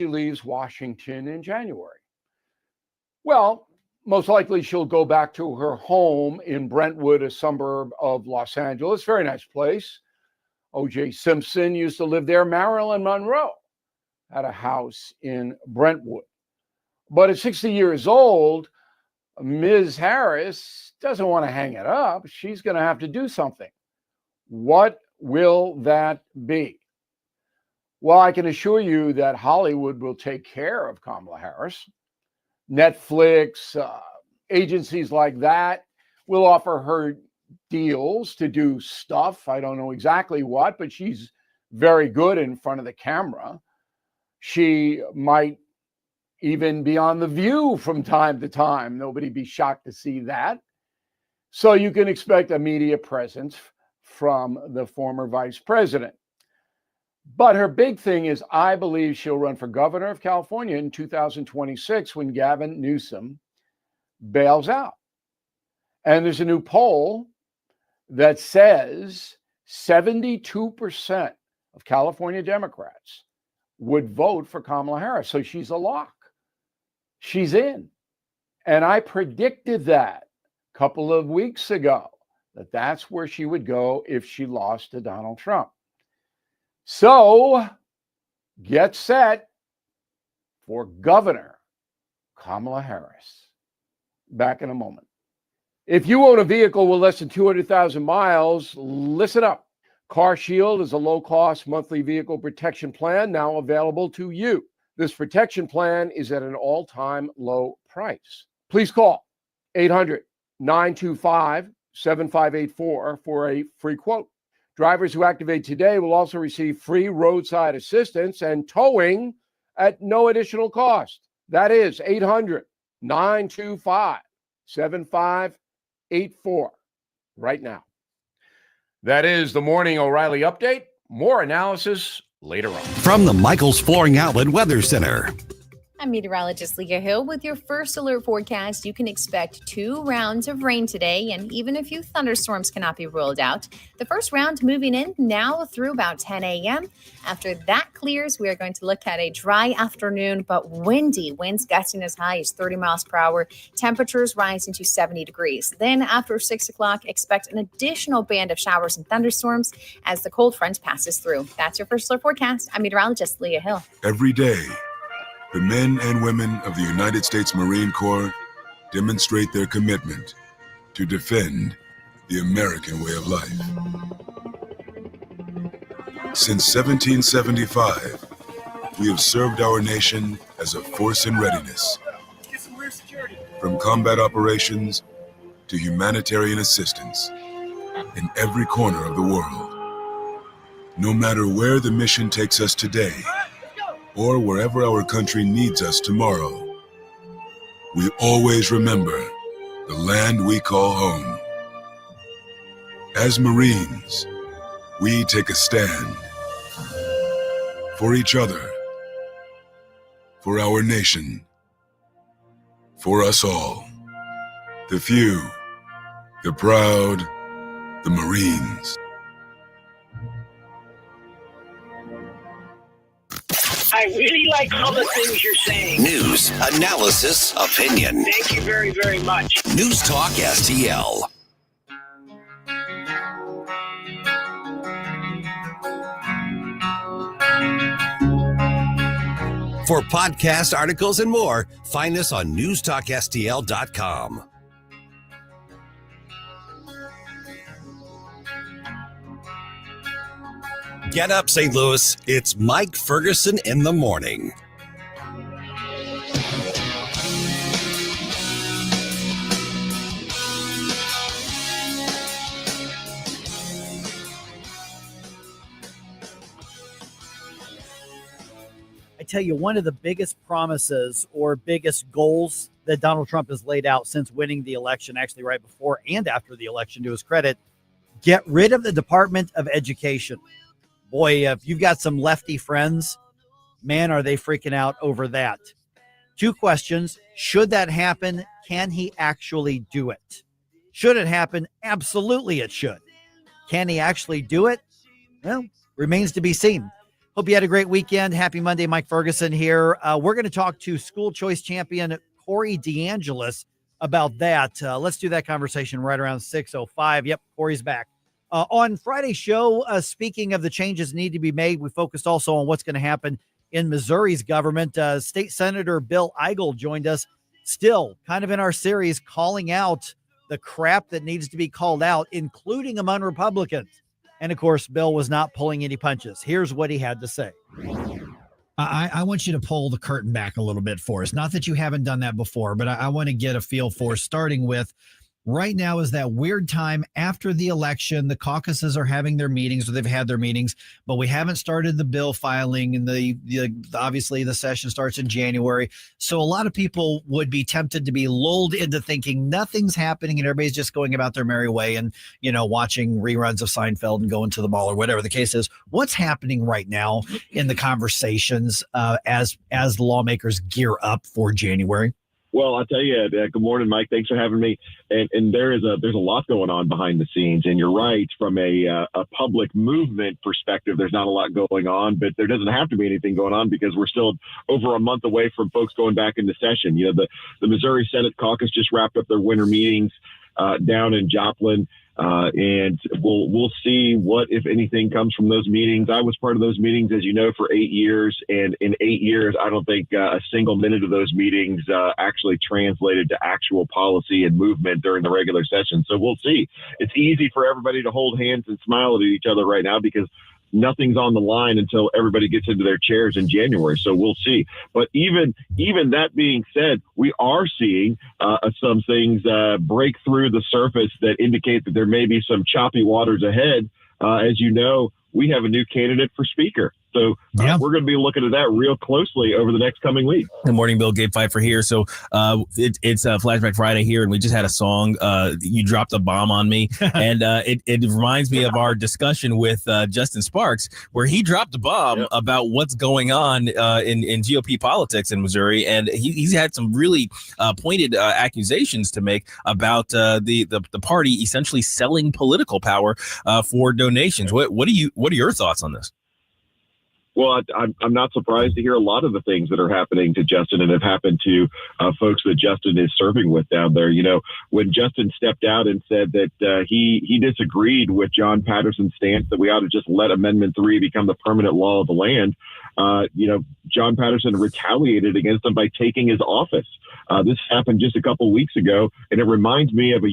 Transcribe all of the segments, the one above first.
she leaves Washington in January? Well, most likely she'll go back to her home in Brentwood, a suburb of Los Angeles. Very nice place. O.J. Simpson used to live there. Marilyn Monroe had a house in Brentwood. But at 60 years old, Ms. Harris doesn't want to hang it up. She's going to have to do something. What will that be? Well, I can assure you that Hollywood will take care of Kamala Harris. Netflix, agencies like that will offer her deals to do stuff. I don't know exactly what, but she's very good in front of the camera. She might even be on The View from time to time. Nobody be shocked to see that. So you can expect a media presence from the former vice president. But her big thing is, I believe she'll run for governor of California in 2026 when Gavin Newsom bails out. And there's a new poll that says 72% of California Democrats would vote for Kamala Harris. So she's a lock. She's in. And I predicted that a couple of weeks ago, that that's where she would go if she lost to Donald Trump. So get set for Governor Kamala Harris. Back in a moment. If you own a vehicle with less than 200,000 miles, listen up. Car Shield is a low-cost monthly vehicle protection plan now available to you. This protection plan is at an all-time low price. Please call 800-925-7584 for a free quote. Drivers who activate today will also receive free roadside assistance and towing at no additional cost. That is 800-925-7584 right now. That is the Morning O'Reilly Update. More analysis later on. From the Michael's Flooring Outlet Weather Center. I'm meteorologist Leah Hill with your first alert forecast. You can expect 2 rounds of rain today, and even a few thunderstorms cannot be ruled out. The first round moving in now through about 10 a.m. After that clears, we are going to look at a dry afternoon, but windy. Winds gusting as high as 30 miles per hour. Temperatures rising to 70 degrees. Then after 6 o'clock, expect an additional band of showers and thunderstorms as the cold front passes through. That's your first alert forecast. I'm meteorologist Leah Hill. Every day, the men and women of the United States Marine Corps demonstrate their commitment to defend the American way of life. Since 1775, we have served our nation as a force in readiness. From combat operations to humanitarian assistance in every corner of the world. No matter where the mission takes us today, or wherever our country needs us tomorrow, we always remember the land we call home. As Marines, we take a stand for each other, for our nation, for us all. The few, the proud, the Marines. I really like all the things you're saying. News, analysis, opinion. Thank you very, very much. News Talk STL. For podcast articles and more, find us on newstalkstl.com. Get up, St. Louis. It's Mike Ferguson in the morning. I tell you, one of the biggest promises or biggest goals that Donald Trump has laid out since winning the election, actually right before and after the election, to his credit, get rid of the Department of Education. Boy, if you've got some lefty friends, man, are they freaking out over that. 2 questions. Should that happen? Can he actually do it? Should it happen? Absolutely it should. Can he actually do it? Well, remains to be seen. Hope you had a great weekend. Happy Monday. Mike Ferguson here. We're going to talk to school choice champion Corey DeAngelis about that. Let's do that conversation right around 6:05. Yep, Corey's back. On Friday's show, speaking of the changes need to be made, we focused also on what's going to happen in Missouri's government. State Senator Bill Eigel joined us, still kind of in our series, calling out the crap that needs to be called out, including among Republicans. And, of course, Bill was not pulling any punches. Here's what he had to say. I want you to pull the curtain back a little bit for us. Not that you haven't done that before, but I want to get a feel for starting with right now is that weird time after the election. The caucuses are having their meetings, or they've had their meetings, but we haven't started the bill filing, and the obviously the session starts in January. So a lot of people would be tempted to be lulled into thinking nothing's happening and everybody's just going about their merry way and, watching reruns of Seinfeld and going to the mall or whatever the case is. What's happening right now in the conversations as the lawmakers gear up for January? Well, I'll tell you, good morning, Mike. Thanks for having me. And there's a lot going on behind the scenes. And you're right, from a public movement perspective, there's not a lot going on, but there doesn't have to be anything going on because we're still over a month away from folks going back into session. The Missouri Senate caucus just wrapped up their winter meetings down in Joplin. And we'll see what, if anything, comes from those meetings. I was part of those meetings, as you know, for 8 years. And in 8 years, I don't think a single minute of those meetings actually translated to actual policy and movement during the regular session. So we'll see. It's easy for everybody to hold hands and smile at each other right now because nothing's on the line until everybody gets into their chairs in January. So we'll see. But even that being said, we are seeing some things break through the surface that indicate that there may be some choppy waters ahead. As you know, we have a new candidate for speaker. So we're going to be looking at that real closely over the next coming week. Good morning, Bill. Gabe Pfeiffer here. So it's Flashback Friday here, and we just had a song. You dropped a bomb on me, and it reminds me of our discussion with Justin Sparks, where he dropped a bomb about what's going on in GOP politics in Missouri, and he's had some really pointed accusations to make about the party essentially selling political power for donations. What are your thoughts on this? Well, I'm not surprised to hear a lot of the things that are happening to Justin and have happened to folks that Justin is serving with down there. When Justin stepped out and said that he disagreed with John Patterson's stance that we ought to just let Amendment 3 become the permanent law of the land, John Patterson retaliated against him by taking his office. This happened just a couple of weeks ago, and it reminds me of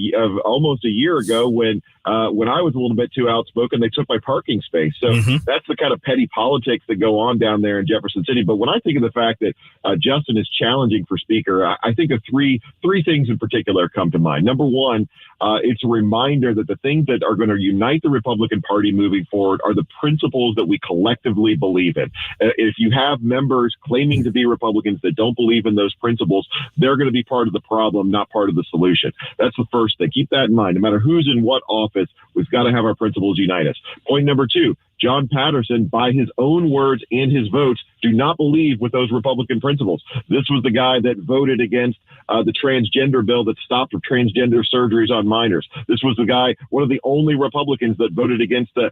almost a year ago when I was a little bit too outspoken. They took my parking space. So that's the kind of petty politics that go on down there in Jefferson City. But when I think of the fact that Justin is challenging for speaker, I think of three things in particular come to mind. Number one, it's a reminder that the things that are going to unite the Republican Party moving forward are the principles that we collectively believe in. If you have members claiming to be Republicans that don't believe in those principles, they're going to be part of the problem, not part of the solution. That's the first thing. Keep that in mind. No matter who's in what office, we've got to have our principles unite us. Point number two, John Patterson, by his own words and his votes, do not believe with those Republican principles. This was the guy that voted against the transgender bill that stopped transgender surgeries on minors. This was the guy, one of the only Republicans that voted against the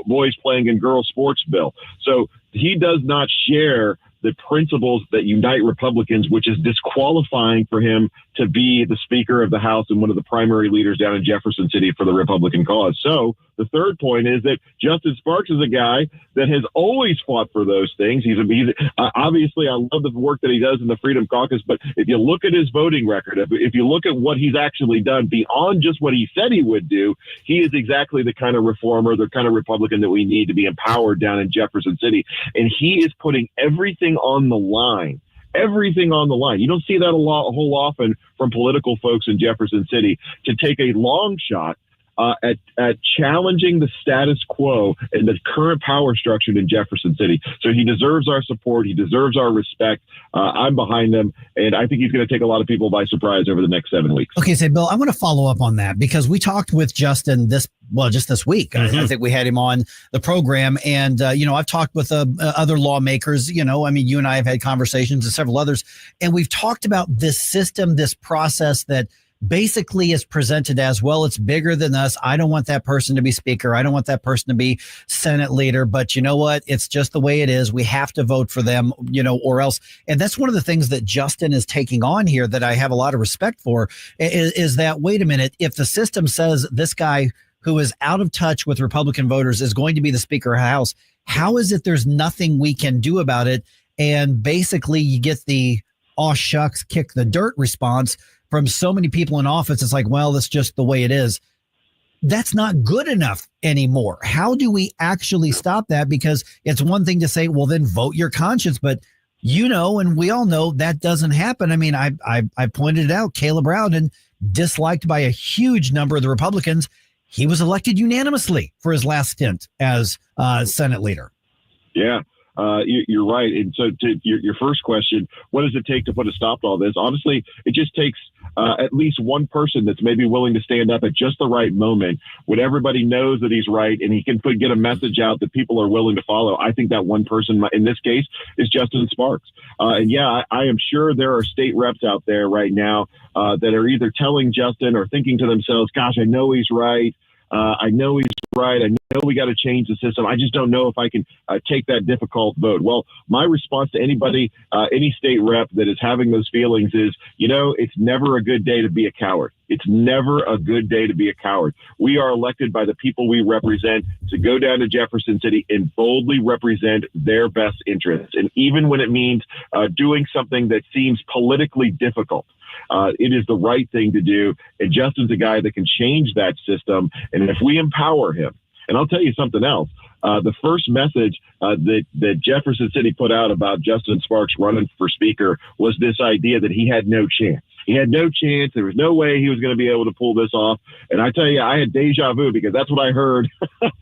boys playing in girls sports bill. So he does not share the principles that unite Republicans, which is disqualifying for him to be the Speaker of the House and one of the primary leaders down in Jefferson City for the Republican cause. So the third point is that Justin Sparks is a guy that has always fought for those things. He's obviously, I love the work that he does in the Freedom Caucus, but if you look at his voting record, if you look at what he's actually done beyond just what he said he would do, he is exactly the kind of reformer, the kind of Republican that we need to be empowered down in Jefferson City. And he is putting everything on the line. Everything on the line. You don't see that a whole often from political folks in Jefferson City to take a long shot at challenging the status quo and the current power structure in Jefferson City. So he deserves our support. He deserves our respect. I'm behind him, and I think he's going to take a lot of people by surprise over the next 7 weeks. Okay, so Bill, I want to follow up on that because we talked with Justin just this week. I think we had him on the program, and I've talked with other lawmakers. You and I have had conversations and several others, and we've talked about this system, this process that basically is presented as, well, it's bigger than us. I don't want that person to be speaker. I don't want that person to be Senate leader. But you know what? It's just the way it is. We have to vote for them, or else. And that's one of the things that Justin is taking on here that I have a lot of respect for is that, wait a minute, if the system says this guy who is out of touch with Republican voters is going to be the Speaker of the House, how is it there's nothing we can do about it? And basically you get the, "aw shucks, kick the dirt" response from so many people in office. It's like, well, that's just the way it is. That's not good enough anymore. How do we actually stop that? Because it's one thing to say, well, then vote your conscience. But and we all know that doesn't happen. I mean, I pointed it out, Caleb Rowden, disliked by a huge number of the Republicans. He was elected unanimously for his last stint as Senate leader. Yeah. You're right. And so to your first question, what does it take to put a stop to all this? Honestly, it just takes at least one person that's maybe willing to stand up at just the right moment when everybody knows that he's right and he can get a message out that people are willing to follow. I think that one person in this case is Justin Sparks. And yeah, I am sure there are state reps out there right now that are either telling Justin or thinking to themselves, gosh, I know he's right. I know he's right. I know we got to change the system. I just don't know if I can take that difficult vote. Well, my response to anybody, any state rep that is having those feelings is, it's never a good day to be a coward. It's never a good day to be a coward. We are elected by the people we represent to go down to Jefferson City and boldly represent their best interests. And even when it means doing something that seems politically difficult, it is the right thing to do. And Justin's a guy that can change that system. And if we empower him, and I'll tell you something else, the first message that Jefferson City put out about Justin Sparks running for speaker was this idea that he had no chance. He had no chance. There was no way he was going to be able to pull this off. And I tell you, I had deja vu because that's what I heard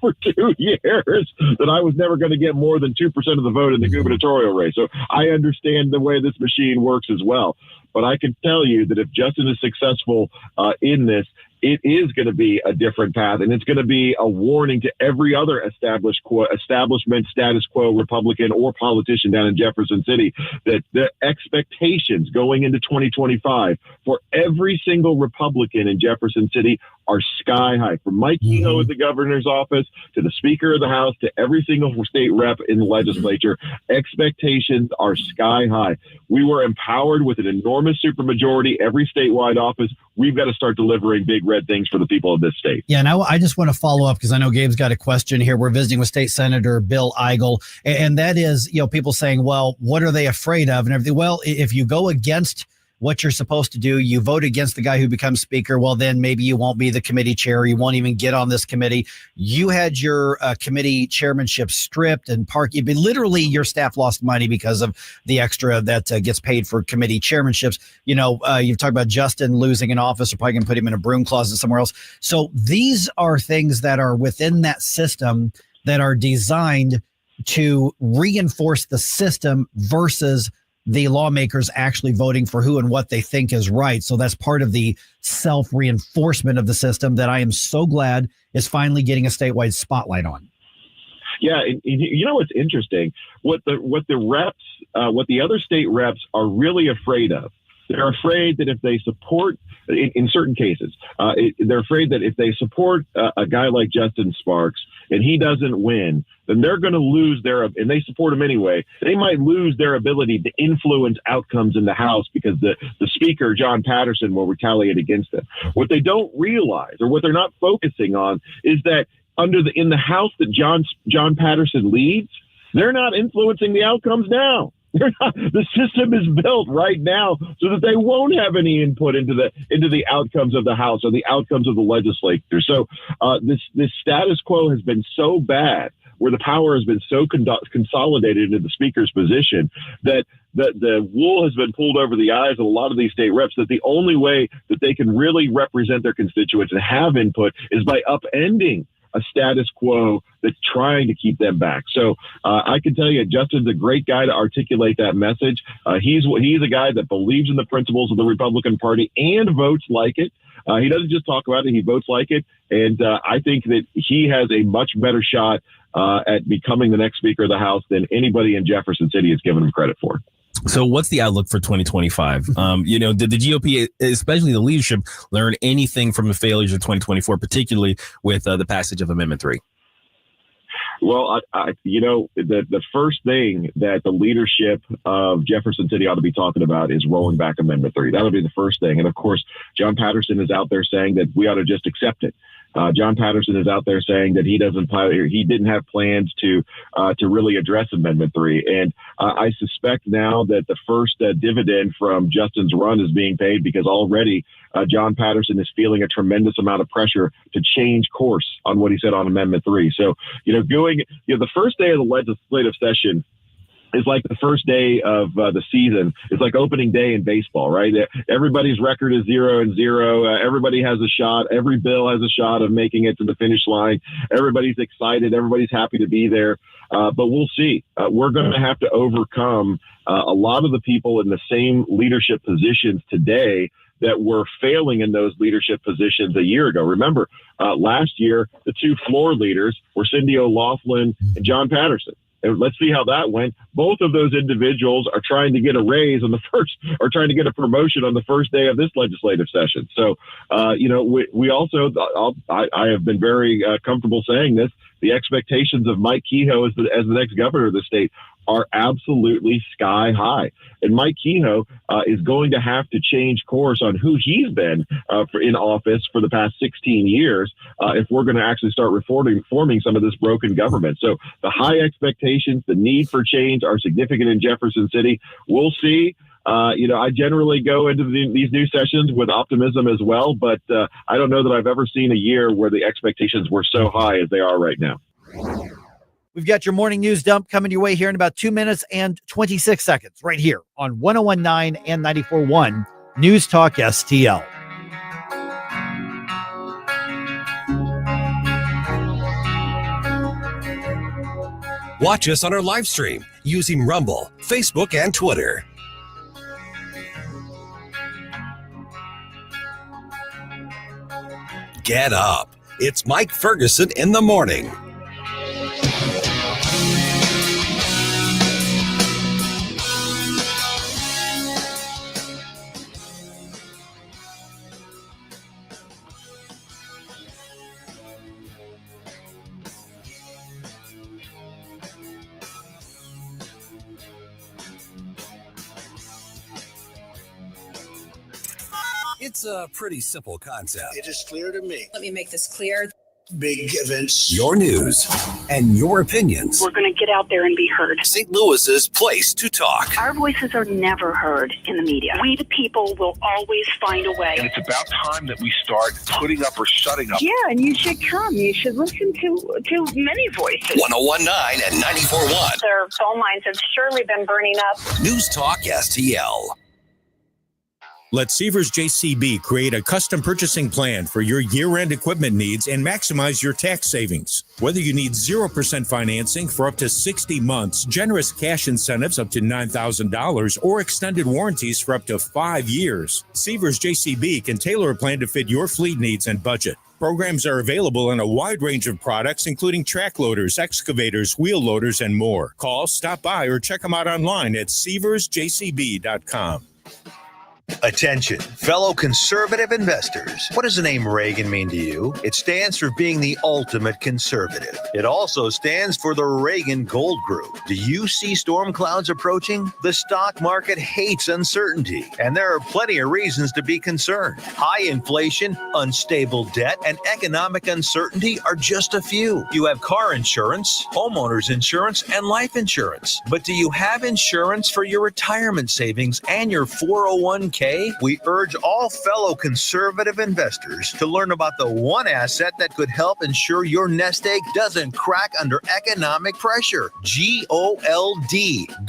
for 2 years, that I was never going to get more than 2% of the vote in the gubernatorial race. So I understand the way this machine works as well. But I can tell you that if Justin is successful in this, it is going to be a different path, and it's going to be a warning to every other establishment, status quo Republican or politician down in Jefferson City that the expectations going into 2025 for every single Republican in Jefferson City are sky high. From Mike Kehoe at the governor's office to the Speaker of the House to every single state rep in the legislature, expectations are sky high. We were empowered with an enormous supermajority, every statewide office. We've got to start delivering big red things for the people of this state. Yeah, now I just want to follow up because I know Gabe's got a question here. We're visiting with State Senator Bill Eigel, and that is, people saying, well, what are they afraid of and everything? Well, if you go against what you're supposed to do, you vote against the guy who becomes speaker, well, then maybe you won't be the committee chair. You won't even get on this committee. You had your committee chairmanship stripped and literally your staff lost money because of the extra that gets paid for committee chairmanships. You've talked about Justin losing an office or probably going to put him in a broom closet somewhere else. So these are things that are within that system that are designed to reinforce the system versus the lawmakers actually voting for who and what they think is right. So that's part of the self-reinforcement of the system that I am so glad is finally getting a statewide spotlight on. Yeah, and what's interesting? What the other state reps are really afraid of. They're afraid that if they support, in certain cases, they're afraid that if they support a guy like Justin Sparks and he doesn't win, then they're going to lose and they support him anyway, they might lose their ability to influence outcomes in the House because the Speaker, John Patterson, will retaliate against them. What they don't realize, or what they're not focusing on, is that in the House that John Patterson leads, they're not influencing the outcomes now. The system is built right now so that they won't have any input into the outcomes of the House or the outcomes of the legislature. So this status quo has been so bad, where the power has been so consolidated into the Speaker's position, that the wool has been pulled over the eyes of a lot of these state reps, that the only way that they can really represent their constituents and have input is by upending a status quo that's trying to keep them back. So I can tell you, Justin's a great guy to articulate that message. He's a guy that believes in the principles of the Republican Party and votes like it. He doesn't just talk about it, he votes like it. And I think that he has a much better shot at becoming the next Speaker of the House than anybody in Jefferson City has given him credit for. So what's the outlook for 2025? Did the GOP, especially the leadership, learn anything from the failures of 2024, particularly with the passage of Amendment 3? Well, the first thing that the leadership of Jefferson City ought to be talking about is rolling back Amendment 3. That'll be the first thing. And of course, John Patterson is out there saying that we ought to just accept it. John Patterson is out there saying that he didn't have plans to really address Amendment 3. And I suspect now that the first dividend from Justin's run is being paid, because already John Patterson is feeling a tremendous amount of pressure to change course on what he said on Amendment 3. So, the first day of the legislative session is like the first day of the season. It's like opening day in baseball, right? Everybody's record is 0-0. Everybody has a shot. Every bill has a shot of making it to the finish line. Everybody's excited. Everybody's happy to be there. But we'll see. We're going to have to overcome a lot of the people in the same leadership positions today that were failing in those leadership positions a year ago. Remember, last year, the two floor leaders were Cindy O'Loughlin and John Patterson. And let's see how that went. Both of those individuals are trying to get a raise or trying to get a promotion on the first day of this legislative session. So, we also, I have been very comfortable saying this, the expectations of Mike Kehoe as the next governor of the state are absolutely sky high. And Mike Kehoe is going to have to change course on who he's been in office for the past 16 years if we're going to actually start reforming some of this broken government. So the high expectations, the need for change are significant in Jefferson City. We'll see. I generally go into these new sessions with optimism as well, but I don't know that I've ever seen a year where the expectations were so high as they are right now. We've got your morning news dump coming your way here in about 2 minutes and 26 seconds right here on 101.9 and 94.1 News Talk STL. Watch us on our live stream using Rumble, Facebook, and Twitter. Get up. It's Mike Ferguson in the morning. It's a pretty simple concept. It is clear to me. Let me make this clear. Big events. Your news and your opinions. We're going to get out there and be heard. St. Louis's place to talk. Our voices are never heard in the media. We, the people, will always find a way. And it's about time that we start putting up or shutting up. Yeah, and you should come. You should listen to many voices. 101.9 and 94.1. Their phone lines have surely been burning up. News Talk STL. Let Sievers JCB create a custom purchasing plan for your year-end equipment needs and maximize your tax savings. Whether you need 0% financing for up to 60 months, generous cash incentives up to $9,000, or extended warranties for up to 5 years, Sievers JCB can tailor a plan to fit your fleet needs and budget. Programs are available in a wide range of products, including track loaders, excavators, wheel loaders, and more. Call, stop by, or check them out online at SieversJCB.com. Attention, fellow conservative investors. What does the name Reagan mean to you? It stands for being the ultimate conservative. It also stands for the Reagan Gold Group. Do you see storm clouds approaching? The stock market hates uncertainty, and there are plenty of reasons to be concerned. High inflation, unstable debt, and economic uncertainty are just a few. You have car insurance, homeowners insurance, and life insurance. But do you have insurance for your retirement savings and your 401k? We urge all fellow conservative investors to learn about the one asset that could help ensure your nest egg doesn't crack under economic pressure. GOLD,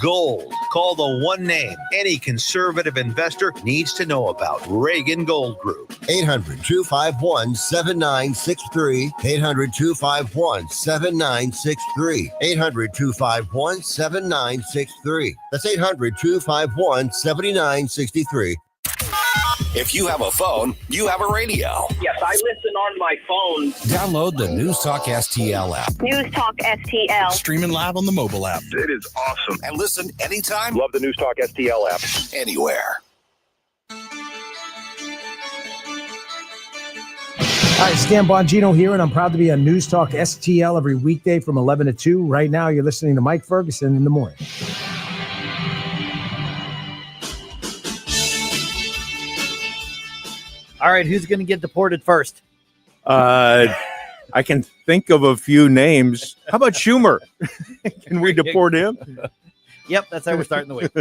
gold. Call the one name any conservative investor needs to know about. Reagan Gold Group. 800-251-7963. 800-251-7963. 800-251-7963. That's 800-251-7963. If you have a phone, you have a radio. Yes, I listen on my phone. Download the News Talk STL app. News Talk STL. Streaming live on the mobile app. It is awesome. And listen anytime, Love the News Talk STL app. anywhere. Hi, it's Dan Bongino here, and I'm proud to be on News Talk STL every weekday from 11 to 2. Right now, you're listening to Mike Ferguson in the morning. All right, who's going to get deported first? I can think of a few names. How about Schumer? Can we deport him? Yep, that's how we're starting the week.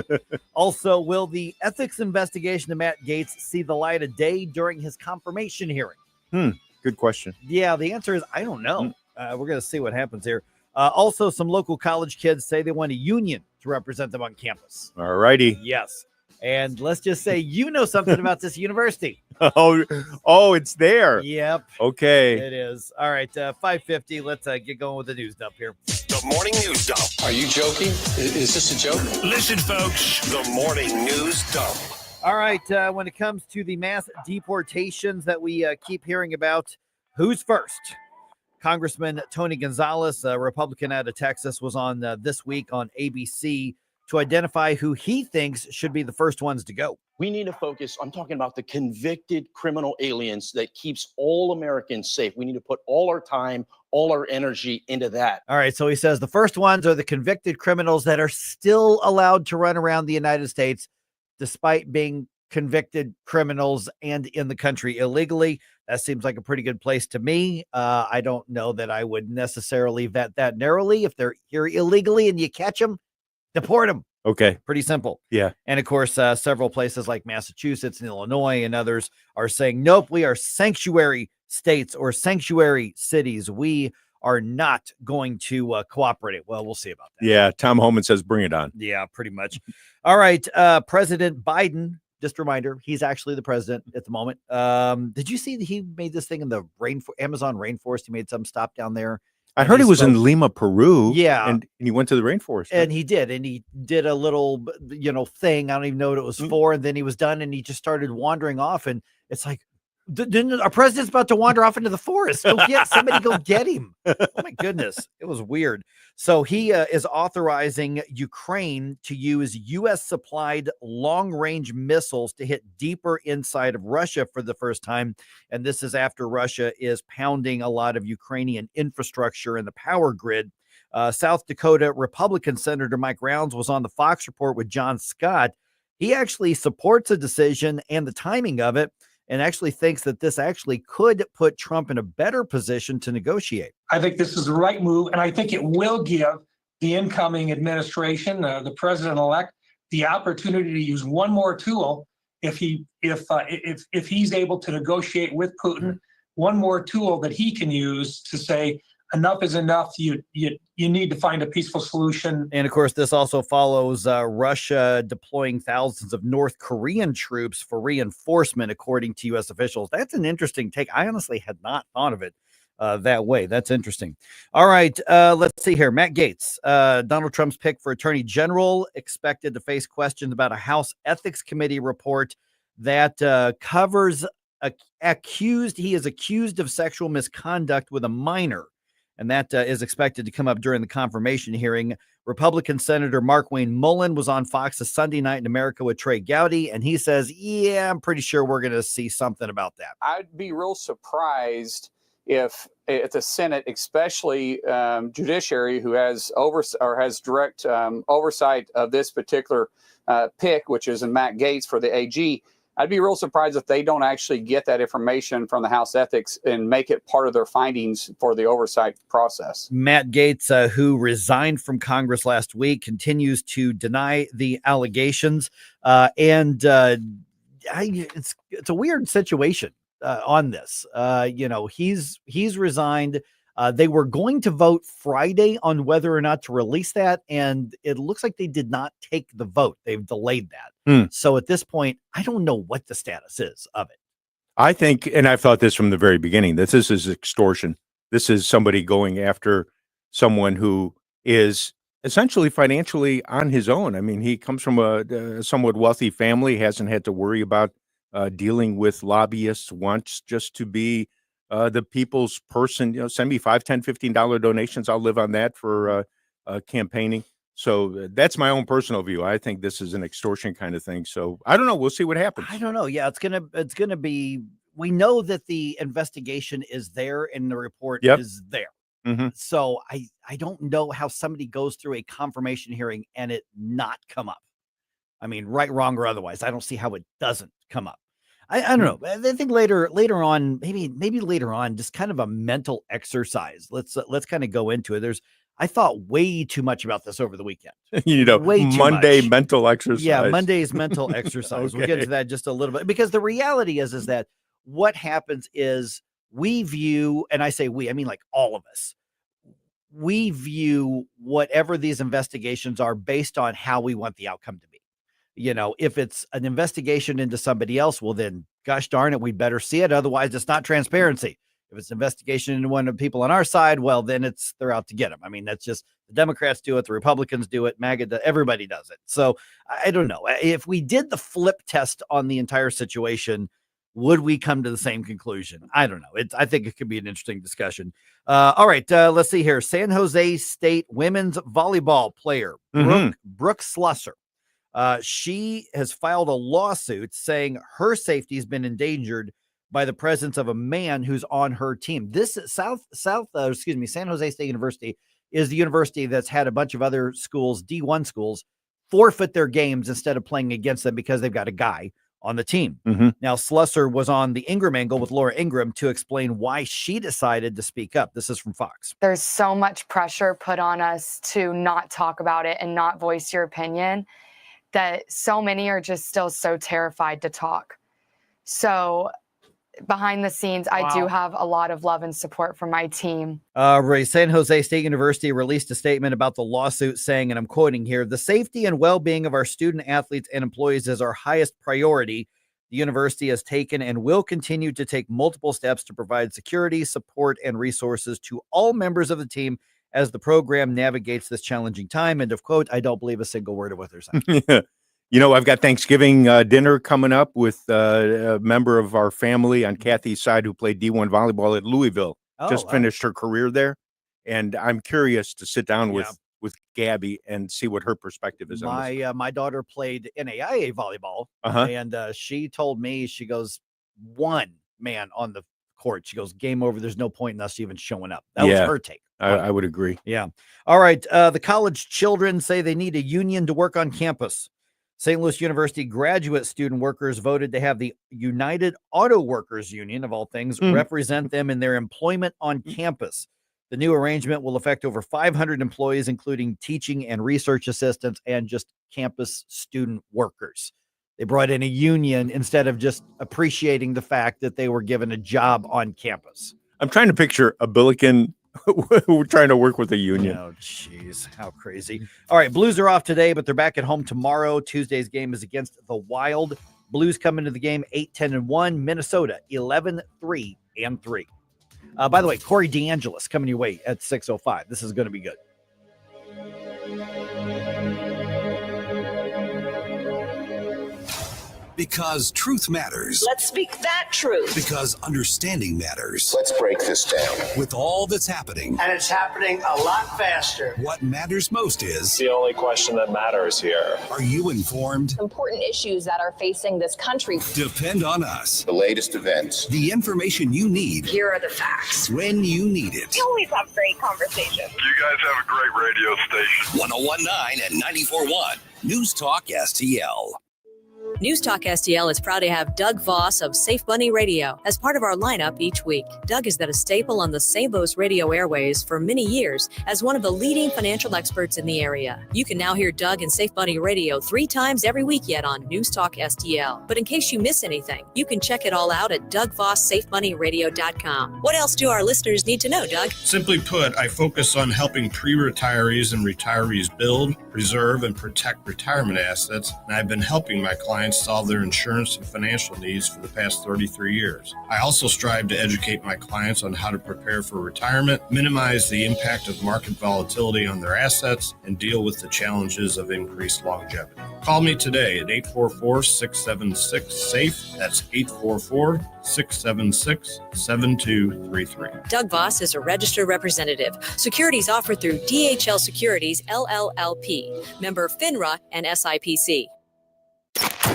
Also, will the ethics investigation of Matt Gaetz see the light of day during his confirmation hearing? Good question. Yeah, the answer is I don't know. We're going to see what happens here. Also, some local college kids say they want a union to represent them on campus. All righty. Yes. And let's just say you know something about this university. Oh, it's there. Yep. Okay. It is. All right, 5:50. Let's get going with the news dump here. The morning news dump. Are you joking? Is this a joke? Listen, folks. The morning news dump. All right, when it comes to the mass deportations that we keep hearing about, who's first? Congressman Tony Gonzalez, a Republican out of Texas, was on this week on ABC to identify who he thinks should be the first ones to go. We need to focus. I'm talking about the convicted criminal aliens that keeps all Americans safe. We need to put all our time, all our energy into that. All right, so he says the first ones are the convicted criminals that are still allowed to run around the United States despite being convicted criminals and in the country illegally. That seems like a pretty good place to me. I don't know that I would necessarily vet that narrowly. If they're here illegally and you catch them, deport them. Okay. Pretty simple. Yeah. And of course, several places like Massachusetts and Illinois and others are saying, nope, we are sanctuary states or sanctuary cities. We are not going to cooperate. Well, we'll see about that. Yeah. Tom Homan says, bring it on. Yeah, pretty much. All right. President Biden, just a reminder, he's actually the president at the moment. Did you see that he made this thing in the Amazon rainforest? He made some stop down there. I heard he was in Lima, Peru. Yeah. And he went to the rainforest. And he did. And he did a little, thing. I don't even know what it was for. And then he was done and he just started wandering off. And it's like, our president's about to wander off into the forest. Go get him. Oh my goodness. It was weird. So he is authorizing Ukraine to use U.S. supplied long range missiles to hit deeper inside of Russia for the first time. And this is after Russia is pounding a lot of Ukrainian infrastructure and the power grid. South Dakota Republican Senator Mike Rounds was on the Fox Report with John Scott. He actually supports a decision and the timing of it, and actually thinks that this actually could put Trump in a better position to negotiate. I think this is the right move, and I think it will give the incoming administration, the president-elect, the opportunity to use one more tool if he's able to negotiate with Putin. One more tool that he can use to say enough is enough. You need to find a peaceful solution. And of course, this also follows Russia deploying thousands of North Korean troops for reinforcement, according to U.S. officials. That's an interesting take. I honestly had not thought of it that way. That's interesting. All right, let's see here. Matt Gaetz, Donald Trump's pick for Attorney General, expected to face questions about a House Ethics Committee report that covers he is accused of sexual misconduct with a minor. And that is expected to come up during the confirmation hearing. Republican Senator Mark Wayne Mullen was on Fox's Sunday Night in America with Trey Gowdy, and he says, yeah, I'm pretty sure we're going to see something about that. I'd be real surprised if the Senate, especially Judiciary, who has direct oversight of this particular pick, which is in Matt Gaetz for the AG, I'd be real surprised if they don't actually get that information from the House Ethics and make it part of their findings for the oversight process. Matt Gaetz, who resigned from Congress last week, continues to deny the allegations. It's a weird situation on this. He's resigned. They were going to vote Friday on whether or not to release that, and it looks like they did not take the vote. They've delayed that. So at this point, I don't know what the status is of it. I think, and I've thought this from the very beginning, that this is extortion. This is somebody going after someone who is essentially financially on his own. I mean, he comes from a somewhat wealthy family, hasn't had to worry about dealing with lobbyists, wants just to be the people's person. Send me $5, $10, $15 donations. I'll live on that for campaigning. So that's my own personal view. I think this is an extortion kind of thing. So I don't know. We'll see what happens. I don't know. Yeah, it's gonna be. We know that the investigation is there and the report is there. Mm-hmm. So I don't know how somebody goes through a confirmation hearing and it not come up. I mean, right, wrong, or otherwise, I don't see how it doesn't come up. I don't know. I think later on, maybe later on, just kind of a mental exercise. Let's kind of go into it. I thought way too much about this over the weekend. Way too Monday much. mental exercise. Yeah, Monday's mental exercise. We'll get into that just a little bit, because the reality is that what happens is we view, and I say we, I mean like all of us, we view whatever these investigations are based on how we want the outcome to be. If it's an investigation into somebody else, well then, gosh darn it, we better see it. Otherwise, it's not transparency. If it's an investigation into one of the people on our side, well, then they're out to get them. I mean, that's just the Democrats do it, the Republicans do it, MAGA, everybody does it. So I don't know. If we did the flip test on the entire situation, would we come to the same conclusion? I don't know. I think it could be an interesting discussion. All right, let's see here. San Jose State women's volleyball player, Brooke Slusser. She has filed a lawsuit saying her safety has been endangered by the presence of a man who's on her team. This San Jose State University is the university that's had a bunch of other schools, D1 schools, forfeit their games instead of playing against them because they've got a guy on the team. Mm-hmm. Now, Slusser was on the Ingram Angle with Laura Ingram to explain why she decided to speak up. This is from Fox. There's so much pressure put on us to not talk about it and not voice your opinion that so many are just still so terrified to talk. So behind the scenes, I do have a lot of love and support from my team. San Jose State University released a statement about the lawsuit saying, and I'm quoting here, "The safety and well-being of our student athletes and employees is our highest priority. The university has taken and will continue to take multiple steps to provide security, support, and resources to all members of the team as the program navigates this challenging time." End of quote. I don't believe a single word of what they're saying. I've got Thanksgiving dinner coming up with a member of our family on Kathy's side who played D1 volleyball at Louisville. Just finished her career there. And I'm curious to sit down with Gabby and see what her perspective is on this. My daughter played NAIA volleyball, and she told me, she goes, one man on the court. She goes, game over. There's no point in us even showing up. That was her take. I would agree. Yeah. All right. The college children say they need a union to work on campus. St. Louis University graduate student workers voted to have the United Auto Workers Union, of all things, represent them in their employment on campus. The new arrangement will affect over 500 employees, including teaching and research assistants and just campus student workers. They brought in a union instead of just appreciating the fact that they were given a job on campus. I'm trying to picture a Billiken trying to work with a union. Oh, jeez. How crazy. All right. Blues are off today, but they're back at home tomorrow. Tuesday's game is against the Wild. Blues come into the game 8-10-1. Minnesota 11-3-3. By the way, Corey DeAngelis coming your way at 6:05. This is going to be good. Because truth matters. Let's speak that truth. Because understanding matters. Let's break this down. With all that's happening. And it's happening a lot faster. What matters most is... the only question that matters here. Are you informed? Important issues that are facing this country. Depend on us. The latest events. The information you need. Here are the facts. When you need it. We always have great conversations. You guys have a great radio station. 101.9 and 94.1. News Talk STL. News Talk STL is proud to have Doug Voss of Safe Money Radio as part of our lineup each week. Doug has been a staple on the St. Louis radio airways for many years as one of the leading financial experts in the area. You can now hear Doug and Safe Money Radio 3 times every week yet on News Talk STL. But in case you miss anything, you can check it all out at DougVossSafeMoneyRadio.com. What else do our listeners need to know, Doug? Simply put, I focus on helping pre-retirees and retirees build, preserve, and protect retirement assets, and I've been helping my clients clients solve their insurance and financial needs for the past 33 years. I also strive to educate my clients on how to prepare for retirement, minimize the impact of market volatility on their assets, and deal with the challenges of increased longevity. Call me today at 844-676-SAFE. That's 844-676-7233. Doug Voss is a registered representative. Securities offered through DHL Securities, LLLP. Member FINRA and SIPC.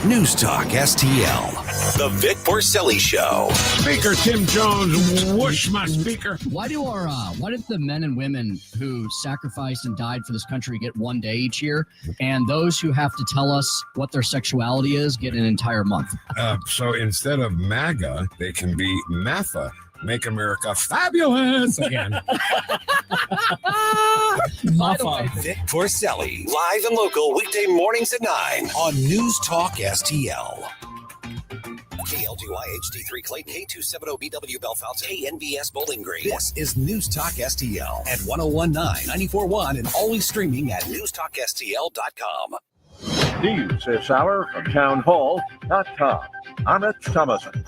News Talk STL. The Vic Porcelli Show. Speaker Tim Jones, whoosh my speaker. Why did the men and women who sacrificed and died for this country get one day each year, and those who have to tell us what their sexuality is get an entire month? So instead of MAGA, they can be MAFA. Make America fabulous again. Vic Porcelli, live and local, weekday mornings at 9 on News Talk STL. KLGY HD3 Clayton, K270BW Belfast, KNBS Bowling Green. This is News Talk STL at 1019, 94.1, and always streaming at newstalkstl.com. News this hour from townhall.com. I'm Rich Thomason.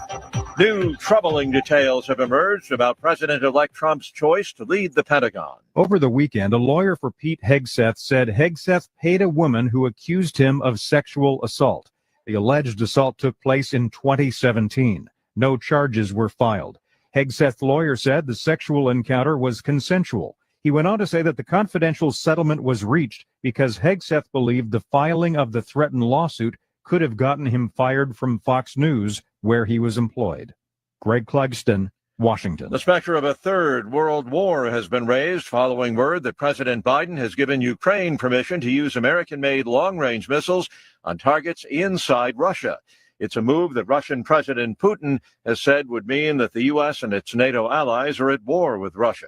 New troubling details have emerged about President-elect Trump's choice to lead the Pentagon. Over the weekend, a lawyer for Pete Hegseth said Hegseth paid a woman who accused him of sexual assault. The alleged assault took place in 2017. No charges were filed. Hegseth's lawyer said the sexual encounter was consensual. He went on to say that the confidential settlement was reached because Hegseth believed the filing of the threatened lawsuit could have gotten him fired from Fox News, where he was employed. Greg Clugston, Washington. The specter of a third world war has been raised following word that President Biden has given Ukraine permission to use American-made long-range missiles on targets inside Russia. It's a move that Russian President Putin has said would mean that the U.S. and its NATO allies are at war with Russia.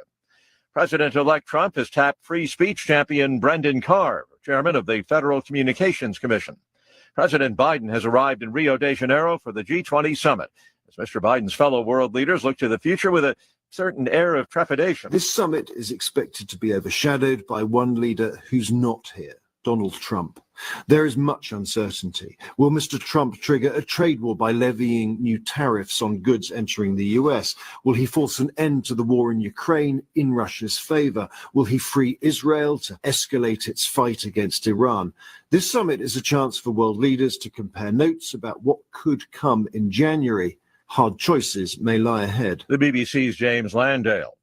President-elect Trump has tapped free speech champion Brendan Carr, chairman of the Federal Communications Commission. President Biden has arrived in Rio de Janeiro for the G20 summit, as Mr. Biden's fellow world leaders look to the future with a certain air of trepidation. This summit is expected to be overshadowed by one leader who's not here, Donald Trump. There is much uncertainty. Will Mr. Trump trigger a trade war by levying new tariffs on goods entering the US? Will he force an end to the war in Ukraine in Russia's favor? Will he free Israel to escalate its fight against Iran? This summit is a chance for world leaders to compare notes about what could come in January. Hard choices may lie ahead. The BBC's James Landale.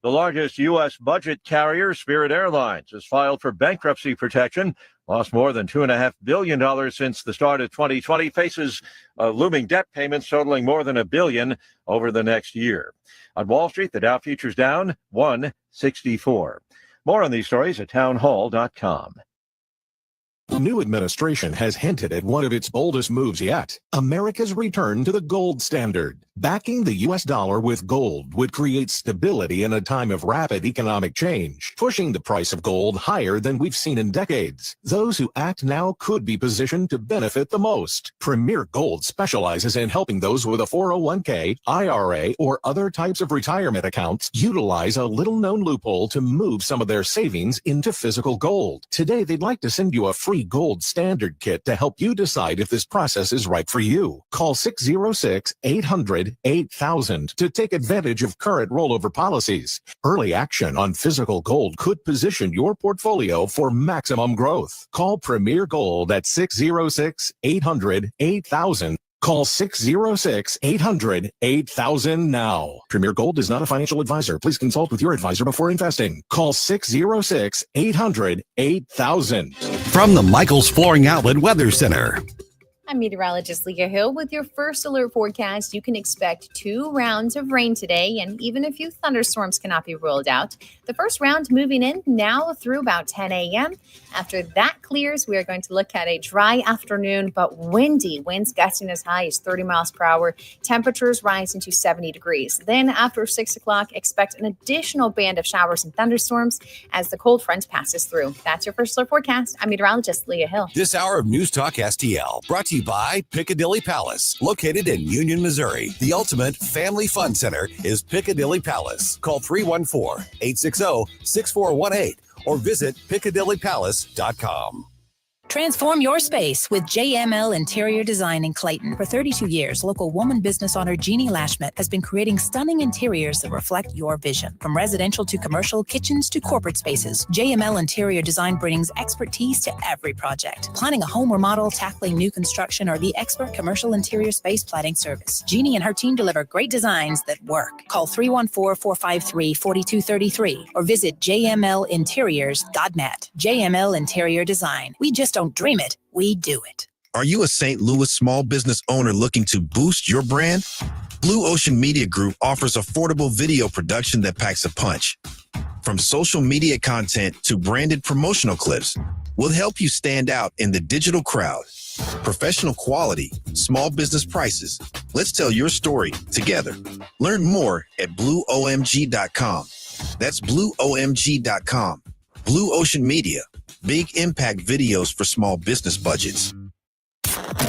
The largest U.S. budget carrier, Spirit Airlines, has filed for bankruptcy protection, lost more than $2.5 billion since the start of 2020, faces looming debt payments totaling more than $1 billion over the next year. On Wall Street, the Dow futures down 164. More on these stories at townhall.com. New administration has hinted at one of its boldest moves yet, America's return to the gold standard. Backing the U.S. dollar with gold would create stability in a time of rapid economic change, pushing the price of gold higher than we've seen in decades. Those who act now could be positioned to benefit the most. Premier Gold specializes in helping those with a 401k, IRA, or other types of retirement accounts utilize a little-known loophole to move some of their savings into physical gold. Today, they'd like to send you a free gold standard kit to help you decide if this process is right for you. Call 606-800-8000 to take advantage of current rollover policies. Early action on physical gold could position your portfolio for maximum growth. Call Premier Gold at 606-800-8000. Call 606-800-8000 now. Premier Gold is not a financial advisor. Please consult with your advisor before investing. Call 606-800-8000. From the Michael's Flooring Outlet Weather Center. I'm meteorologist Leah Hill with your first alert forecast. You can expect 2 rounds of rain today, and even a few thunderstorms cannot be ruled out. The first round moving in now through about 10 a.m. After that clears, we are going to look at a dry afternoon, but windy. Winds gusting as high as 30 miles per hour. Temperatures rising to 70 degrees. Then after 6 o'clock, expect an additional band of showers and thunderstorms as the cold front passes through. That's your first alert forecast. I'm meteorologist Leah Hill. This hour of News Talk STL brought to you by Piccadilly Palace, located in Union, Missouri. The ultimate family fun center is Piccadilly Palace. Call 314-860-6418 or visit piccadillypalace.com. Transform your space with JML Interior Design in Clayton. For 32 years, local woman business owner Jeannie Lashmet has been creating stunning interiors that reflect your vision. From residential to commercial, kitchens to corporate spaces, JML Interior Design brings expertise to every project. Planning a home remodel, tackling new construction, or the expert commercial interior space planning service. Jeannie and her team deliver great designs that work. Call 314-453-4233 or visit jmlinteriors.net. JML Interior Design. We just don't dream it, we do it. Are you a St. Louis small business owner looking to boost your brand? Blue Ocean Media Group offers affordable video production that packs a punch. From social media content to branded promotional clips, we'll help you stand out in the digital crowd. Professional quality, small business prices. Let's tell your story together. Learn more at blueomg.com. That's blueomg.com. Blue Ocean Media. Big impact videos for small business budgets.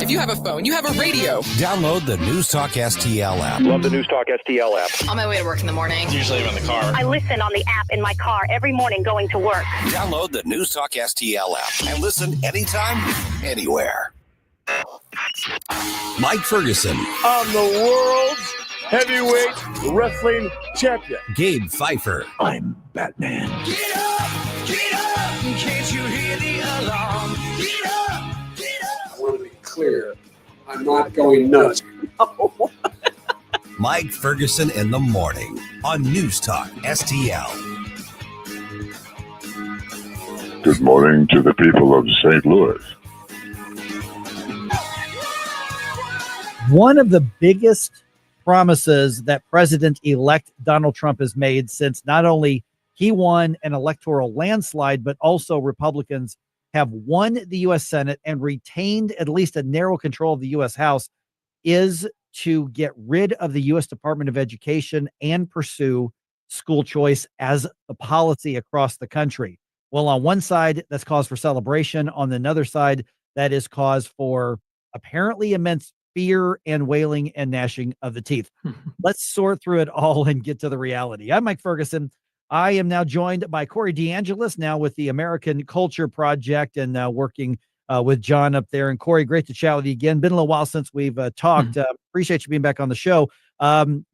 If you have a phone, you have a radio. Download the News Talk STL app. Love the News Talk STL app. On my way to work in the morning. Usually I'm in the car. I listen on the app in my car every morning going to work. Download the News Talk STL app and listen anytime, anywhere. Mike Ferguson. I'm the world's heavyweight wrestling champion. Gabe Pfeiffer. I'm Batman. Get up, can't you hear the alarm? Get up. I want to be clear, I'm not going nuts. Mike Ferguson in the morning on News Talk STL. Good morning to the people of St. Louis. One of the biggest promises that President-elect Donald Trump has made since not only he won an electoral landslide, but also Republicans have won the U.S. Senate and retained at least a narrow control of the U.S. House, is to get rid of the U.S. Department of Education and pursue school choice as a policy across the country. Well, on one side, that's cause for celebration. On another side, that is cause for apparently immense fear and wailing and gnashing of the teeth. Let's sort through it all and get to the reality. I'm Mike Ferguson. I am now joined by Corey DeAngelis, now with the American Culture Project and working with John up there. And Corey, great to chat with you again. Been a little while since we've talked. Appreciate you being back on the show.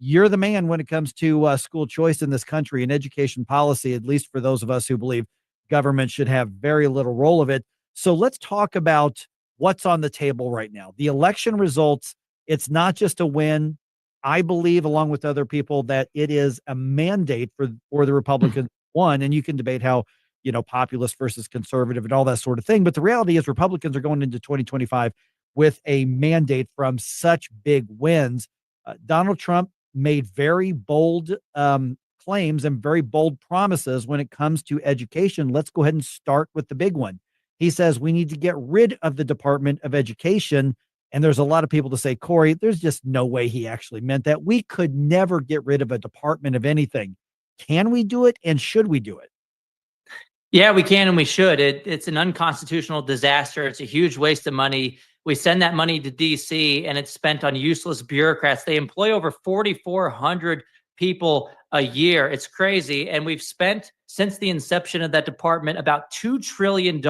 You're the man when it comes to school choice in this country and education policy, at least for those of us who believe government should have very little role of it. So let's talk about what's on the table right now. The election results, it's not just a win. I believe, along with other people, that it is a mandate for the Republicans won. And you can debate how, populist versus conservative and all that sort of thing. But the reality is Republicans are going into 2025 with a mandate from such big wins. Donald Trump made very bold claims and very bold promises when it comes to education. Let's go ahead and start with the big one. He says we need to get rid of the Department of Education. And there's a lot of people to say, Corey, there's just no way he actually meant that. We could never get rid of a department of anything. Can we do it? And should we do it? Yeah, we can and we should. It's an unconstitutional disaster. It's a huge waste of money. We send that money to D.C. and it's spent on useless bureaucrats. They employ over 4,400 people a year. It's crazy. And we've spent, since the inception of that department, about $2 trillion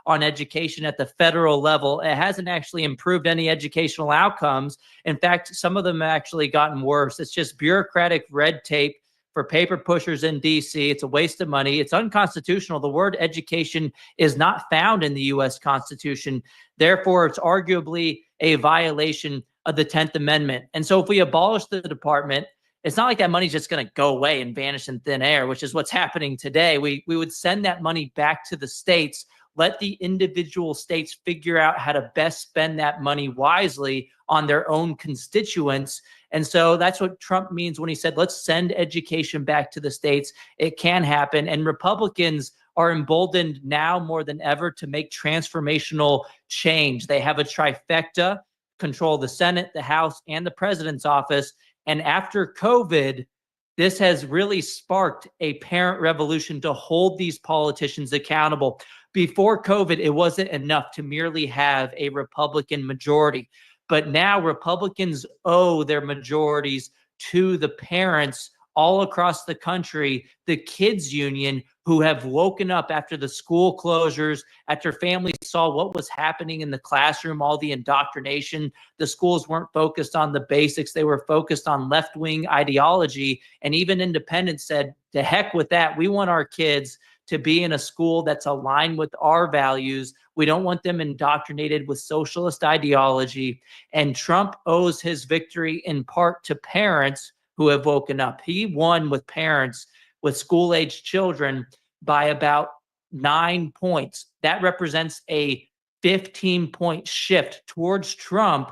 on education at the federal level. It hasn't actually improved any educational outcomes. In fact, some of them have actually gotten worse. It's just bureaucratic red tape for paper pushers in D.C. It's a waste of money. It's unconstitutional. The word education is not found in the U.S. Constitution. Therefore, it's arguably a violation of the 10th Amendment. And so if we abolish the department, it's not like that money's just going to go away and vanish in thin air, which is what's happening today. We would send that money back to the states, let the individual states figure out how to best spend that money wisely on their own constituents. And so that's what Trump means when he said, let's send education back to the states. It can happen. And Republicans are emboldened now more than ever to make transformational change. They have a trifecta, control the Senate, the House, and the president's office. And after COVID, this has really sparked a parent revolution to hold these politicians accountable. Before COVID, it wasn't enough to merely have a Republican majority. But now Republicans owe their majorities to the parents all across the country, the kids union, who have woken up after the school closures, after families saw what was happening in the classroom, all the indoctrination. The schools weren't focused on the basics. They were focused on left-wing ideology. And even independents said, to heck with that. We want our kids to be in a school that's aligned with our values. We don't want them indoctrinated with socialist ideology. And Trump owes his victory in part to parents who have woken up. He won with parents with school-aged children by about 9 points. That represents a 15-point shift towards Trump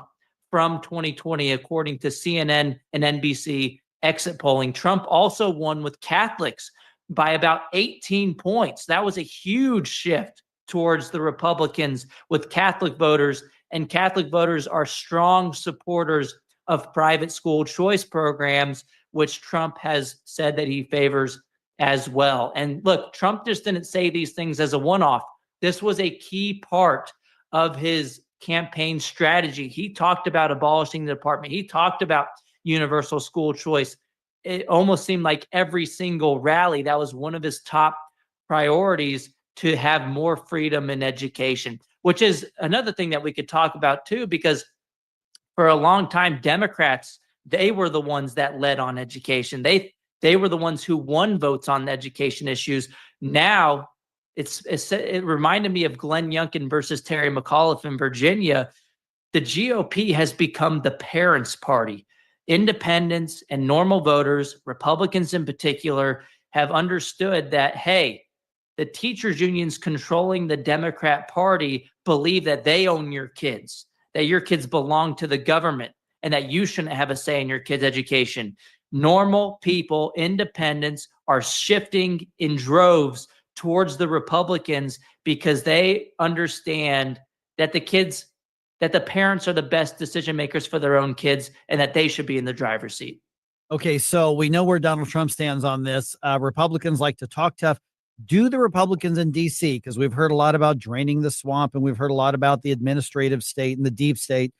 from 2020, according to CNN and NBC exit polling. Trump also won with Catholics by about 18 points. That was a huge shift towards the Republicans with Catholic voters, and Catholic voters are strong supporters of private school choice programs, which Trump has said that he favors as well. And look, Trump just didn't say these things as a one-off. This was a key part of his campaign strategy. He talked about abolishing the department. He talked about universal school choice. It almost seemed like every single rally, that was one of his top priorities, to have more freedom in education, which is another thing that we could talk about too, because for a long time, Democrats, they were the ones that led on education. They were the ones who won votes on education issues. Now, it reminded me of Glenn Youngkin versus Terry McAuliffe in Virginia. The GOP has become the parents' party. Independents and normal voters, Republicans in particular, have understood that, hey, the teachers unions controlling the Democrat Party believe that they own your kids, that your kids belong to the government, and that you shouldn't have a say in your kids' education. Normal people, independents, are shifting in droves towards the Republicans because they understand that the parents are the best decision makers for their own kids and that they should be in the driver's seat. Okay, so we know where Donald Trump stands on this. Republicans like to talk tough. Do the Republicans in D.C., because we've heard a lot about draining the swamp and we've heard a lot about the administrative state and the deep state,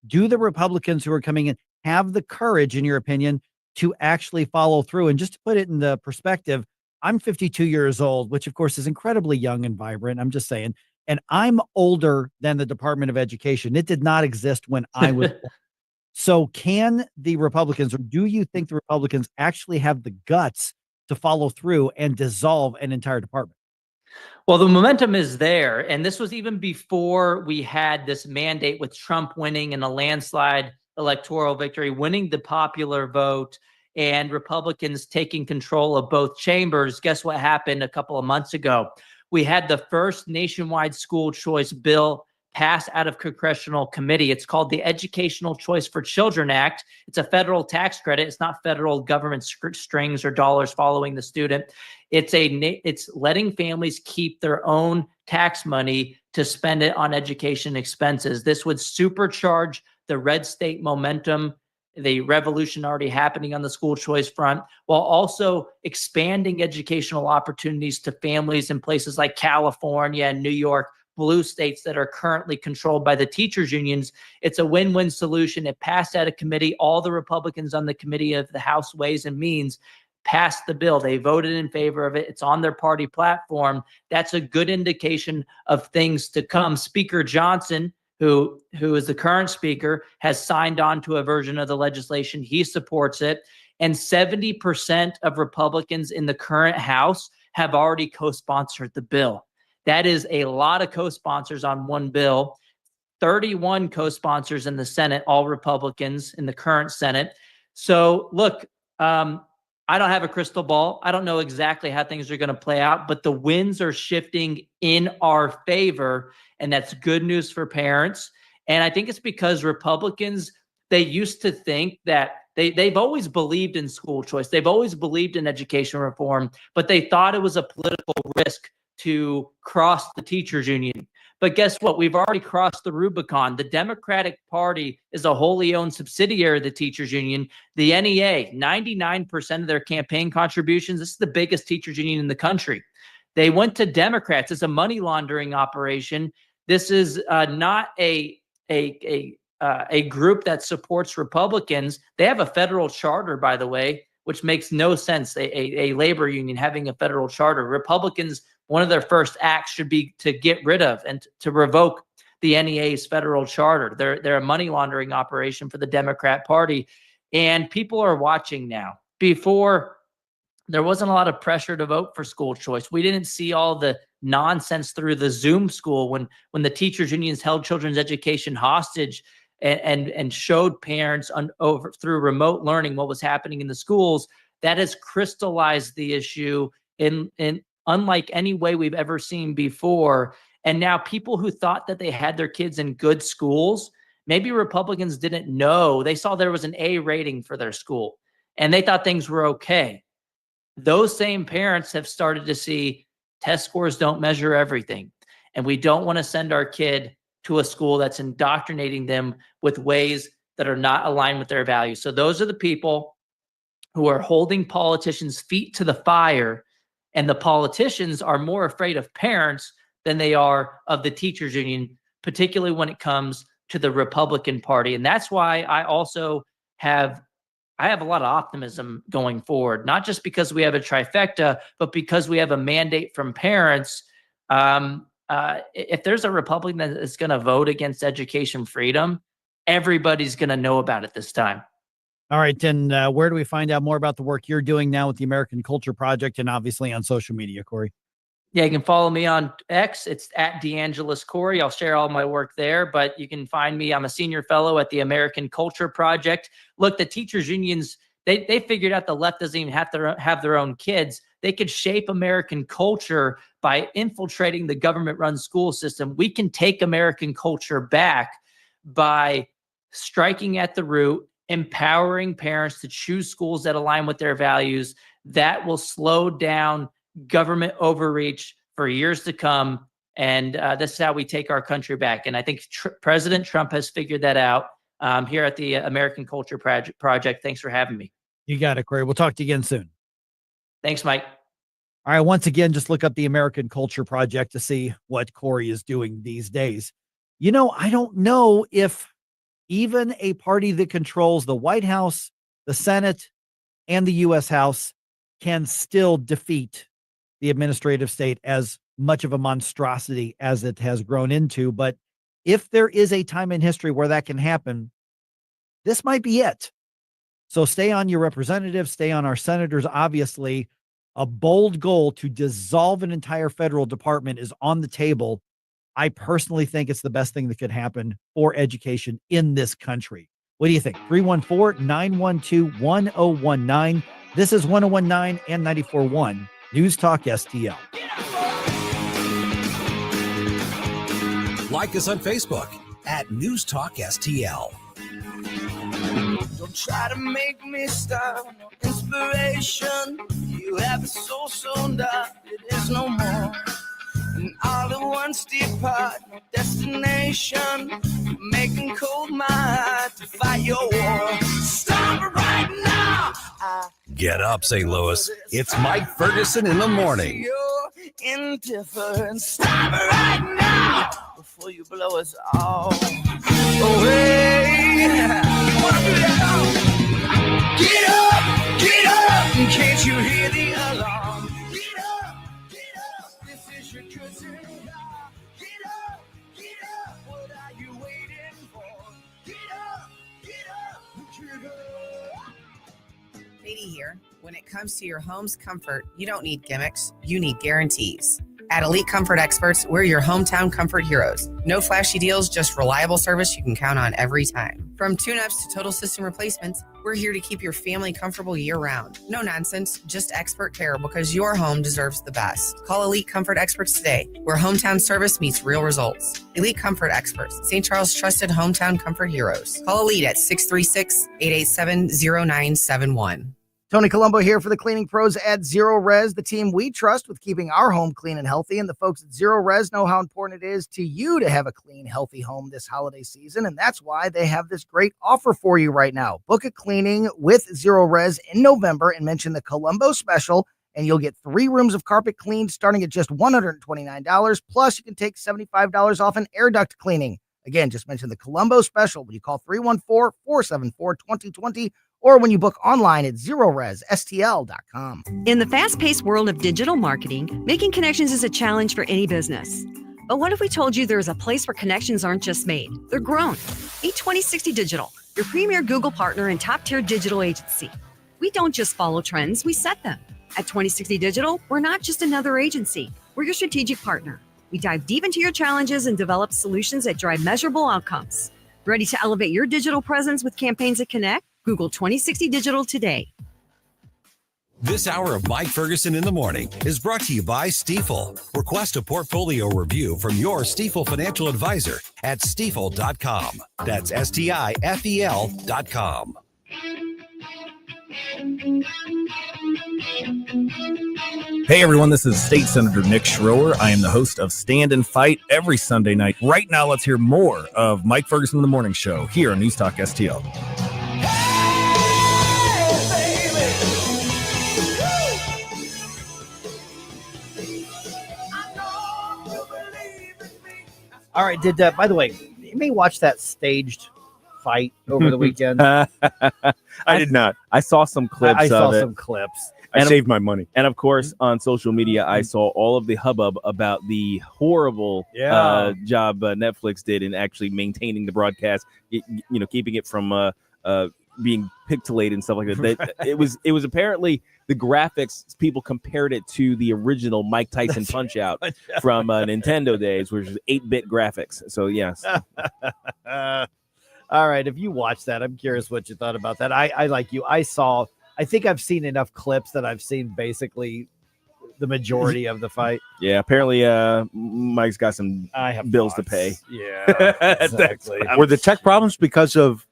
do the Republicans who are coming in have the courage, in your opinion, to actually follow through? And just to put it in the perspective, I'm 52 years old, which of course is incredibly young and vibrant. I'm just saying. And I'm older than the Department of Education. It did not exist when I was born. So can the Republicans, or do you think the Republicans actually have the guts to follow through and dissolve an entire department? Well, the momentum is there. And this was even before we had this mandate with Trump winning in a landslide electoral victory, winning the popular vote, and Republicans taking control of both chambers. Guess what happened a couple of months ago? We had the first nationwide school choice bill pass out of congressional committee. It's called the Educational Choice for Children Act. It's a federal tax credit. It's not federal government strings or dollars following the student. It's letting families keep their own tax money to spend it on education expenses. This would supercharge the red state momentum, the revolution already happening on the school choice front, while also expanding educational opportunities to families in places like California and New York, blue states that are currently controlled by the teachers unions. It's a win-win solution. It passed out of committee. All the Republicans on the committee of the House Ways and Means passed the bill. They voted in favor of it. It's on their party platform. That's a good indication of things to come. Speaker Johnson, who is the current speaker, has signed on to a version of the legislation. He supports it. And 70% of Republicans in the current House have already co-sponsored the bill. That is a lot of co-sponsors on one bill. 31 co-sponsors in the Senate, all Republicans in the current Senate. So look, I don't have a crystal ball. I don't know exactly how things are going to play out, but the winds are shifting in our favor, and that's good news for parents. And I think it's because Republicans, they used to think that they've always believed in school choice. They've always believed in education reform, but they thought it was a political risk to cross the teachers union. But guess what? We've already crossed the Rubicon. The Democratic Party is a wholly owned subsidiary of the teachers union. The NEA, 99% of their campaign contributions, this is the biggest teachers union in the country. They went to Democrats. It's a money laundering operation. This is not a group that supports Republicans. They have a federal charter, by the way, which makes no sense. A labor union having a federal charter. Republicans, one of their first acts should be to get rid of and to revoke the NEA's federal charter. They're a money laundering operation for the Democrat Party. And people are watching now. Before, there wasn't a lot of pressure to vote for school choice. We didn't see all the nonsense through the Zoom school when the teachers unions held children's education hostage and showed parents over through remote learning what was happening in the schools. That has crystallized the issue in unlike any way we've ever seen before. And now people who thought that they had their kids in good schools, maybe Republicans didn't know. They saw there was an A rating for their school and they thought things were okay. Those same parents have started to see test scores don't measure everything. And we don't want to send our kid to a school that's indoctrinating them with ways that are not aligned with their values. So those are the people who are holding politicians' feet to the fire. And the politicians are more afraid of parents than they are of the teachers union, particularly when it comes to the Republican Party. And that's why I also have a lot of optimism going forward, not just because we have a trifecta, but because we have a mandate from parents. If there's a Republican that is going to vote against education freedom, everybody's going to know about it this time. All right. And where do we find out more about the work you're doing now with the American Culture Project and obviously on social media, Corey? Yeah, you can follow me on X. It's at DeAngelis Corey. I'll share all my work there, but you can find me. I'm a senior fellow at the American Culture Project. Look, the teachers unions, they figured out the left doesn't even have to have their own kids. They could shape American culture by infiltrating the government-run school system. We can take American culture back by striking at the root, empowering parents to choose schools that align with their values. That will slow down government overreach for years to come. And this is how we take our country back. And I think President Trump has figured that out here at the American Culture Project. Thanks for having me. You got it, Corey. We'll talk to you again soon. Thanks, Mike. All right. Once again, just look up the American Culture Project to see what Corey is doing these days. You know, I don't know if even a party that controls the White House, the Senate, and the U.S. House can still defeat the administrative state, as much of a monstrosity as it has grown into. But if there is a time in history where that can happen, this might be it. So stay on your representatives, stay on our senators. Obviously, a bold goal to dissolve an entire federal department is on the table. I personally think it's the best thing that could happen for education in this country. What do you think? 314-912-1019. This is 1019 and 94.1 News Talk STL. Like us on Facebook at News Talk STL. Don't try to make me stop. No inspiration. You have a soul so dark it is no more. And all at once depart, no destination. Making cold my heart to fight your war. Stop it right now. Get up, St. Louis. It's Mike Ferguson in the morning. Your indifference. Stop it right now before you blow us all away. You wanna do that? Get up, can't you hear the alarm? Get up, this is your cousin. Get up, what are you waiting for? Get up, get up. Katie here. When it comes to your home's comfort, you don't need gimmicks, you need guarantees. At Elite Comfort Experts, we're your hometown comfort heroes. No flashy deals, just reliable service you can count on every time. From tune-ups to total system replacements, we're here to keep your family comfortable year-round. No nonsense, just expert care because your home deserves the best. Call Elite Comfort Experts today, where hometown service meets real results. Elite Comfort Experts, St. Charles' trusted hometown comfort heroes. Call Elite at 636-887-0971. Tony Colombo here for the cleaning pros at Zero Res, the team we trust with keeping our home clean and healthy. And the folks at Zero Res know how important it is to you to have a clean, healthy home this holiday season. And that's why they have this great offer for you right now. Book a cleaning with Zero Res in November and mention the Colombo special, and you'll get 3 rooms of carpet cleaned starting at just $129. Plus, you can take $75 off an air duct cleaning. Again, just mention the Colombo special when you call 314-474-2020 or when you book online at ZeroResSTL.com. In the fast-paced world of digital marketing, making connections is a challenge for any business. But what if we told you there's a place where connections aren't just made, they're grown? Meet 2060 Digital, your premier Google partner and top-tier digital agency. We don't just follow trends, we set them. At 2060 Digital, we're not just another agency, we're your strategic partner. We dive deep into your challenges and develop solutions that drive measurable outcomes. Ready to elevate your digital presence with campaigns that connect? Google 2060 Digital today. This hour of Mike Ferguson in the Morning is brought to you by Stifel. Request a portfolio review from your Stifel financial advisor at stifel.com. That's STIFEL.com. Hey everyone, this is State Senator Nick Schroer. I am the host of Stand and Fight every Sunday night. Right now, let's hear more of Mike Ferguson in the Morning Show here on News Talk STL. All right. By the way, you may watch that staged fight over the weekend. I did not. I saw some clips. I saw some clips. I saved my money. And of course, on social media, I saw all of the hubbub about the horrible job Netflix did in actually maintaining the broadcast, keeping it from being pixelated and stuff like that. It was apparently the graphics, people compared it to the original Mike Tyson Punch-Out from Nintendo days, which was 8-bit graphics. So, yes. All right. If you watched that, I'm curious what you thought about that. I like you. I think I've seen enough clips that I've seen basically the majority of the fight. Yeah. Apparently, Mike's got some bills to pay. Yeah. Exactly. Were the tech problems because of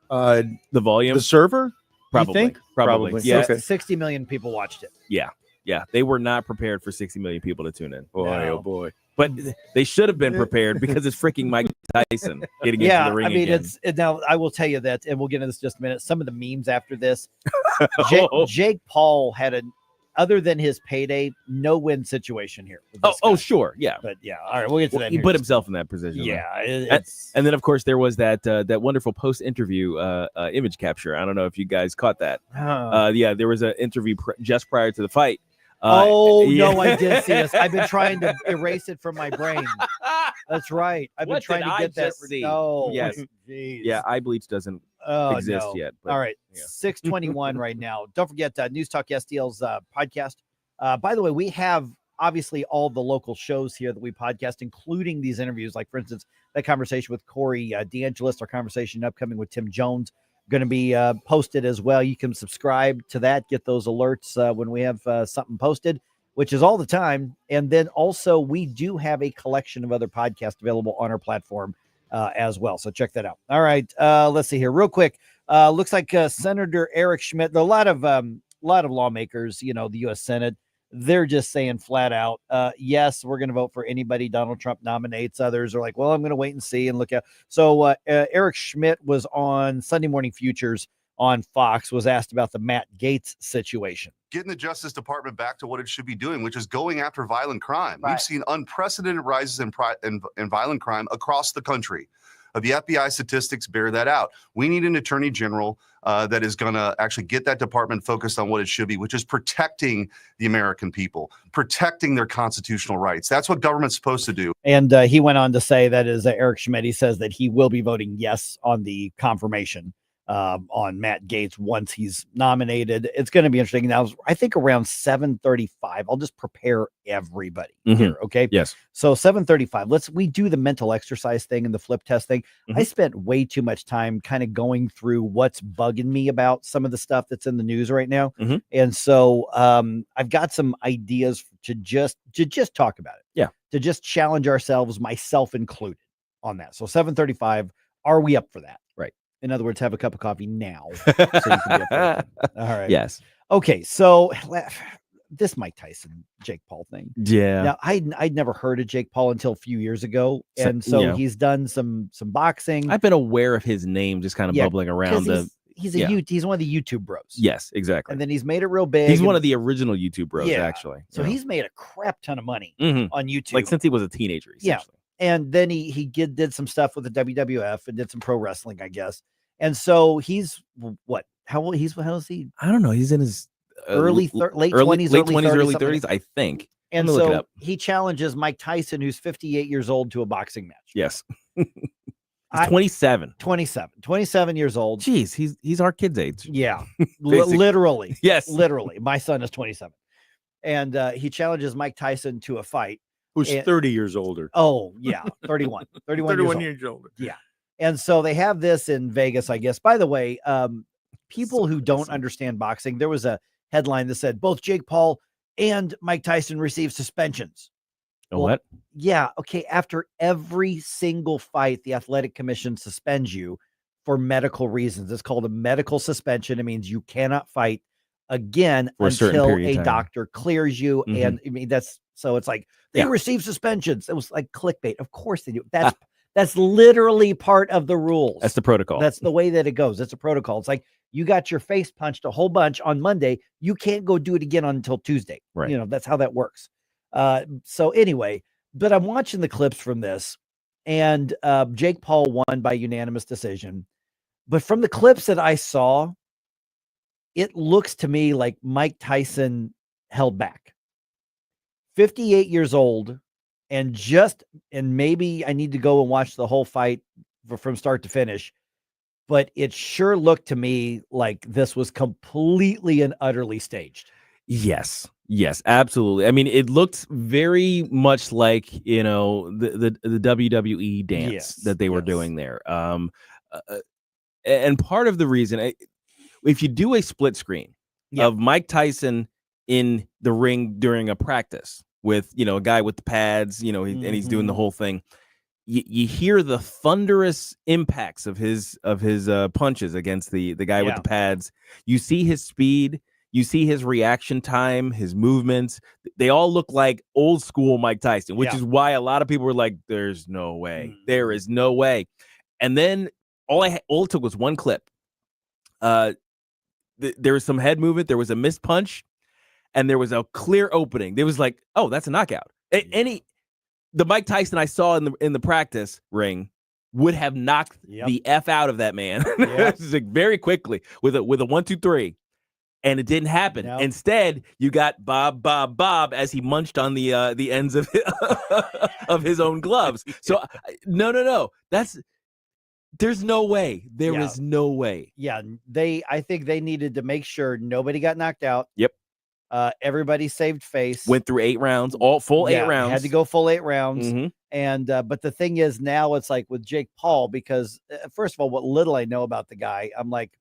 the volume? The server? Probably. You think? Probably. Yeah. Okay. 60 million people watched it. Yeah. Yeah. They were not prepared for 60 million people to tune in. Boy, oh boy. But they should have been prepared because it's freaking Mike Tyson getting into the ring again. Now I will tell you that, and we'll get into this in just a minute. Some of the memes after this, Jake Paul had other than his payday, no win situation here. Sure, yeah, but yeah, all right, we'll get to that. He put himself in that position. Yeah, and then of course there was that wonderful post interview image capture. I don't know if you guys caught that. There was an interview just prior to the fight. No, I did see this. I've been trying to erase it from my brain. That's right. I've been trying to get that. Oh, yes. Geez. Yeah, eye bleach doesn't exist yet. But, all right, 6:21 right now. Don't forget News Talk STL's podcast. By the way, we have obviously all the local shows here that we podcast, including these interviews. Like, for instance, that conversation with Corey DeAngelis, our conversation upcoming with Tim Jones, going to be posted as well. You can subscribe to that, get those alerts when we have something posted, which is all the time. And then also we do have a collection of other podcasts available on our platform as well. So check that out. All right. Let's see here real quick. Looks like Senator Eric Schmidt, there are a lot of lawmakers, the U.S. Senate, they're just saying flat out, yes, we're going to vote for anybody Donald Trump nominates. Others are like, well, I'm going to wait and see and look at. So Eric Schmidt was on Sunday Morning Futures on Fox, was asked about the Matt Gaetz situation. Getting the Justice Department back to what it should be doing, which is going after violent crime. Right. We've seen unprecedented rises in violent crime across the country. The FBI statistics bear that out. We need an attorney general that is going to actually get that department focused on what it should be, which is protecting the American people, protecting their constitutional rights. That's what government's supposed to do. And he went on to say that is Eric Schmidt. He says that he will be voting yes on the confirmation on Matt Gaetz once he's nominated. It's going to be interesting. Now, I think around 7:35, I'll just prepare everybody here. Okay. Yes. So 7:35, we do the mental exercise thing and the flip test thing. I spent way too much time kind of going through what's bugging me about some of the stuff that's in the news right now. And so I've got some ideas to just talk about it. Yeah. To just challenge ourselves, myself included, on that. So 7:35, are we up for that? Right. In other words, have a cup of coffee now. So you can be up for it. All right. Yes. Okay. So this Mike Tyson, Jake Paul thing. Yeah. Now, I'd never heard of Jake Paul until a few years ago. And so he's done some boxing. I've been aware of his name just kind of bubbling around. He's one of the YouTube bros. Yes, exactly. And then he's made it real big. He's one of the original YouTube bros, actually. So he's made a crap ton of money on YouTube. Like since he was a teenager, essentially. Yeah. And then he did some stuff with the WWF and did some pro wrestling, I guess. And so he's what? How old? How is he? I don't know. He's in his late 20s, late 20s, early 30s, 30s, I think. And look it so up. he challenges Mike Tyson, who's 58 years old, to a boxing match. Yes. He's 27. 27 years old. Jeez, he's our kid's age. Yeah. Literally. Yes. Literally. My son is 27. And he challenges Mike Tyson to a fight. Who's 30 years older. Oh, yeah. 31. 31 years older. Yeah. And so they have this in Vegas, I guess. By the way, people who don't understand boxing, there was a headline that said both Jake Paul and Mike Tyson received suspensions. What? Yeah. Okay. After every single fight, the athletic commission suspends you for medical reasons. It's called a medical suspension. It means you cannot fight again For a certain until period a of time. doctor clears you. Mhm. And I mean, so it's like they receive suspensions. It was like clickbait. Of course they do. That's literally part of the rules. That's the protocol. That's the way that it goes. It's a protocol. It's like you got your face punched a whole bunch on Monday. You can't go do it again until Tuesday. Right. You know, that's how that works. So anyway, but I'm watching the clips from this, and Jake Paul won by unanimous decision. But from the clips that I saw, it looks to me like Mike Tyson held back. 58 years old, and maybe I need to go and watch the whole fight from start to finish. But it sure looked to me like this was completely and utterly staged. Yes, absolutely. I mean, it looked very much like, you know, the WWE dance that they were doing there. And part of the reason, if you do a split screen of Mike Tyson in the ring during a practice with, you know, a guy with the pads, you know, and he's doing the whole thing, you hear the thunderous impacts of his punches against the guy with the pads. You see his speed. You see his reaction time, his movements. They all look like old school Mike Tyson, which is why a lot of people were like, there's no way. There is no way. And then all it took was one clip. There was some head movement. There was a missed punch. And there was a clear opening. There was like, oh, that's a knockout. The Mike Tyson I saw in the practice ring would have knocked the F out of that man like very quickly with a 1, 2, 3. And it didn't happen. Nope. Instead, you got Bob as he munched on the ends of of his own gloves. So no. There's no way. There is no way. Yeah, I think they needed to make sure nobody got knocked out. Yep. Everybody saved face. Went through 8 rounds, all full 8 rounds. Had to go full 8 rounds. And but the thing is, now it's like with Jake Paul, because first of all, what little I know about the guy, I'm like,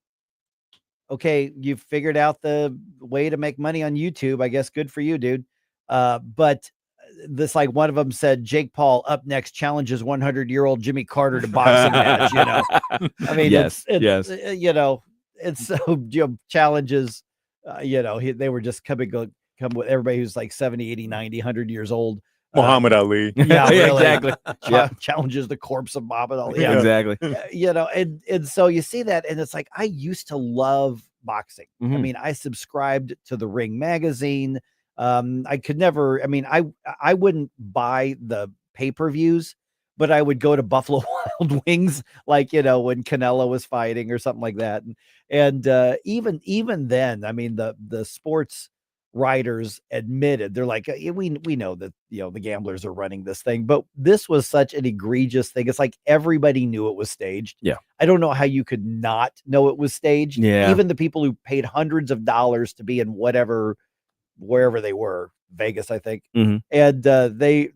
okay, you've figured out the way to make money on YouTube. I guess good for you, dude. But this, like, one of them said, Jake Paul up next challenges 100-year-old Jimmy Carter to boxing match. You know, I mean, yes. You know, it's so challenges. You know, they were just come with everybody who's like 70, 80, 90, 100 years old. Muhammad Ali. Yeah, really. Exactly. Challenges the corpse of Muhammad Ali. Yeah, exactly. You know, and so you see that, and it's like, I used to love boxing. I mean, I subscribed to the Ring magazine. I could never, I mean, I wouldn't buy the pay-per-views, but I would go to Buffalo Wild Wings, like, you know, when Canelo was fighting or something like that. And even then, I mean, the sports writers admitted, they're like, we know that, you know, the gamblers are running this thing, but this was such an egregious thing. It's like everybody knew it was staged. Yeah. I don't know how you could not know it was staged. Yeah. Even the people who paid hundreds of dollars to be in wherever they were, Vegas, I think. And they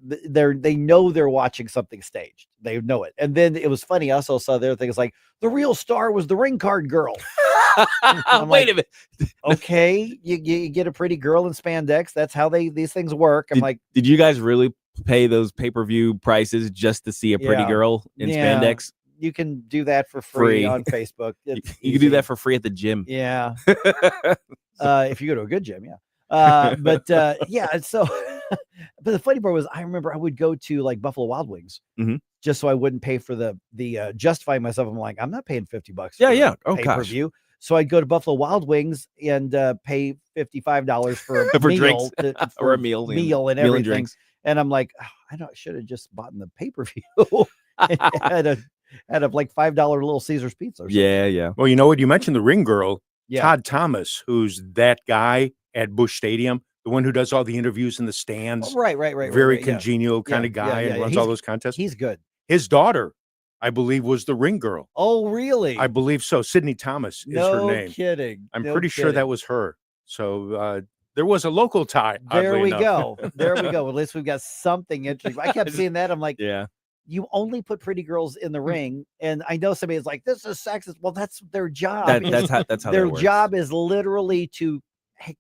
know they're watching something staged. They know it. And then it was funny. I also saw the other thing. It's like, the real star was the ring card girl. Wait a minute. Okay, you get a pretty girl in spandex. That's how these things work. I'm like, did you guys really pay those pay-per-view prices just to see a pretty girl in spandex? You can do that for free on Facebook. You can do that for free at the gym. Yeah. If you go to a good gym, yeah. So but the funny part was, I remember I would go to like Buffalo Wild Wings just so I wouldn't pay for the justifying myself. I'm like, I'm not paying $50 for pay-per-view. So I'd go to Buffalo Wild Wings and pay $55 for a for meal drinks for or a meal and everything. And I'm like, I should have just bought in the pay-per-view. out of like $5 Little Caesars pizza. Or something. Yeah. Well, you know what? You mentioned the ring girl, Yeah. Todd Thomas, who's that guy at Busch Stadium, the one who does all the interviews in the stands. Right. Very yeah. congenial kind of guy and runs all those contests. He's good. His daughter, I believe, was the ring girl. Oh, really? I believe so. Sydney Thomas is her name. Kidding. I'm pretty sure that was her. So there was a local tie. There we enough. go. There we go. At least we've got something interesting. I kept seeing that. I'm like, Yeah. You only put pretty girls in the ring, and I know somebody's like, "This is sexist." Well, that's their job. That's how their that works. job is literally to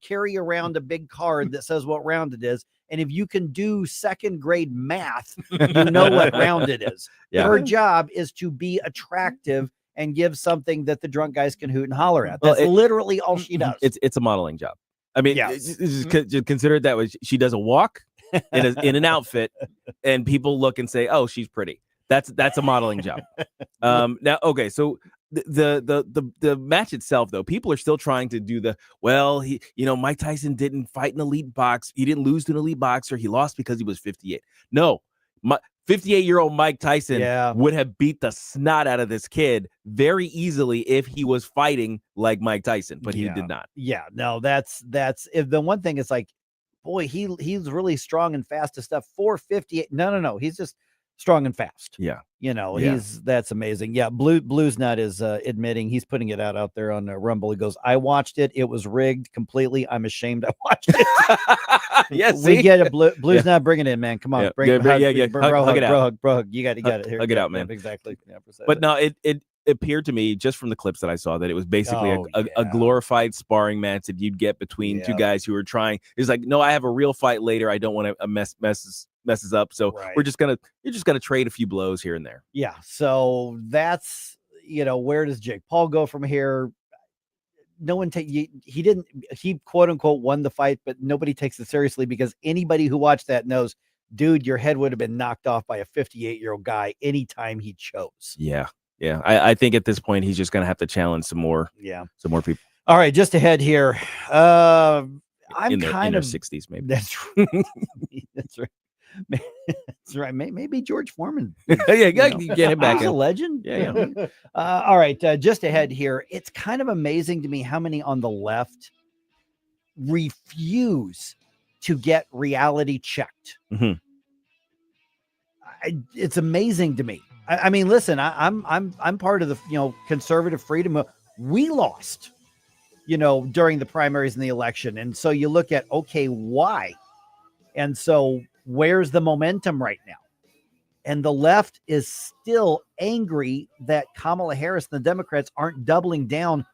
carry around a big card that says what round it is, and if you can do second grade math, you know what round it is. Yeah. Her job is to be attractive and give something that the drunk guys can hoot and holler at. Well, That's literally all she does. It's a modeling job. I mean, just consider it that way. She does a walk in an outfit, and people look and say, "Oh, she's pretty." That's a modeling job. Now, okay, so the match itself, though, people are still trying to do Mike Tyson didn't fight an elite box. He didn't lose to an elite boxer. He lost because he was 58. No, 58-year-old Mike Tyson would have beat the snot out of this kid very easily if he was fighting like Mike Tyson, but he did not. Yeah, no, that's if the one thing is like, boy, he's really strong and fast and stuff. 458. No, he's just strong and fast. Yeah. That's amazing. Yeah. Blues Nut is admitting, he's putting it out there on Rumble. He goes, I watched it. It was rigged completely. I'm ashamed I watched it. Yes. We get it. Blues Nut, bring it in, man. Come on. Bring it. Bro Hug it out. Bro hug. You got it here. Hug it out, man. Exactly. Yeah, but no, it appeared to me just from the clips that I saw that it was basically a glorified sparring match that you'd get between two guys who were trying. It's like, no, I have a real fight later. I don't want to messes up. So you're just gonna trade a few blows here and there. Yeah. So that's, where does Jake Paul go from here? No one he quote unquote won the fight, but nobody takes it seriously because anybody who watched that knows, dude, your head would have been knocked off by a 58-year-old guy anytime he chose. Yeah. I think at this point he's just gonna have to challenge some more people. All right, just ahead here. I'm in their kind of 60s, maybe. That's right. That's right. That's right. Maybe George Foreman. Get him back. He's a legend. Yeah. All right. Just ahead here. It's kind of amazing to me how many on the left refuse to get reality checked. Mm-hmm. It's amazing to me. I mean, listen, I'm part of the conservative freedom. We lost, during the primaries and the election, and so you look at why, and so where's the momentum right now? And the left is still angry that Kamala Harris and the Democrats aren't doubling down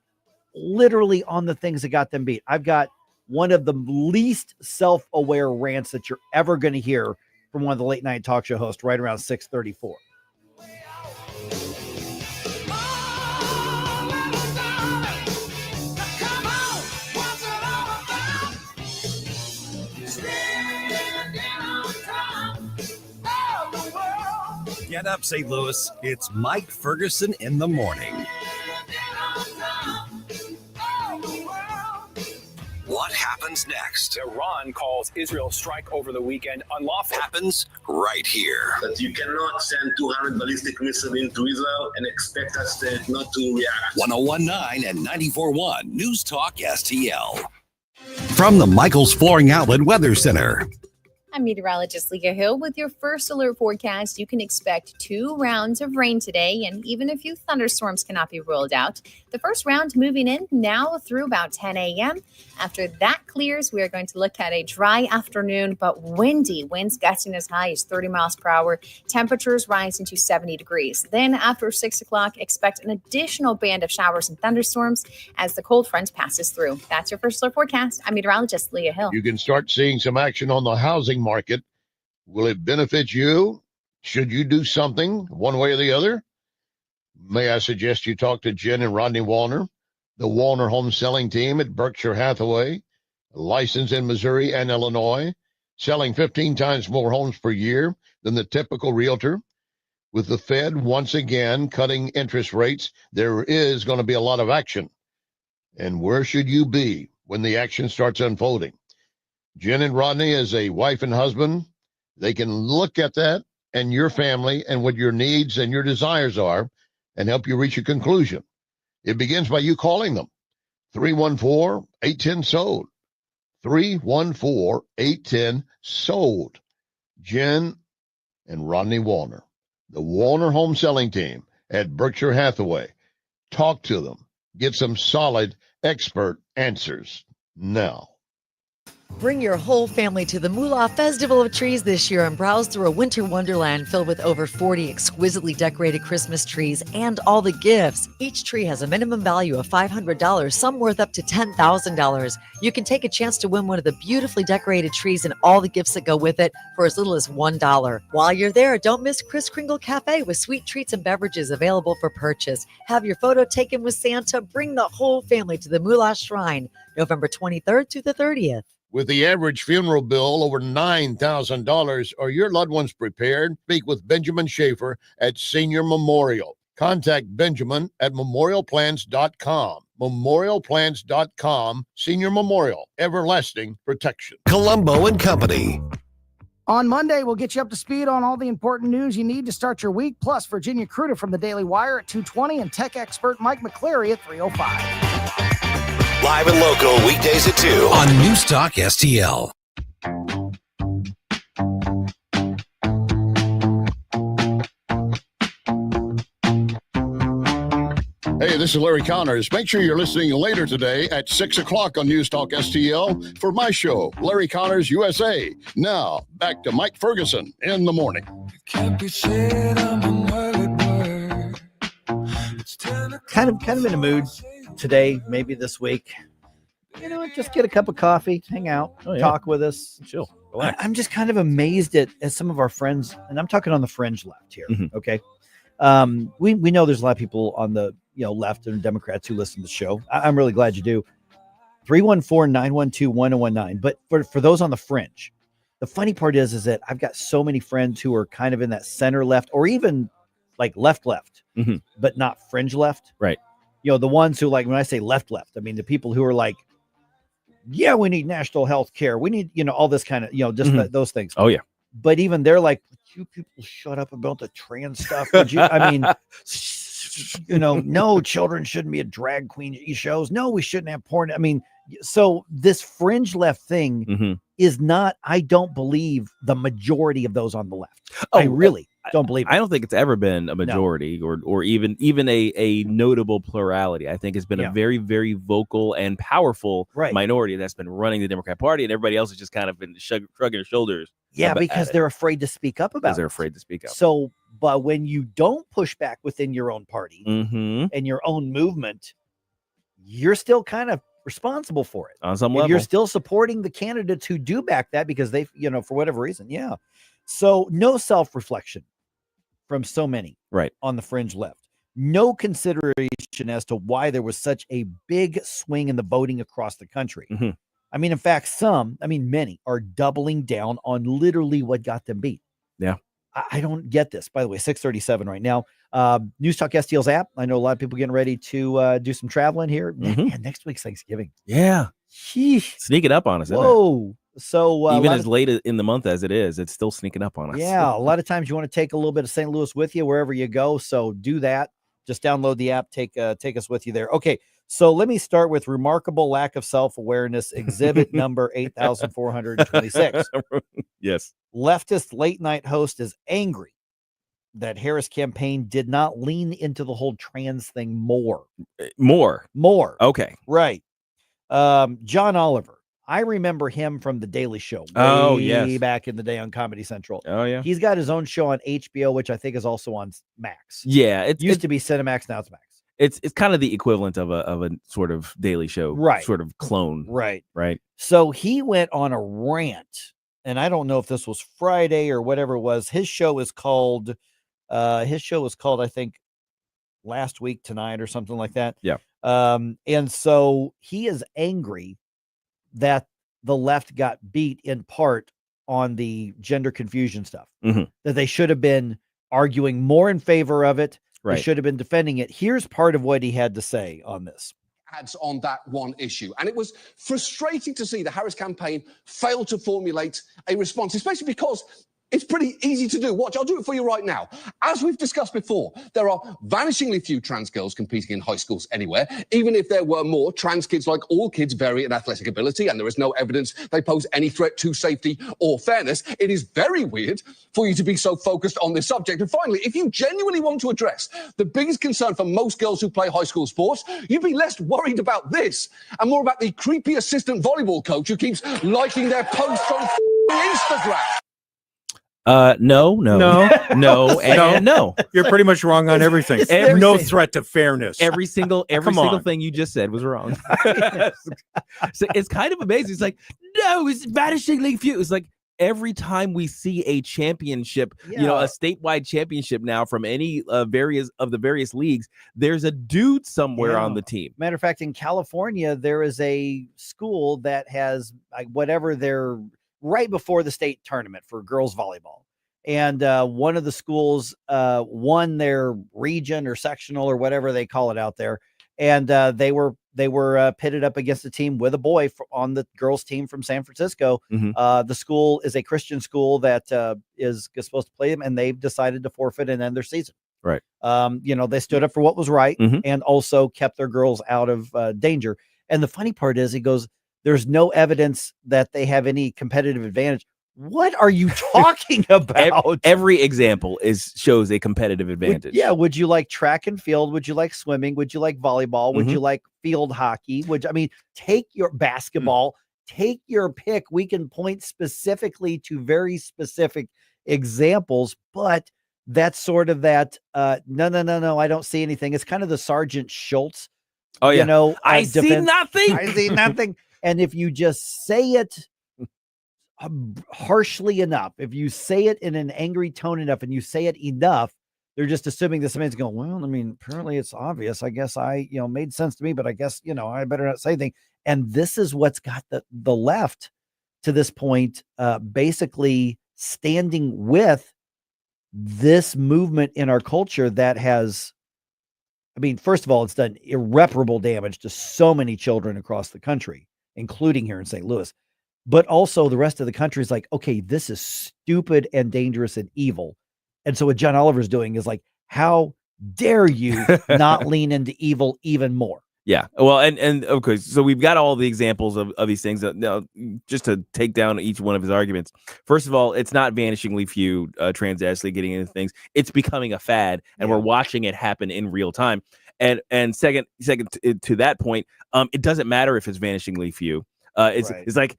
literally on the things that got them beat. I've got one of the least self-aware rants that you're ever going to hear from one of the late night talk show hosts right around 6:34. Get up, St. Louis. It's Mike Ferguson in the morning. What happens next? Iran calls Israel's strike over the weekend unlawful. Happens right here. That you cannot send 200 ballistic missiles into Israel and expect us not to react. 101.9 and 94.1 News Talk STL. From the Michaels Flooring Outlet Weather Center. I'm meteorologist Leah Hill with your first alert forecast. You can expect 2 rounds of rain today, and even a few thunderstorms cannot be ruled out. The first round moving in now through about 10 a.m. After that clears, we are going to look at a dry afternoon, but windy. Winds gusting as high as 30 miles per hour. Temperatures rising to 70 degrees. Then after 6 o'clock, expect an additional band of showers and thunderstorms as the cold front passes through. That's your first alert forecast. I'm meteorologist Leah Hill. You can start seeing some action on the housing market. Will it benefit you? Should you do something one way or the other? May I suggest you talk to Jen and Rodney Wallner, the Wallner home selling team at Berkshire Hathaway, licensed in Missouri and Illinois, selling 15 times more homes per year than the typical realtor. With the Fed once again cutting interest rates, there is going to be a lot of action. And where should you be when the action starts unfolding? Jen and Rodney, as a wife and husband, they can look at that and your family and what your needs and your desires are and help you reach a conclusion. It begins by you calling them. 314-810-SOLD. 314-810-SOLD. Jen and Rodney Wallner, the Wallner Home Selling Team at Berkshire Hathaway. Talk to them. Get some solid expert answers now. Bring your whole family to the Moolah Festival of Trees this year and browse through a winter wonderland filled with over 40 exquisitely decorated Christmas trees and all the gifts. Each tree has a minimum value of $500, some worth up to $10,000. You can take a chance to win one of the beautifully decorated trees and all the gifts that go with it for as little as $1. While you're there, don't miss Kris Kringle Cafe with sweet treats and beverages available for purchase. Have your photo taken with Santa. Bring the whole family to the Moolah Shrine, November 23rd to the 30th. With the average funeral bill over $9,000, are your loved ones prepared? Speak with Benjamin Schaefer at Senior Memorial. Contact Benjamin at memorialplans.com. Memorialplans.com. Senior Memorial, everlasting protection. Colombo and Company. On Monday, we'll get you up to speed on all the important news you need to start your week, plus Virginia Kruta from the Daily Wire at 2:20 and tech expert Mike McCleary at 3:05. Live and local weekdays at 2 on News Talk STL. Hey, this is Larry Connors. Make sure you're listening later today at 6 o'clock on News Talk STL for my show, Larry Connors USA. Now, back to Mike Ferguson in the morning. Can't be said I'm an early bird. Kind of in a mood today, maybe this week. You know, just get a cup of coffee, hang out, talk with us. Chill, relax. I'm just kind of amazed at some of our friends, and I'm talking on the fringe left here. Okay. We know there's a lot of people on the left and Democrats who listen to the show. I'm really glad you do. 314-912-1019. But for those on the fringe, the funny part is that I've got so many friends who are kind of in that center left or even like left, but not fringe left. Right. The ones who, like, when I say left, I mean the people who are like, yeah, we need national health care. We need, all this kind of, just those things. Oh, yeah. But even they're like, would you people shut up about the trans stuff? Would you? I mean, no, children shouldn't be at drag queen shows. No, we shouldn't have porn. I mean, so this fringe left thing is not, I don't believe, the majority of those on the left. I really don't believe it. I don't think it's ever been a majority or even a notable plurality. I think it's been a very, very vocal and powerful minority that's been running the Democrat Party, and everybody else has just kind of been shrugging their shoulders. Yeah, because they're afraid to speak up about it. They're afraid to speak up. So, but when you don't push back within your own party and your own movement, you're still kind of responsible for it. On some level. You're still supporting the candidates who do back that because they, for whatever reason. Yeah. So no self-reflection from so many on the fringe left. No consideration as to why there was such a big swing in the voting across the country. I mean, in fact, many are doubling down on literally what got them beat. Yeah. I don't get this. By the way, 6:37 right now. News Talk STL's app. I know a lot of people getting ready to do some traveling here. Man, next week's Thanksgiving. Yeah. Sneaking up on us. Whoa. So even as late in the month as it is, it's still sneaking up on us. Yeah. A lot of times you want to take a little bit of St. Louis with you wherever you go. So do that. Just download the app. Take us with you there. Okay. So let me start with remarkable lack of self-awareness, exhibit number 8,426. Yes. Leftist late night host is angry that Harris campaign did not lean into the whole trans thing more. Okay. Right. John Oliver. I remember him from The Daily Show way back in the day on Comedy Central. Oh, yeah. He's got his own show on HBO, which I think is also on Max. Yeah. It used to be Cinemax, now it's Max. It's kind of the equivalent of a sort of Daily Show, sort of clone. Right. So he went on a rant, and I don't know if this was Friday or whatever it was. His show is called, I think, Last Week Tonight or something like that. Yeah. And so he is angry that the left got beat in part on the gender confusion stuff, that they should have been arguing more in favor of it. They should have been defending it. Here's part of what he had to say on this. Ads on that one issue. And it was frustrating to see the Harris campaign fail to formulate a response, especially because It's pretty easy to do. Watch, I'll do it for you right now. As we've discussed before, there are vanishingly few trans girls competing in high schools anywhere. Even if there were more, trans kids, like all kids, vary in athletic ability, and there is no evidence they pose any threat to safety or fairness. It is very weird for you to be so focused on this subject. And finally, if you genuinely want to address the biggest concern for most girls who play high school sports, you'd be less worried about this and more about the creepy assistant volleyball coach who keeps liking their posts on Instagram. No, and no. You're pretty much wrong on everything. No threat to fairness. Every single thing you just said was wrong. So it's kind of amazing. It's like, no, it's vanishingly few. It's like every time we see a championship, a statewide championship now from any various leagues, there's a dude somewhere on the team. Matter of fact, in California, there is a school that has they're right before the state tournament for girls volleyball. And one of the schools won their region or sectional or whatever they call it out there. And they were pitted up against a team with a boy on the girls team from San Francisco. Mm-hmm. The school is a Christian school that is supposed to play them, and they've decided to forfeit and end their season. Right. They stood up for what was right and also kept their girls out of danger. And the funny part is, he goes, there's no evidence that they have any competitive advantage. What are you talking about? Every example shows a competitive advantage. Would you like track and field? Would you like swimming? Would you like volleyball? Would you like field hockey? Take your basketball, take your pick. We can point specifically to very specific examples, but that's sort of that. No, I don't see anything. It's kind of the Sergeant Schultz. Oh, yeah. I see nothing. I see nothing. And if you just say it harshly enough, if you say it in an angry tone enough, and you say it enough, they're just assuming that somebody's going, well, apparently it's obvious. I guess made sense to me, but I guess, I better not say anything. And this is what's got the left to this point, basically standing with this movement in our culture that has, first of all, it's done irreparable damage to so many children across the country, including here in St. Louis, but also the rest of the country is like, okay, this is stupid and dangerous and evil. And so what John Oliver's doing is like, how dare you not lean into evil even more? Yeah. Well, and okay, so we've got all the examples of these things. Now, just to take down each one of his arguments. First of all, it's not vanishingly few trans athletes getting into things. It's becoming a fad, and we're watching it happen in real time. And second to that point, it doesn't matter if it's vanishingly few. It's like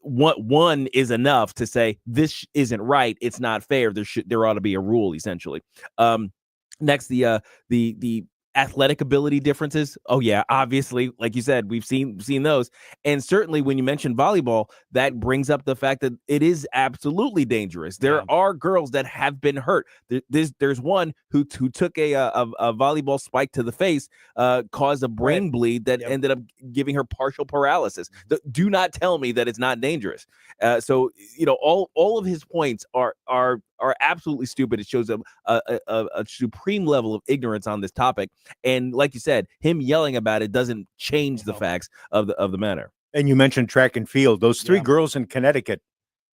one is enough to say this isn't right. It's not fair. There ought to be a rule, essentially. Next, the athletic ability differences. Oh yeah, obviously, like you said, we've seen those. And certainly when you mention volleyball, that brings up the fact that it is absolutely dangerous. There are girls that have been hurt. There's one who took a volleyball spike to the face, caused a brain bleed that ended up giving her partial paralysis. Do not tell me that it's not dangerous. So all of his points are absolutely stupid. It shows a supreme level of ignorance on this topic. And like you said, him yelling about it doesn't change the facts of the matter. And you mentioned track and field. Those three girls in Connecticut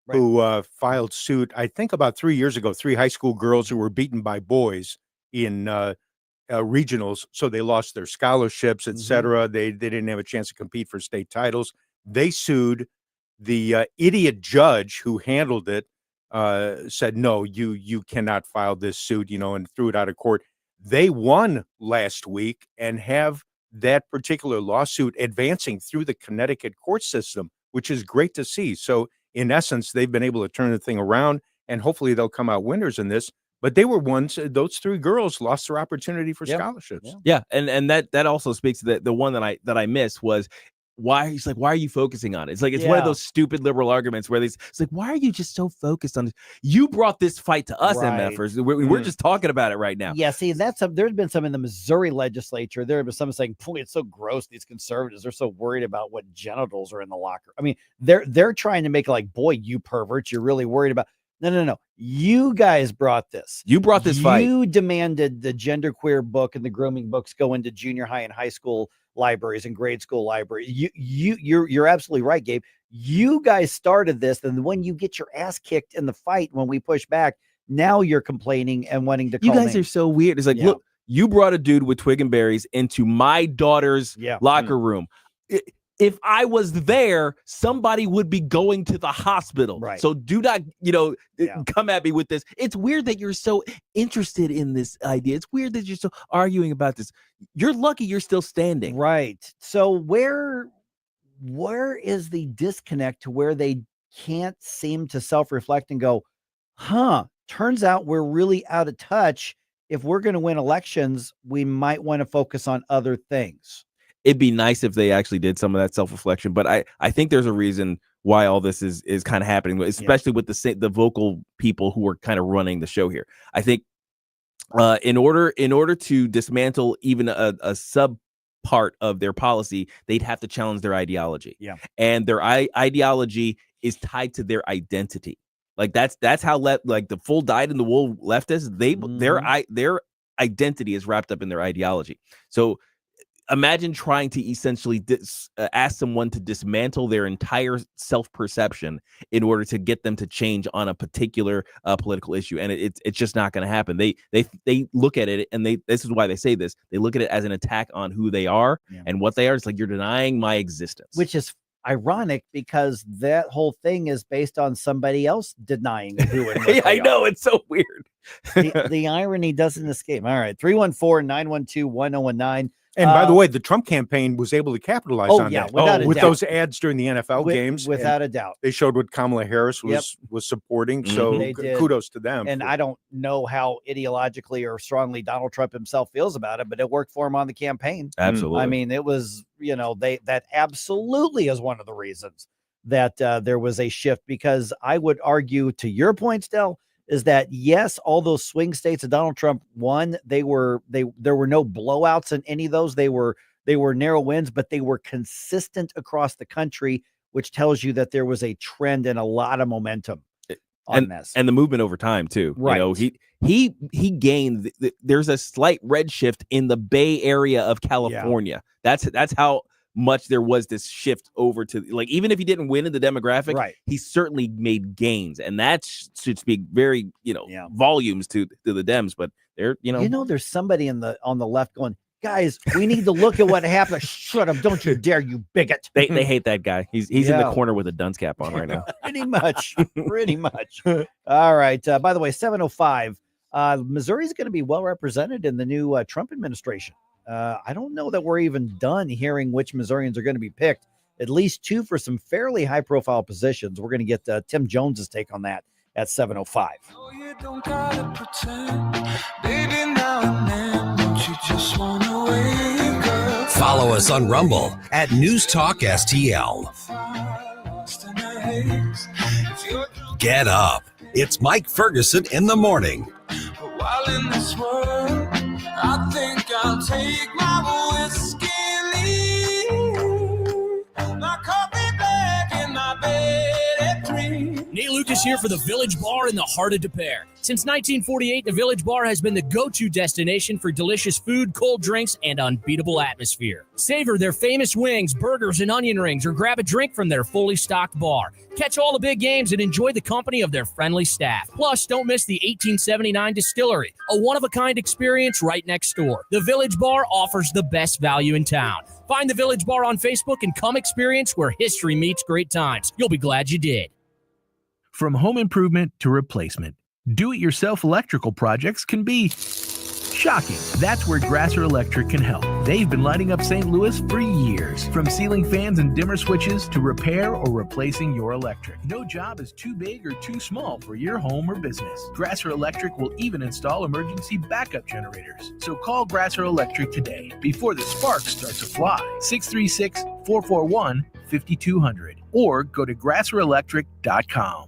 who filed suit, I think about 3 years ago, 3 high school girls who were beaten by boys in regionals. So they lost their scholarships, etc. They didn't have a chance to compete for state titles. They sued. The idiot judge who handled it said, no, you cannot file this suit, and threw it out of court. They won last week and have that particular lawsuit advancing through the Connecticut court system, which is great to see. So in essence, they've been able to turn the thing around, and hopefully they'll come out winners in this. But they were ones, those 3 girls lost their opportunity for scholarships. Yeah. And that also speaks to the one that I missed was, why are you focusing on it? It's like, it's one of those stupid liberal arguments where it's like, why are you just so focused on this? You brought this fight to us, MFers. We're just talking about it right now. Yeah, see, there's been some in the Missouri legislature. There have been some saying, boy, it's so gross. These conservatives are so worried about what genitals are in the locker. They're trying to make it like, boy, you perverts, you're really worried about. No. You guys brought this. You brought this fight. You demanded the genderqueer book and the grooming books go into junior high and high school libraries and grade school libraries. You're absolutely right, Gabe. You guys started this, and when you get your ass kicked in the fight when we push back, now you're complaining and wanting to call You guys names. are so weird. It's like, look, you brought a dude with twig and berries into my daughter's locker room. If I was there, somebody would be going to the hospital. Right. So do not, come at me with this. It's weird that you're so interested in this idea. It's weird that you're so arguing about this. You're lucky you're still standing. Right. So where is the disconnect to where they can't seem to self-reflect and go, turns out we're really out of touch. If we're going to win elections, we might want to focus on other things. It'd be nice if they actually did some of that self-reflection, but I think there's a reason why all this is kind of happening, especially with the vocal people who are kind of running the show here. I think in order to dismantle even a sub part of their policy, they'd have to challenge their ideology. Yeah. And their ideology is tied to their identity. Like that's how the full dyed in the wool leftists, their identity is wrapped up in their ideology. So imagine trying to essentially ask someone to dismantle their entire self-perception in order to get them to change on a particular political issue, and it's just not going to happen. They look at it, and this is why they say this. They look at it as an attack on who they are and what they are. It's like, you're denying my existence, which is ironic because that whole thing is based on somebody else denying who and what I know, it's so weird. the irony doesn't escape. All right, 314-912-1019. And by the way, the Trump campaign was able to capitalize on that. With those ads during the NFL games. Without a doubt. They showed what Kamala Harris was supporting. So kudos to them. And I don't know how ideologically or strongly Donald Trump himself feels about it, but it worked for him on the campaign. Absolutely. I mean, it was, that absolutely is one of the reasons that there was a shift, because I would argue, to your point, Stel, is that yes, all those swing states that Donald Trump won, there were no blowouts in any of those. They were narrow wins, but they were consistent across the country, which tells you that there was a trend and a lot of momentum on this. And the movement over time too. Right. He gained. There's a slight red shift in the Bay Area of California. Yeah. That's how much there was this shift over to, like, even if he didn't win in the demographic, he certainly made gains, and that should speak very volumes to the Dems. But they're there's somebody on the left going, guys, we need to look at what happened. Shut up, don't you dare, you bigot. They hate that guy. He's in the corner with a dunce cap on right now. pretty much. All right, by the way, 705, Missouri is going to be well represented in the new Trump administration. I don't know that we're even done hearing which Missourians are going to be picked. At least two for some fairly high-profile positions. We're going to get Tim Jones's take on that at 7:05. Oh, you don't gotta pretend, baby, now and then, don't you just wanna wake up? Follow us on Rumble at News Talk STL. Get up. It's Mike Ferguson in the morning. While in this world, I think I'll take my whiskey leave. My coffee black and my bed at 3. Nate Lucas here for the Village Bar in the heart of Des Peres. Since 1948, the Village Bar has been the go-to destination for delicious food, cold drinks, and unbeatable atmosphere. Savor their famous wings, burgers, and onion rings, or grab a drink from their fully stocked bar. Catch all the big games and enjoy the company of their friendly staff. Plus, don't miss the 1879 Distillery, a one-of-a-kind experience right next door. The Village Bar offers the best value in town. Find the Village Bar on Facebook and come experience where history meets great times. You'll be glad you did. From home improvement to replacement, do-it-yourself electrical projects can be shocking. That's where Grasser Electric can help. They've been lighting up St. Louis for years. From ceiling fans and dimmer switches to repair or replacing your electric. No job is too big or too small for your home or business. Grasser Electric will even install emergency backup generators. So call Grasser Electric today before the sparks start to fly. 636-441-5200 or go to grasserelectric.com.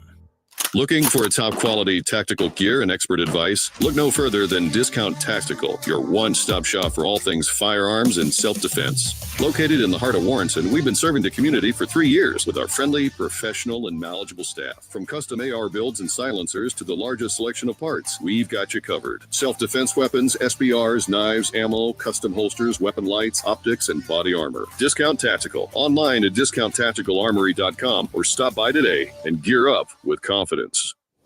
Looking for top quality tactical gear and expert advice? Look no further than Discount Tactical, your one-stop shop for all things firearms and self-defense. Located in the heart of Warrenton, we've been serving the community for 3 years with our friendly, professional, and knowledgeable staff. From custom AR builds and silencers to the largest selection of parts, we've got you covered. Self-defense weapons, SBRs, knives, ammo, custom holsters, weapon lights, optics, and body armor. Discount Tactical. Online at discounttacticalarmory.com or stop by today and gear up with confidence.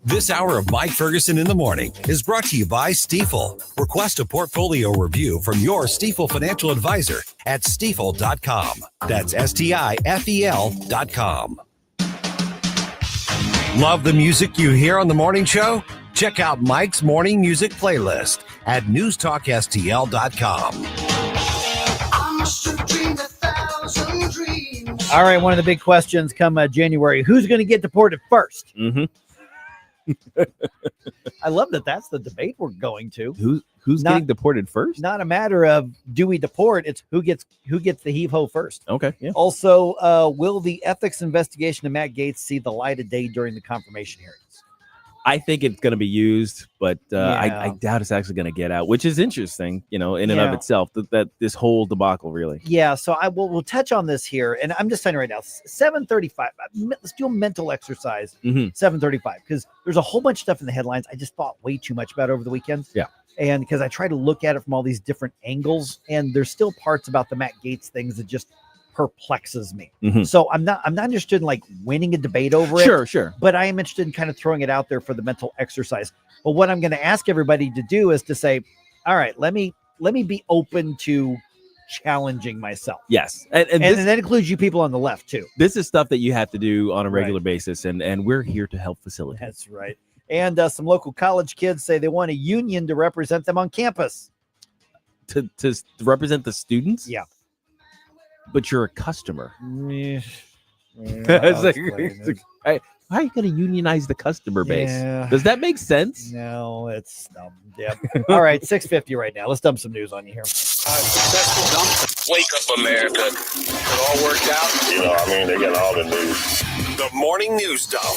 This hour of Mike Ferguson in the Morning is brought to you by Stifel. Request a portfolio review from your Stifel financial advisor at stifel.com. That's STIFEL.com. Love the music you hear on the morning show? Check out Mike's morning music playlist at newstalkstl.com. All right, one of the big questions come January: who's going to get deported first? Mm-hmm. I love that. That's the debate we're going to. Who's getting deported first? Not a matter of do we deport; it's who gets the heave ho first. Okay. Yeah. Also, will the ethics investigation of Matt Gaetz see the light of day during the confirmation hearings? I think it's going to be used, but Yeah. I doubt it's actually going to get out, which is interesting, in and of Yeah. itself, that this whole debacle really. Yeah, so we'll touch on this here, and I'm just saying right now, 7:35. Let's do a mental exercise. 7:35, because there's a whole bunch of stuff in the headlines I just thought way too much about over the weekend. Yeah. And because I try to look at it from all these different angles, and there's still parts about the Matt Gaetz things that just perplexes me. Mhm. So I'm not interested in like winning a debate over it. Sure. But I am interested in kind of throwing it out there for the mental exercise. But what I'm going to ask everybody to do is to say, all right, let me be open to challenging myself. Yes. And that includes you people on the left too. This is stuff that you have to do on a regular basis, and we're here to help facilitate. That's right. And some local college kids say they want a union to represent them on campus. To represent the students? Yeah. But you're a customer. It's How are you going to unionize the customer base? Yeah. Does that make sense? No, it's dumb. Yeah. All right, 6:50 right now. Let's dump some news on you here. Wake up, America. It all worked out. They got all the news. The morning news dump.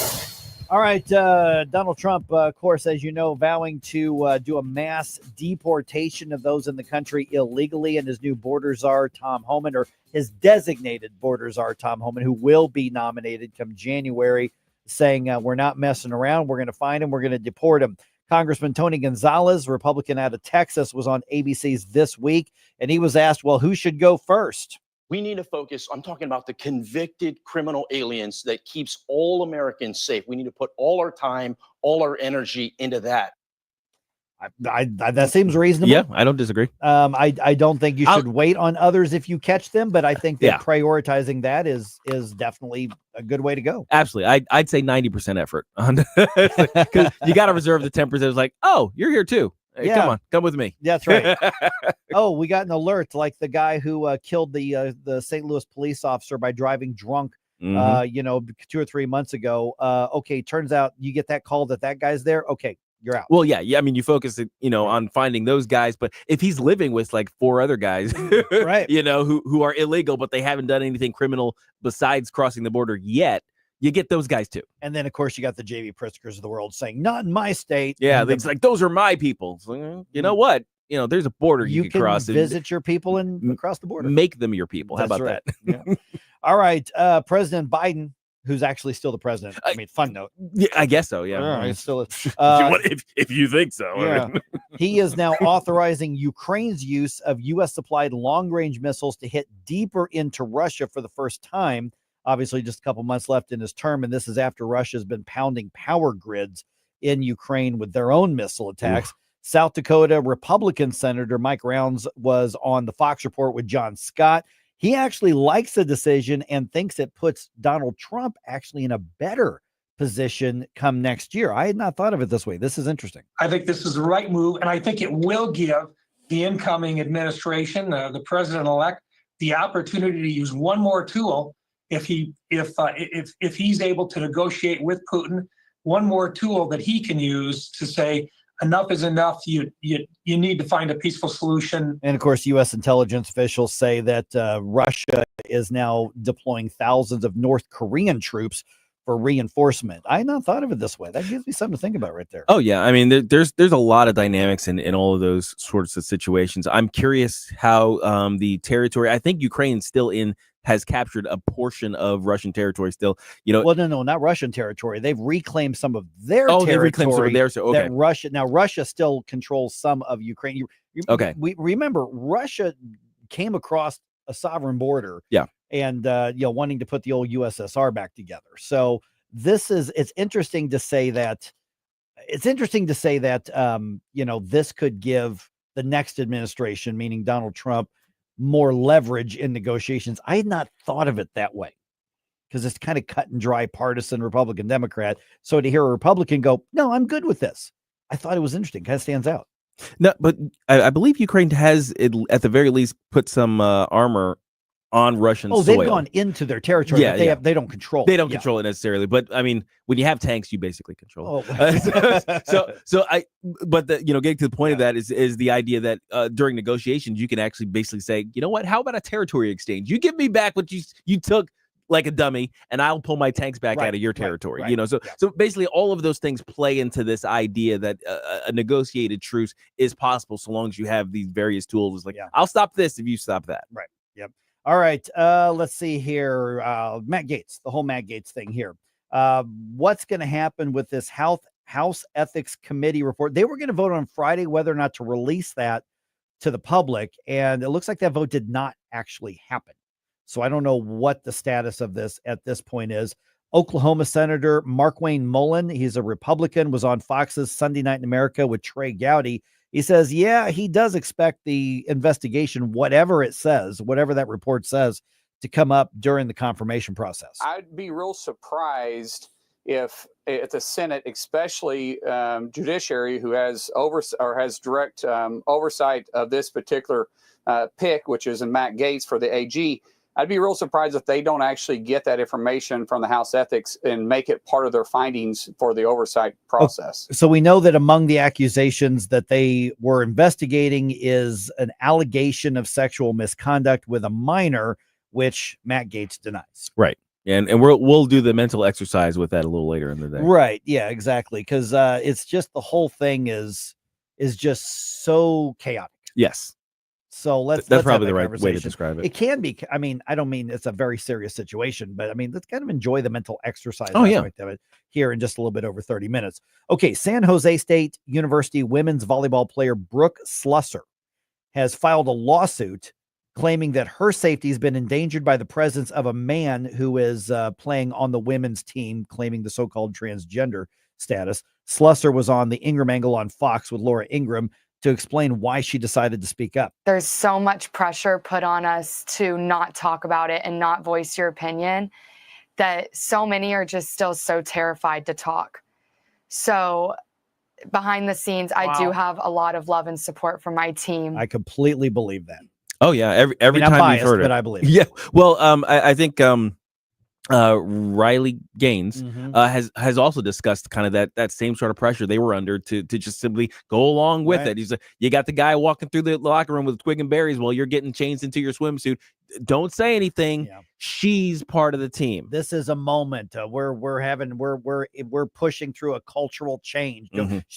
All right, Donald Trump, of course, as you know, vowing to do a mass deportation of those in the country illegally, and his new border czar, Tom Homan, or his designated border czar, Tom Homan, who will be nominated come January, saying we're not messing around. We're going to find him. We're going to deport him. Congressman Tony Gonzalez, Republican out of Texas, was on ABC's This Week, and he was asked, well, who should go first? We need to focus. I'm talking about the convicted criminal aliens that keeps all Americans safe. We need to put all our time, all our energy into that. That seems reasonable. Yeah, I don't disagree. I don't think you should wait on others if you catch them, but I think that prioritizing that is definitely a good way to go. Absolutely. I'd say 90% effort. Because you got to reserve the 10%. It's like, oh, you're here too. Hey, Yeah. Come on, come with me. That's right. Oh, we got an alert, like the guy who killed the St. Louis police officer by driving drunk, 2 or 3 months ago. Okay, turns out you get that call that guy's there. Okay, you're out. Well, yeah. I mean, you focus, on finding those guys, but if he's living with like 4 other guys, right, who are illegal, but they haven't done anything criminal besides crossing the border yet, you get those guys too. And then, of course, you got the J.B. Pritzkers of the world saying, "Not in my state." Yeah, And it's like those are my people. So, you know what? There's a border you can cross. Visit your people and cross the border. Make them your people. How That's about right. that? Yeah. All right, President Biden, who's actually still the president. I mean, fun note. Yeah, I guess so. Yeah, All right, still is. if you think so. Yeah. He is now authorizing Ukraine's use of U.S. supplied long-range missiles to hit deeper into Russia for the first time. Obviously, just a couple months left in his term, and this is after Russia's been pounding power grids in Ukraine with their own missile attacks. South Dakota Republican Senator Mike Rounds was on the Fox Report with John Scott. He actually likes the decision and thinks it puts Donald Trump actually in a better position come next year. I had not thought of it this way. This is interesting. I think this is the right move, and I think it will give the incoming administration, the president-elect, the opportunity to use one more tool if he's able to negotiate with Putin. One more tool that he can use to say enough is enough. You need to find a peaceful solution. And of course, U.S. intelligence officials say that Russia is now deploying thousands of North Korean troops for reinforcement. I had not thought of it this way. That gives me something to think about right there. Oh yeah, I mean, there's a lot of dynamics in all of those sorts of situations. I'm curious how the territory. I think Ukraine still has captured a portion of Russian territory. Still, Well, no, not Russian territory. They've reclaimed some of their territory. They reclaimed some of theirs. Okay. That Russia still controls some of Ukraine. Okay. We remember Russia came across a sovereign border. Yeah. And wanting to put the old USSR back together. So it's interesting to say that this could give the next administration, meaning Donald Trump, more leverage in negotiations. I had not thought of it that way because it's kind of cut and dry partisan Republican Democrat. So to hear a Republican go, no, I'm good with this. I thought it was interesting. Kind of stands out. No, but I believe Ukraine has at the very least put some armor on Russian soil. They've gone into their territory. Yeah, they don't control. They don't control it necessarily, but I mean, when you have tanks, you basically control it. But getting to the point of that is the idea that during negotiations, you can actually basically say, you know what? How about a territory exchange? You give me back what you took like a dummy, and I'll pull my tanks back out of your territory. So basically, all of those things play into this idea that a negotiated truce is possible so long as you have these various tools. It's like, I'll stop this if you stop that. Right. Yep. All right, let's see here. Matt Gaetz, the whole Matt Gaetz thing here. What's going to happen with this House Ethics Committee report? They were going to vote on Friday whether or not to release that to the public, and it looks like that vote did not actually happen. So I don't know what the status of this at this point is. Oklahoma Senator Markwayne Mullen, he's a Republican, was on Fox's Sunday Night in America with Trey Gowdy. He says, he does expect the investigation, whatever it says, whatever that report says, to come up during the confirmation process. I'd be real surprised if the Senate, especially Judiciary, who has direct oversight of this particular pick, which is in Matt Gaetz for the AG, I'd be real surprised if they don't actually get that information from the House Ethics and make it part of their findings for the oversight process. So we know that among the accusations that they were investigating is an allegation of sexual misconduct with a minor, which Matt Gaetz denies. Right. And we'll do the mental exercise with that a little later in the day. Right. Yeah, exactly. Because it's just the whole thing is just so chaotic. Yes. So let's probably the right way to describe it. It can be. I mean, I don't mean it's a very serious situation, but I mean, let's kind of enjoy the mental exercise aspect of it here in just a little bit over 30 minutes. Okay. San Jose State University women's volleyball player Brooke Slusser has filed a lawsuit claiming that her safety has been endangered by the presence of a man who is playing on the women's team, claiming the so-called transgender status. Slusser was on the Ingram Angle on Fox with Laura Ingram to explain why she decided to speak up. There's so much pressure put on us to not talk about it and not voice your opinion that so many are just still so terrified to talk. So behind the scenes, I do have a lot of love and support from my team. I completely believe that. Oh yeah. Every I'm time biased, you've heard it. but I believe it. Yeah. Well, I think Riley Gaines has also discussed kind of that same sort of pressure they were under to just simply go along with it. He's like, you got the guy walking through the locker room with twig and berries while you're getting changed into your swimsuit. Don't say anything. Yeah. She's part of the team. This is a moment where we're pushing through a cultural change.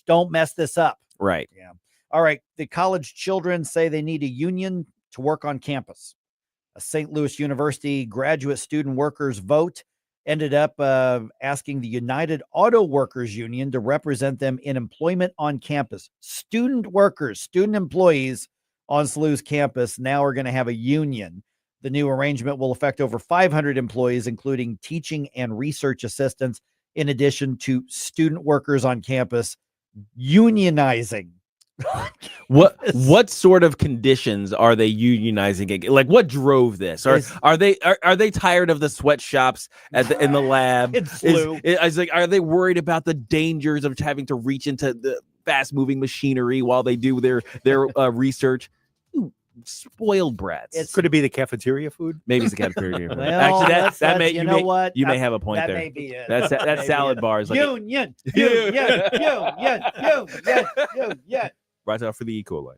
Don't mess this up. Right. Yeah. All right. The college children say they need a union to work on campus. A St. Louis University graduate student workers vote ended up asking the United Auto Workers Union to represent them in employment on campus. Student workers, student employees on SLU's campus now are going to have a union. The new arrangement will affect over 500 employees, including teaching and research assistants, in addition to student workers on campus unionizing. What sort of conditions are they unionizing? Like, what drove this? Are they tired of the sweatshops in the lab? It's like, are they worried about the dangers of having to reach into the fast moving machinery while they do their research? Ooh, spoiled brats. Could it be the cafeteria food? Maybe it's the cafeteria food. Well, actually, that may you know what? You may have a point that there. May be it. That salad bar is like union. Right out for the E. coli.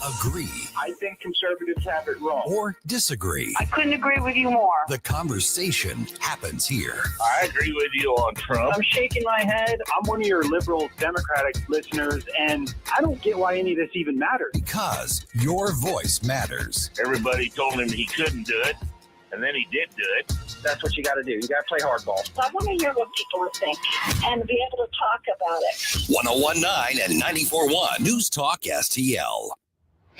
Agree I think conservatives have it wrong. or disagree. I couldn't agree with you more. The conversation happens here. I agree with you on Trump. I'm shaking my head. I'm one of your liberal Democratic listeners, and I don't get why any of this even matters. Because your voice matters. Everybody told him he couldn't do it, and then he did do it. That's what you got to do. You got to play hardball. I want to hear what people think and be able to talk about it. 101.9 and 94.1 News Talk STL.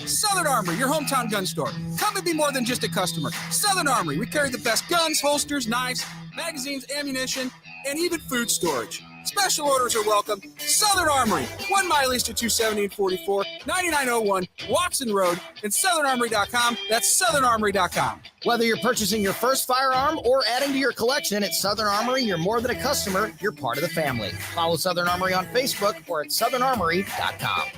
Southern Armory, your hometown gun store. Come and be more than just a customer. Southern Armory, we carry the best guns, holsters, knives, magazines, ammunition, and even food storage. Special orders are welcome. Southern Armory, 1 mile east of 270 and 44, 9901 Watson Road, and southernarmory.com. That's southernarmory.com. Whether you're purchasing your first firearm or adding to your collection at Southern Armory, you're more than a customer, you're part of the family. Follow Southern Armory on Facebook or at southernarmory.com.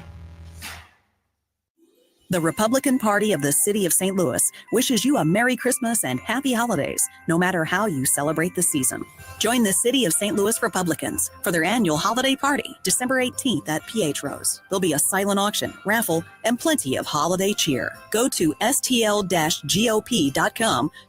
The Republican Party of the City of St. Louis wishes you a Merry Christmas and Happy Holidays, no matter how you celebrate the season. Join the City of St. Louis Republicans for their annual holiday party, December 18th at PH Rose. There'll be a silent auction, raffle, and plenty of holiday cheer. Go to stl-gop.com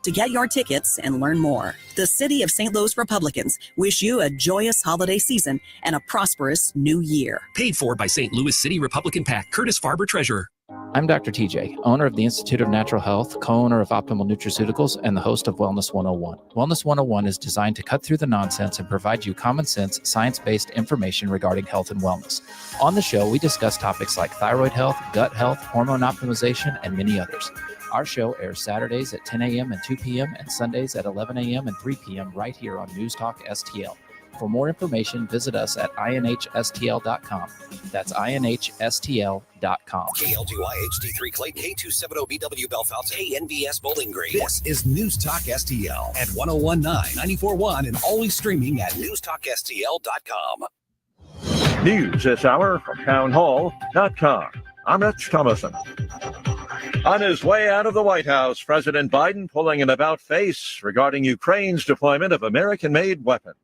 to get your tickets and learn more. The City of St. Louis Republicans wish you a joyous holiday season and a prosperous new year. Paid for by St. Louis City Republican PAC, Curtis Farber, Treasurer. I'm Dr. TJ, owner of the Institute of Natural Health, co-owner of Optimal Nutraceuticals, and the host of Wellness 101. Wellness 101 is designed to cut through the nonsense and provide you common sense, science-based information regarding health and wellness. On the show, we discuss topics like thyroid health, gut health, hormone optimization, and many others. Our show airs Saturdays at 10 a.m. and 2 p.m. and Sundays at 11 a.m. and 3 p.m. right here on News Talk STL. For more information, visit us at inhstl.com. That's inhstl.com. KLGY HD3 Clayton, K270BW Belfast, KNVS Bowling Green. This is News Talk STL at 101.9, 94.1, and always streaming at newstalkstl.com. News this hour from townhall.com. I'm Rich Thomason. On his way out of the White House, President Biden pulling an about-face regarding Ukraine's deployment of American-made weapons.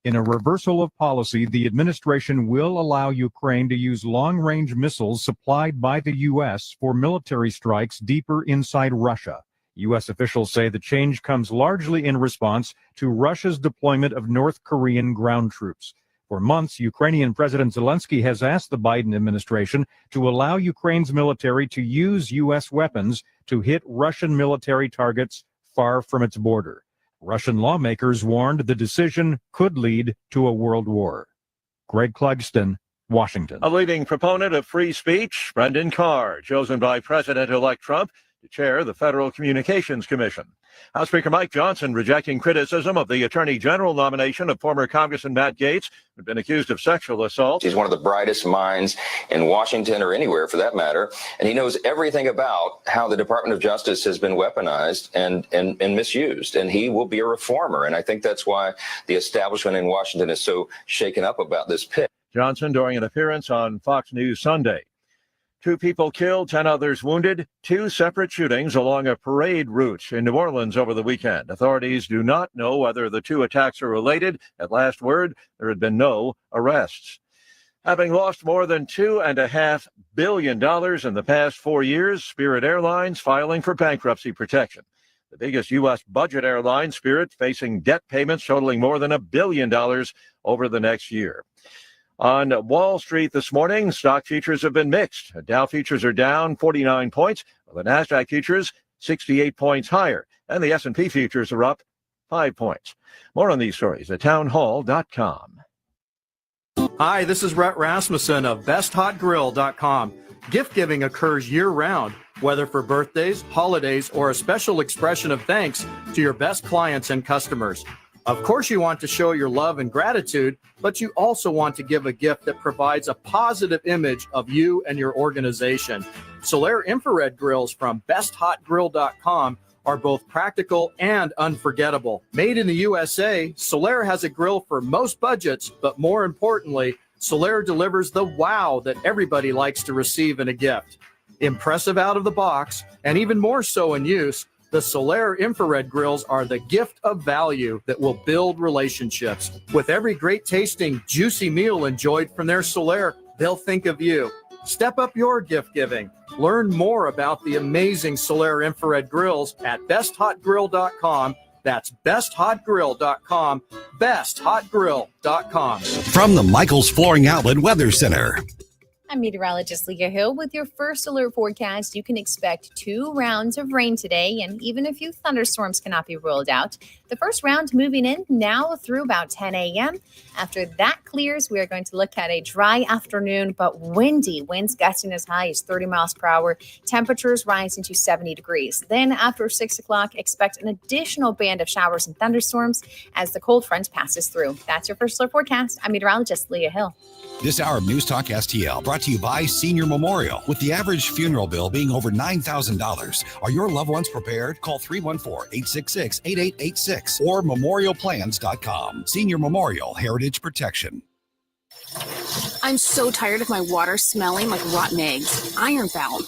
In a reversal of policy, the administration will allow Ukraine to use long-range missiles supplied by the U.S. for military strikes deeper inside Russia. U.S. officials say the change comes largely in response to Russia's deployment of North Korean ground troops. For months, Ukrainian President Zelensky has asked the Biden administration to allow Ukraine's military to use U.S. weapons to hit Russian military targets far from its border. Russian lawmakers warned the decision could lead to a world war. Greg Clugston, Washington. A leading proponent of free speech, Brendan Carr, chosen by President-elect Trump to chair the Federal Communications Commission. House Speaker Mike Johnson rejecting criticism of the Attorney General nomination of former Congressman Matt Gaetz, who'd been accused of sexual assault. He's one of the brightest minds in Washington or anywhere for that matter, and he knows everything about how the Department of Justice has been weaponized and misused, and he will be a reformer. And I think that's why the establishment in Washington is so shaken up about this pick. Johnson during an appearance on Fox News Sunday. 2 people killed, 10 others wounded, 2 separate shootings along a parade route in New Orleans over the weekend. Authorities do not know whether the 2 attacks are related. At last word, there had been no arrests. Having lost more than $2.5 billion in the past 4 years, Spirit Airlines filing for bankruptcy protection. The biggest U.S. budget airline, Spirit, facing debt payments totaling more than $1 billion over the next year. On Wall Street this morning, stock futures have been mixed. Dow futures are down 49 points, while the NASDAQ futures 68 points higher, and the S&P futures are up 5 points. More on these stories at townhall.com. Hi, this is Rhett Rasmussen of BestHotGrill.com. Gift giving occurs year-round, whether for birthdays, holidays, or a special expression of thanks to your best clients and customers. Of course, you want to show your love and gratitude, but you also want to give a gift that provides a positive image of you and your organization. Solaire infrared grills from BestHotGrill.com are both practical and unforgettable. Made in the USA, Solaire has a grill for most budgets, but more importantly, Solaire delivers the wow that everybody likes to receive in a gift. Impressive out of the box, and even more so in use, the Solaire infrared grills are the gift of value that will build relationships. With every great tasting, juicy meal enjoyed from their Solaire, they'll think of you. Step up your gift giving. Learn more about the amazing Solaire infrared grills at besthotgrill.com. That's besthotgrill.com, besthotgrill.com. From the Michaels Flooring Outlet Weather Center. I'm meteorologist Leah Hill with your first alert forecast. You can expect 2 rounds of rain today, and even a few thunderstorms cannot be ruled out. The first round moving in now through about 10 a.m. After that clears, we are going to look at a dry afternoon, but windy. Winds gusting as high as 30 miles per hour. Temperatures rising to 70 degrees. Then after 6 o'clock, expect an additional band of showers and thunderstorms as the cold front passes through. That's your first alert forecast. I'm meteorologist Leah Hill. This hour of News Talk STL brought to you by Senior Memorial. With the average funeral bill being over $9,000, are your loved ones prepared? Call 314-866-8886 or memorialplans.com. Senior Memorial Heritage Protection. I'm so tired of my water smelling like rotten eggs, iron-bound.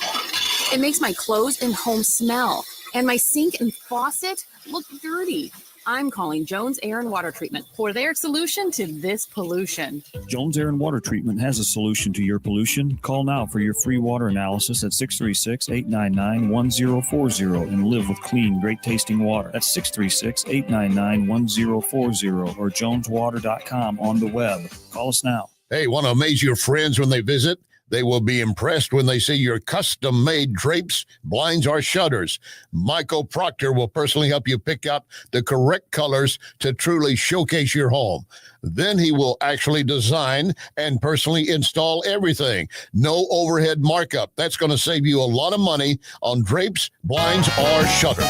It makes my clothes and home smell, and my sink and faucet look dirty. I'm calling Jones Air and Water Treatment for their solution to this pollution. Jones Air and Water Treatment has a solution to your pollution. Call now for your free water analysis at 636-899-1040 and live with clean, great-tasting water. That's 636-899-1040 or joneswater.com on the web. Call us now. Hey, want to amaze your friends when they visit? They will be impressed when they see your custom-made drapes, blinds, or shutters. Michael Proctor will personally help you pick out the correct colors to truly showcase your home. Then he will actually design and personally install everything. No overhead markup. That's going to save you a lot of money on drapes, blinds, or shutters.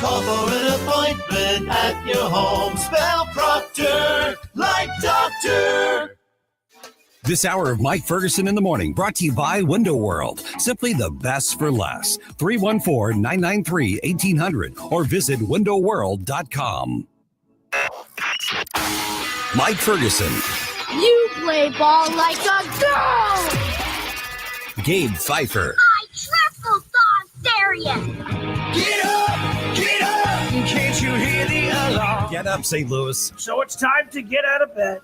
Call for an appointment at your home. Spell Proctor like doctor. This hour of Mike Ferguson in the Morning brought to you by Window World. Simply the best for less. 314-993-1800 or visit windowworld.com. Mike Ferguson. You play ball like a girl. Gabe Pfeiffer. I triple dog dare you. Get up! Get up! Can't you hear the alarm? Get up, St. Louis. So it's time to get out of bed.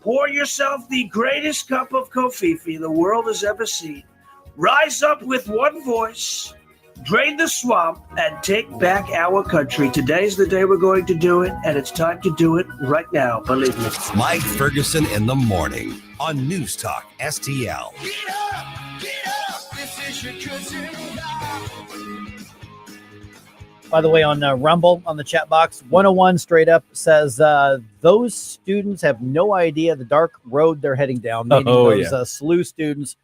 Pour yourself the greatest cup of Kofifi the world has ever seen. Rise up with one voice, drain the swamp, and take back our country. Today's the day we're going to do it, and it's time to do it right now, believe me. Mike Ferguson in the Morning on News Talk STL. Get up! Get up! This is your cousin. By the way, on Rumble, on the chat box, 101 straight up says those students have no idea the dark road they're heading down, meaning those SLU students.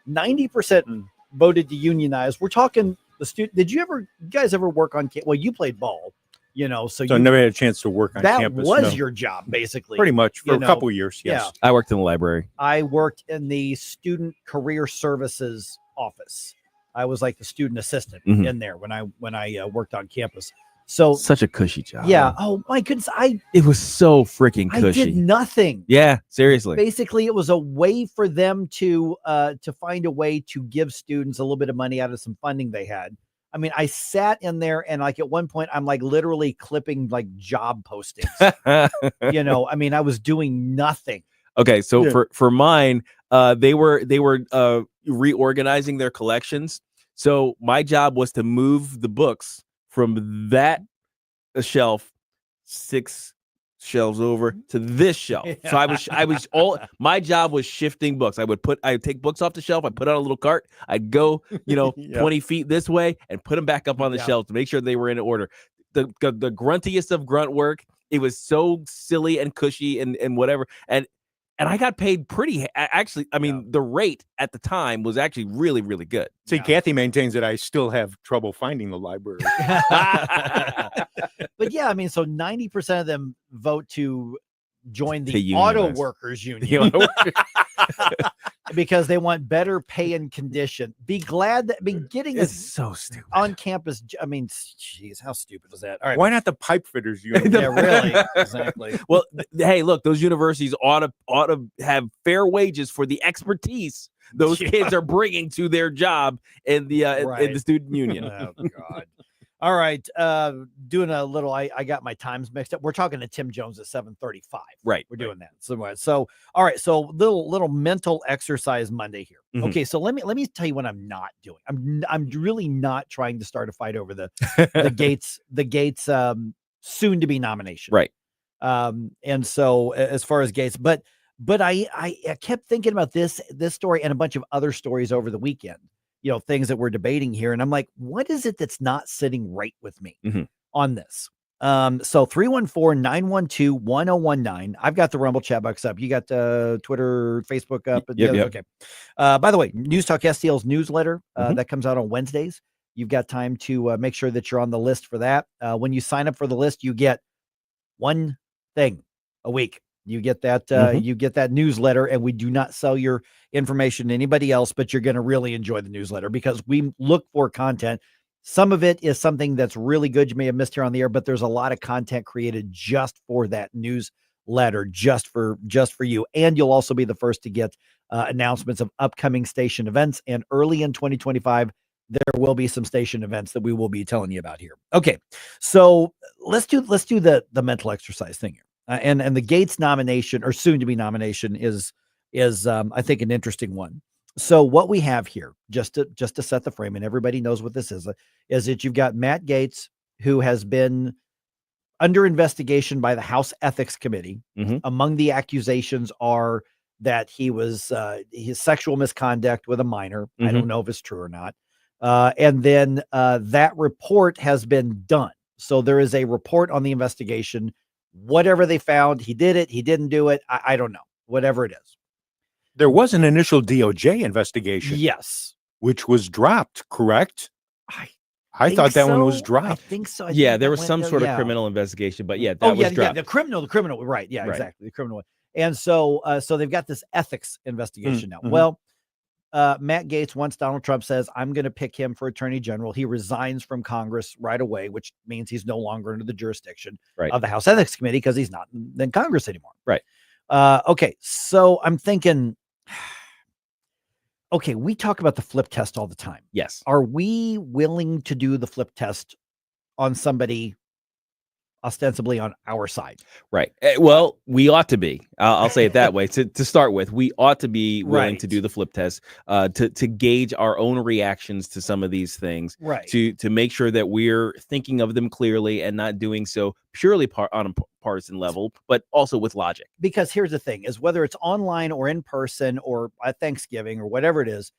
90% voted to unionize. We're talking the student. Did you guys ever work on campus? Well, you played ball, so I never had a chance to work on campus. That was your job, basically. Pretty much for a couple years, yes. Yeah. I worked in the library. I worked in the Student Career Services office. I was like the student assistant in there when I worked on campus. So such a cushy job. Yeah. Oh my goodness. It was so freaking cushy. I did nothing. Yeah, seriously. Basically, it was a way for them to find a way to give students a little bit of money out of some funding they had. I mean, I sat in there and like at one point I'm like literally clipping like job postings. I mean, I was doing nothing. Okay, so for mine, they were reorganizing their collections. So my job was to move the books from that shelf 6 shelves over to this shelf. So my job was shifting books. I'd take books off the shelf. I put on a little cart. I'd go, 20 feet this way and put them back up on the shelf to make sure they were in order. The gruntiest of grunt work. It was so silly and cushy and whatever. And I got paid pretty. Actually, I mean, the rate at the time was actually really, really good. See, Kathy maintains that I still have trouble finding the library. But yeah, I mean, so 90% of them vote to join the auto workers union because they want better pay and condition. Be glad that getting it's so stupid on campus. I mean, geez, how stupid is that? All right, why not the pipe fitters union? Yeah, really, exactly. Well, hey, look, those universities ought to have fair wages for the expertise those kids are bringing to their job in the student union. Oh God. All right. Doing a little, I got my times mixed up. We're talking to Tim Jones at 7:35. Right. We're doing that. So, all right. So little mental exercise Monday here. Mhm. Okay. So let me tell you what I'm not doing. I'm really not trying to start a fight over the Gates soon to be nomination. Right. And so as far as Gates, but I kept thinking about this story and a bunch of other stories over the weekend, things that we're debating here. And I'm like, what is it that's not sitting right with me on this? So 314-912-1019. I've got the Rumble chat box up. You got Twitter, Facebook up. Yep. Okay. By the way, News Talk STL's newsletter that comes out on Wednesdays. You've got time to make sure that you're on the list for that. When you sign up for the list, you get one thing a week. You get that newsletter, and we do not sell your information to anybody else, but you're going to really enjoy the newsletter because we look for content. Some of it is something that's really good. You may have missed here on the air, but there's a lot of content created just for that newsletter, just for you. And you'll also be the first to get announcements of upcoming station events. And early in 2025, there will be some station events that we will be telling you about here. Okay. So let's do the mental exercise thing here. And the Gates nomination or soon to be nomination is I think an interesting one. So what we have here, just to set the frame, and everybody knows what this is that you've got Matt Gaetz, who has been under investigation by the House Ethics Committee. Among the accusations are that he was his sexual misconduct with a minor. I don't know if it's true or not. And then that report has been done. So there is a report on the investigation. Whatever they found, he did it, he didn't do it. I don't know. Whatever it is. There was an initial DOJ investigation. Yes. Which was dropped, correct? I thought that one was dropped. I think so. There was some sort of criminal investigation, but that was dropped. The criminal, right. Yeah, exactly. The criminal one. And so they've got this ethics investigation now. Well, Matt Gaetz, once Donald Trump says, I'm going to pick him for attorney general, he resigns from Congress right away, which means he's no longer under the jurisdiction of the House Ethics Committee because he's not in Congress anymore. Right. Okay. So I'm thinking, okay, we talk about the flip test all the time. Yes. Are we willing to do the flip test on somebody ostensibly on our side? Right. Well, we ought to be. I'll say it that way. To start with, we ought to be willing to do the flip test, to gauge our own reactions to some of these things, right? To make sure that we're thinking of them clearly and not doing so purely on a partisan level, but also with logic. Because here's the thing: is whether it's online or in person or at Thanksgiving or whatever it is,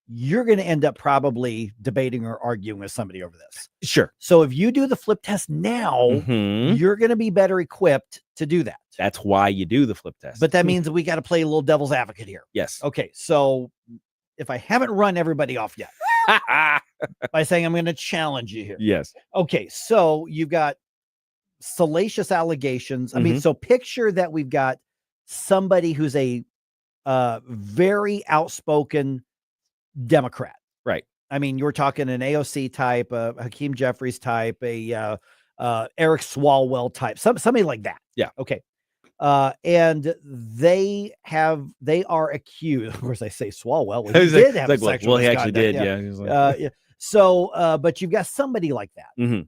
you're going to end up probably debating or arguing with somebody over this. Sure. So if you do the flip test now, you're going to be better equipped to do that. That's why you do the flip test. But that means that we got to play a little devil's advocate here. Yes. Okay. So if I haven't run everybody off yet by saying I'm going to challenge you here. Yes. Okay. So you've got salacious allegations. I mean, so picture that we've got somebody who's a very outspoken Democrat. Right. I mean, you're talking an AOC type, a Hakeem Jeffries type, a Eric Swalwell type, somebody like that. Yeah. Okay. And they are accused. Of course, I say Swalwell. Well, he did have sexual he actually did. Yeah. He was like, So, but you've got somebody like that. Mm-hmm.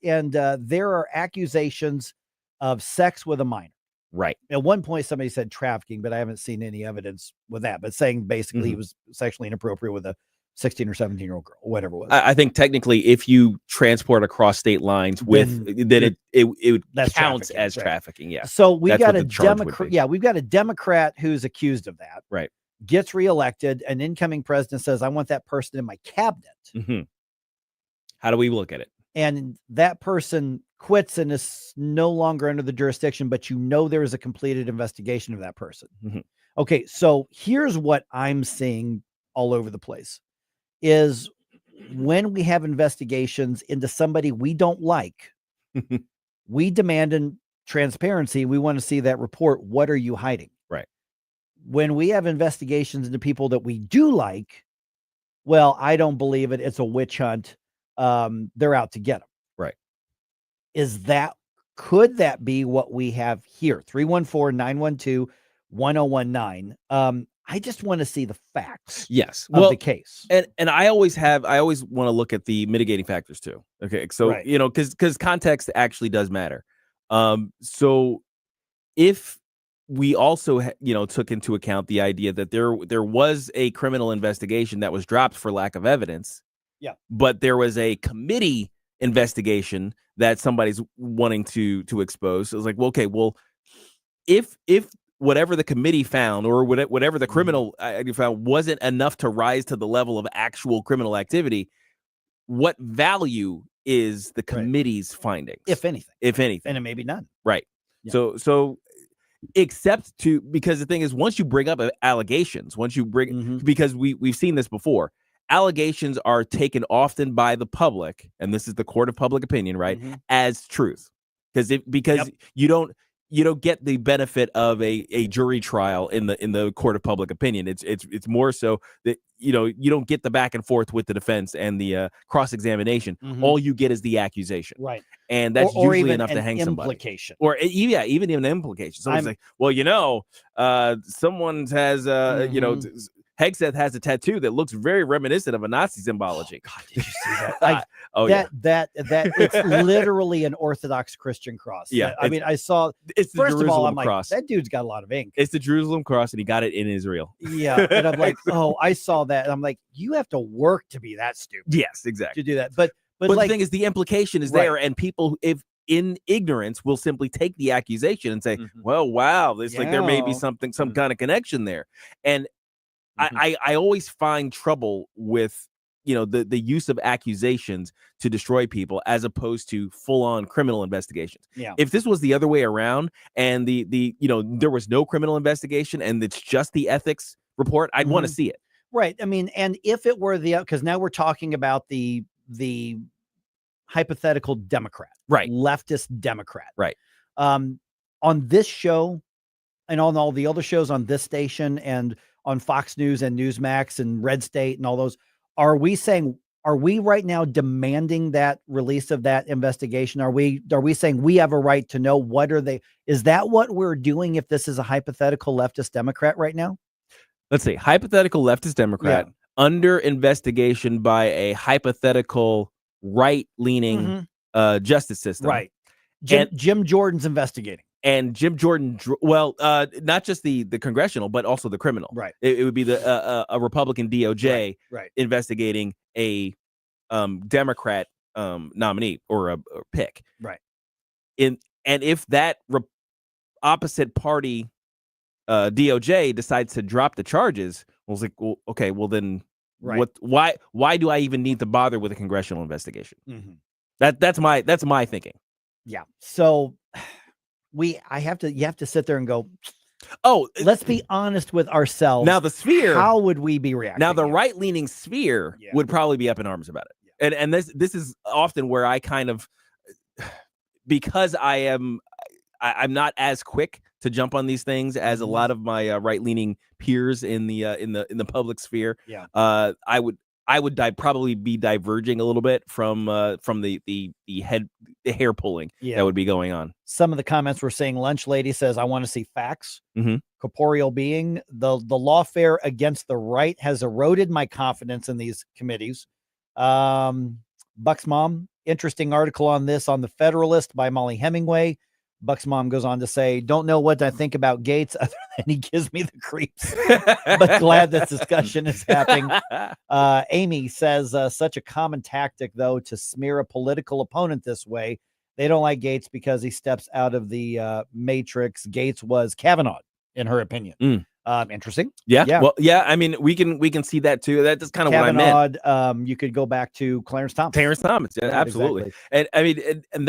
And there are accusations of sex with a minor. Right. At one point, somebody said trafficking, but I haven't seen any evidence with that. But saying basically he was sexually inappropriate with a 16 or 17-year-old girl, whatever it was. I think technically, if you transport across state lines then it counts as trafficking. Yeah. So we've got a Democrat. Yeah, we've got a Democrat who's accused of that. Right. Gets reelected. An incoming president says, "I want that person in my cabinet." How do we look at it? And that person quits and is no longer under the jurisdiction, but there is a completed investigation of that person. Okay, so here's what I'm seeing all over the place is when we have investigations into somebody we don't like, we demand transparency. We want to see that report. What are you hiding? Right. When we have investigations into people that we do like, well, I don't believe it. It's a witch hunt. They're out to get them. Right. Could that be what we have here? 314-912-1019. I just want to see the facts. Yes, of the case. And I always want to look at the mitigating factors too. Okay, so Right. because context actually does matter. So if we also took into account the idea that there was a criminal investigation that was dropped for lack of evidence. Yeah. But there was a committee investigation that somebody's wanting to expose. So it was like, well, okay, well, if whatever the committee found or whatever the criminal found wasn't enough to rise to the level of actual criminal activity, what value is the committee's findings, If anything, and it may be none. Right. Yeah. So because the thing is, once you bring up allegations, because we've seen this before, allegations are taken often by the public, and this is the court of public opinion, right, as truth, because you don't get the benefit of a jury trial in the court of public opinion. It's more so that you don't get the back and forth with the defense and the cross-examination. All you get is the accusation, right? And that's or usually even enough to an hang somebody. implication. Or even an implication. Someone's like, well, someone has Hegseth has a tattoo that looks very reminiscent of a Nazi symbology. God, did you see that? That it's literally an Orthodox Christian cross. Yeah, I mean, I saw. It's the First of all, Jerusalem I'm like, cross. that dude's got a lot of ink. It's the Jerusalem cross, and he got it in Israel. Yeah, and I'm like, oh, I saw that. And I'm like, you have to work to be that stupid. Yes, exactly. To do that, but the like, thing is, the implication is there, and people, if in ignorance, will simply take the accusation and say, well, wow, there's like there may be some kind of connection there, and I always find trouble with the use of accusations to destroy people as opposed to full-on criminal investigations. Yeah. If this was the other way around and there was no criminal investigation and it's just the ethics report, I'd want to see it. Right. I mean, and if it were because now we're talking about the hypothetical Democrat, right? Leftist Democrat, right? On this show and on all the other shows on this station and on Fox News and Newsmax and Red State and all those, are we right now demanding that release of that investigation? Are we saying we have a right to know is that what we're doing if this is a hypothetical leftist Democrat right now? Let's see, hypothetical leftist Democrat under investigation by a hypothetical right-leaning justice system. Right. Jim Jordan's investigating. And Jim Jordan, not just the congressional, but also the criminal. Right. It would be a Republican DOJ investigating a Democrat nominee or a pick. Right. And if that opposite party DOJ decides to drop the charges, I was like, well, okay, well then, why do I even need to bother with a congressional investigation? That's my thinking. Yeah. So. You have to sit there and go, oh, let's be honest with ourselves. Now the sphere, how would we be reacting? Now the right-leaning sphere would probably be up in arms about it. And this is often where I kind of, because I'm not as quick to jump on these things as a lot of my right-leaning peers in the public sphere. Yeah. I would probably be diverging a little bit from the hair pulling that would be going on. Some of the comments we're saying, Lunch Lady says, I want to see facts. Corporeal being, the lawfare against the right has eroded my confidence in these committees. Buck's Mom, interesting article on this on the Federalist by Molly Hemingway. Buck's mom goes on to say, don't know what I think about Gates other than he gives me the creeps, but glad this discussion is happening. Amy says, such a common tactic, though, to smear a political opponent this way. They don't like Gates because he steps out of the matrix. Gates was Kavanaugh, in her opinion. Interesting. Yeah. Well, yeah. I mean, we can see that too. That's kind of Kavanaugh, what I meant. You could go back to Clarence Thomas. Yeah, absolutely. Exactly. And I mean, and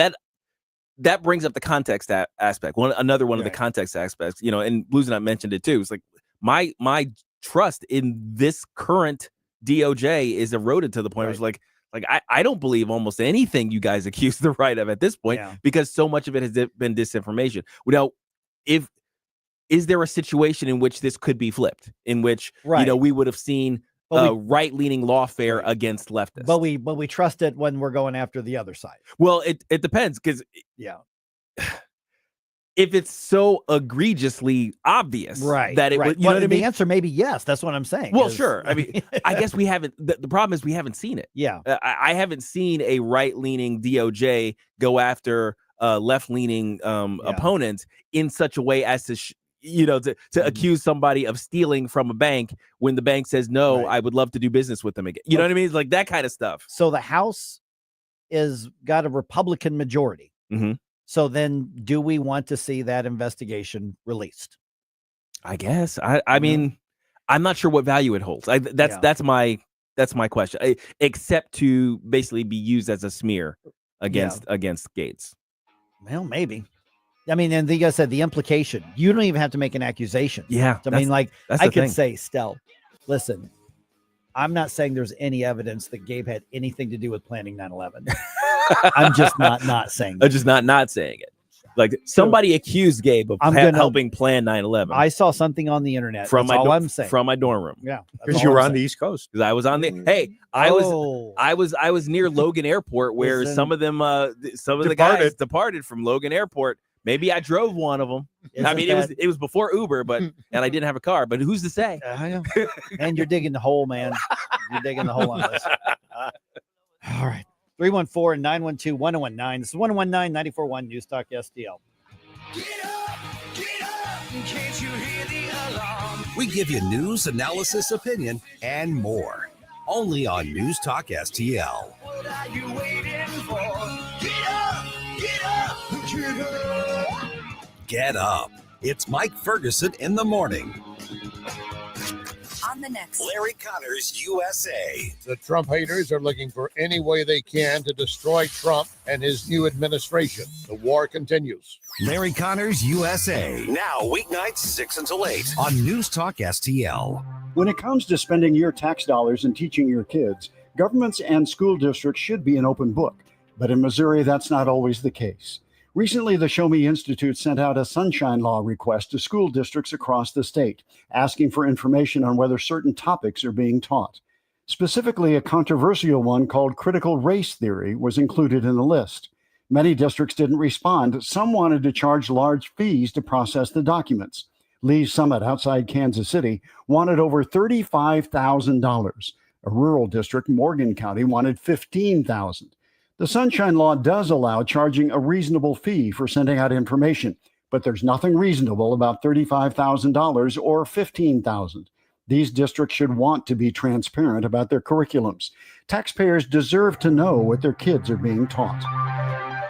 that brings up the context aspect. Another one of the context aspects, and Blues and I mentioned it too. It's like my trust in this current DOJ is eroded to the point where it's like I don't believe almost anything you guys accuse the right of at this point because so much of it has been disinformation. Now, is there a situation in which this could be flipped, in which we would have seen right-leaning lawfare against leftists? But we trust it when we're going after the other side. Well, it depends because if it's so egregiously obvious, Right. that it right. would, you know what I mean? The answer may be yes. That's what I'm saying. Well, is- sure. I mean, I guess we haven't. The problem is we haven't seen it. Yeah. I haven't seen a right-leaning DOJ go after left-leaning opponents in such a way as to, to accuse somebody of stealing from a bank when the bank says no. I would love to do business with them again. You know what I mean? It's like that kind of stuff. So the House is got a Republican majority. Mm-hmm. So then, do we want to see that investigation released? I guess. I mean, I'm not sure what value it holds. That's my question. Except to basically be used as a smear against Gates. Well, maybe. I mean, and like I said, the implication, you don't even have to make an accusation. Yeah. I mean, like, that's I the could thing. say, Stell, listen, I'm not saying there's any evidence that Gabe had anything to do with planning 9/11. I'm just not saying that. I'm just not saying it. Like, somebody accused Gabe of helping plan 9/11. I saw something on the internet. From That's my all I'm saying. from my dorm room. Yeah, Because you were on the East Coast. Because I was on the I was near Logan Airport where Listen, some of the guys departed from Logan Airport. Maybe I drove one of them. I mean, it was before Uber, and I didn't have a car. But who's to say? And you're digging the hole, man. You're digging the hole on this. All right. 314-912-1019. This is 1019-941 News Talk STL. We give you news, analysis, opinion, and more. Only on News Talk STL. What are you waiting for? Get up, get up, get up. Get up. It's Mike Ferguson in the morning. On the next Larry Connors, USA. The Trump haters are looking for any way they can to destroy Trump and his new administration. The war continues. Larry Connors, USA. Now, weeknights 6 until 8 on News Talk STL. When it comes to spending your tax dollars and teaching your kids, governments and school districts should be an open book. But in Missouri, that's not always the case. Recently, the Show Me Institute sent out a sunshine law request to school districts across the state, asking for information on whether certain topics are being taught. Specifically, a controversial one called critical race theory was included in the list. Many districts didn't respond. Some wanted to charge large fees to process the documents. Lee's Summit outside Kansas City wanted over $35,000. A rural district, Morgan County, wanted $15,000. The Sunshine Law does allow charging a reasonable fee for sending out information, but there's nothing reasonable about $35,000 or $15,000. These districts should want to be transparent about their curriculums. Taxpayers deserve to know what their kids are being taught.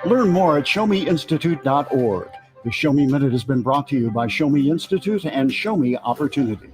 Learn more at showmeinstitute.org. The Show Me Minute has been brought to you by Show Me Institute and Show Me Opportunity.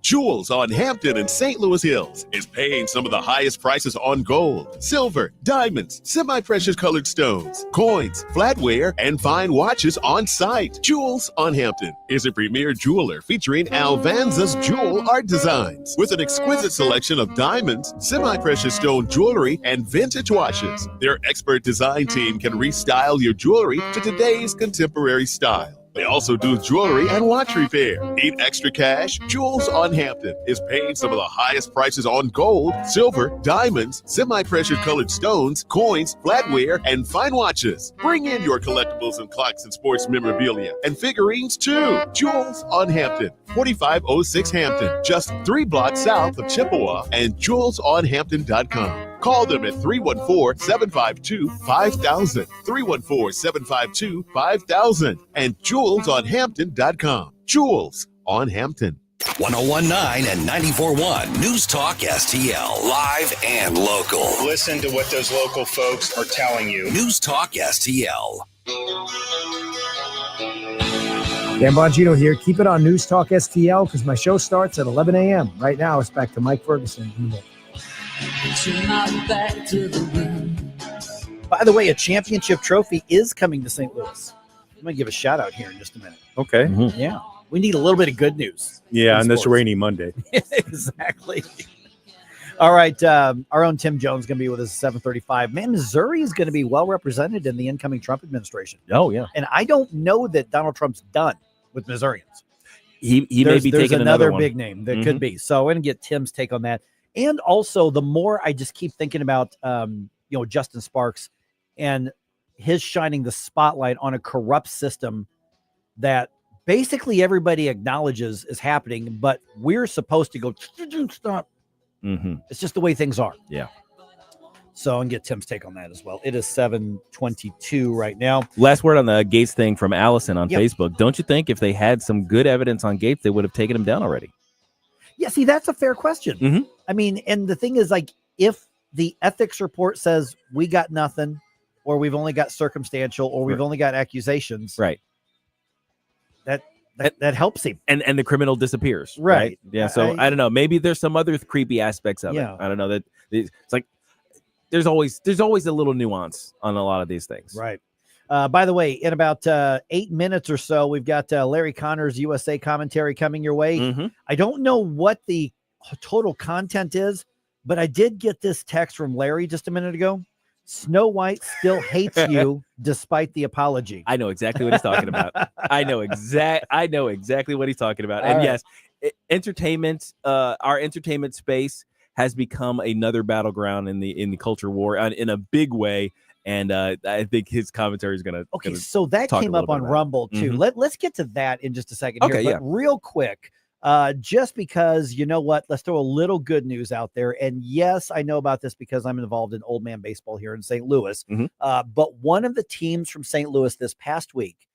Jewels on Hampton and St. Louis Hills is paying some of the highest prices on gold, silver, diamonds, semi-precious colored stones, coins, flatware, and fine watches on site. Jewels on Hampton is a premier jeweler featuring Alvanza's jewel art designs with an exquisite selection of diamonds, semi-precious stone jewelry, and vintage watches. Their expert design team can restyle your jewelry to today's contemporary style. They also do jewelry and watch repair. Need extra cash? Jewels on Hampton is paying some of the highest prices on gold, silver, diamonds, semi-precious colored stones, coins, flatware, and fine watches. Bring in your collectibles and clocks and sports memorabilia and figurines too. Jewels on Hampton, 4506 Hampton, just 3 blocks south of Chippewa, and jewelsonhampton.com. Call them at 314-752-5000, 314-752-5000, and jewelsonhampton.com. Jewels on Hampton. 1019 and 94.1 News Talk STL. Live and local. Listen to what those local folks are telling you. News Talk STL. Dan Bongino here. Keep it on News Talk STL because my show starts at 11 a.m. Right now, it's back to Mike Ferguson in the morning. By the way, a championship trophy is coming to St. Louis. I'm going to give a shout out here in just a minute. Okay. Yeah. We need a little bit of good news. Yeah, in on this sports. rainy Monday. Exactly. All right. Our own Tim Jones is going to be with us at 7:35. Man, Missouri is going to be well represented in the incoming Trump administration. Oh, yeah. And I don't know that Donald Trump's done with Missourians. He may be there's taking another one. big name that could be. So I'm going to get Tim's take on that. And also, the more I just keep thinking about, Justin Sparks, and his shining the spotlight on a corrupt system that basically everybody acknowledges is happening, but we're supposed to go stop. It's just the way things are. Yeah. So, and get Tim's take on that as well. It is 7:22 right now. Last word on the Gates thing from Allison on Facebook. Don't you think if they had some good evidence on Gates, they would have taken him down already? Yeah, see, that's a fair question. I mean, and the thing is, like, if the ethics report says we got nothing, or we've only got circumstantial, or we've only got accusations, right? That helps him, and the criminal disappears, right? Yeah. So I don't know. Maybe there's some other creepy aspects of it. I don't know. That it's like there's always a little nuance on a lot of these things, right? By the way, in about 8 minutes or so, we've got Larry Connor's USA commentary coming your way. I don't know what the total content is, but I did get this text from Larry just a minute ago. Snow White still hates you despite the apology. I know exactly what he's talking about. I know exactly what he's talking about. And yes, entertainment, our entertainment space has become another battleground in the culture war in a big way. And I think his commentary is going to. So that came up on Rumble too. Let's get to that in just a second here. But real quick, just because, you know what, let's throw a little good news out there. And yes, I know about this because I'm involved in old man baseball here in St. Louis. But one of the teams from St. Louis this past week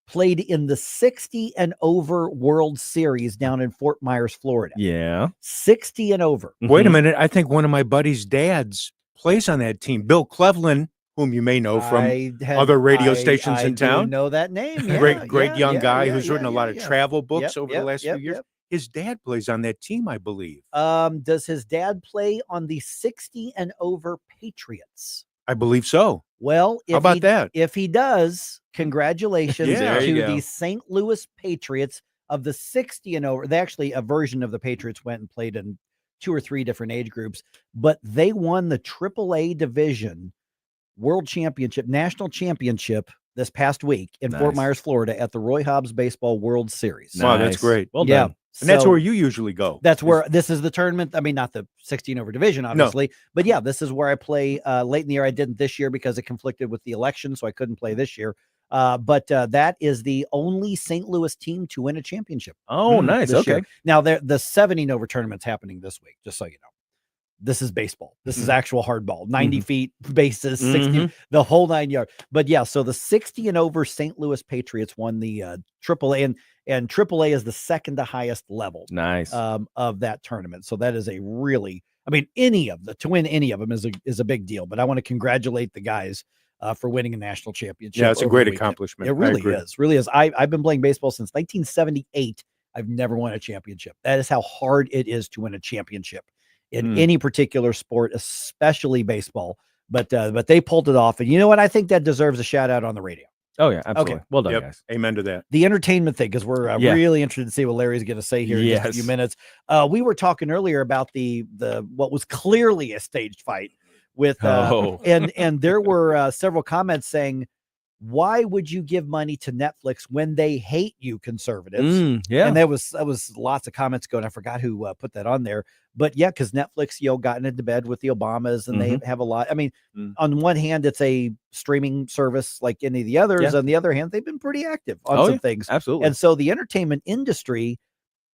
played in the 60 and over World Series down in Fort Myers, Florida. Yeah. 60 and over. Wait a minute. I think one of my buddy's dads plays on that team. Bill Cleveland, whom you may know from other radio stations in town. I know that name. Great young guy who's written a lot of travel books over the last few years. His dad plays on that team, I believe. Does his dad play on the 60 and over Patriots? I believe so. Well, how about that? If he does, congratulations to go. the St. Louis Patriots of the 60 and over. They actually, a version of the Patriots went and played in 2 or 3 different age groups, but they won the AAA division World Championship, National Championship this past week in Fort Myers, Florida at the Roy Hobbs Baseball World Series. Wow, that's great. Well done. And that's where you usually go. That's where this is the tournament. I mean, not the 16 over division, obviously, but yeah, this is where I play late in the year. I didn't this year because it conflicted with the election, so I couldn't play this year. But that is the only St. Louis team to win a championship. Oh, nice. Okay. Year. Now, the 70 over tournament's happening this week, just so you know. This is baseball. This is actual hardball. 90 feet, bases, 60, the whole 9 yards. But yeah, so the 60 and over St. Louis Patriots won the AAA, and AAA is the second to highest level. Nice. Of that tournament. So that is a really, I mean, to win any of them is a big deal. But I want to congratulate the guys for winning a national championship. Yeah, it's a great accomplishment. It really is. I've been playing baseball since 1978. I've never won a championship. That is how hard it is to win a championship in any particular sport, especially baseball. But they pulled it off. And you know what? I think that deserves a shout out on the radio. Oh, yeah, absolutely. Okay. Well done, guys. Amen to that. The entertainment thing, because we're really interested to see what Larry's going to say here in just a few minutes. We were talking earlier about the what was clearly a staged fight with and there were several comments saying, why would you give money to Netflix when they hate you, conservatives? And that was lots of comments going. I forgot who put that on there, but yeah, because Netflix, gotten into bed with the Obamas, and they have a lot. I mean, on one hand, it's a streaming service like any of the others. On the other hand, they've been pretty active on some things. Absolutely. And so the entertainment industry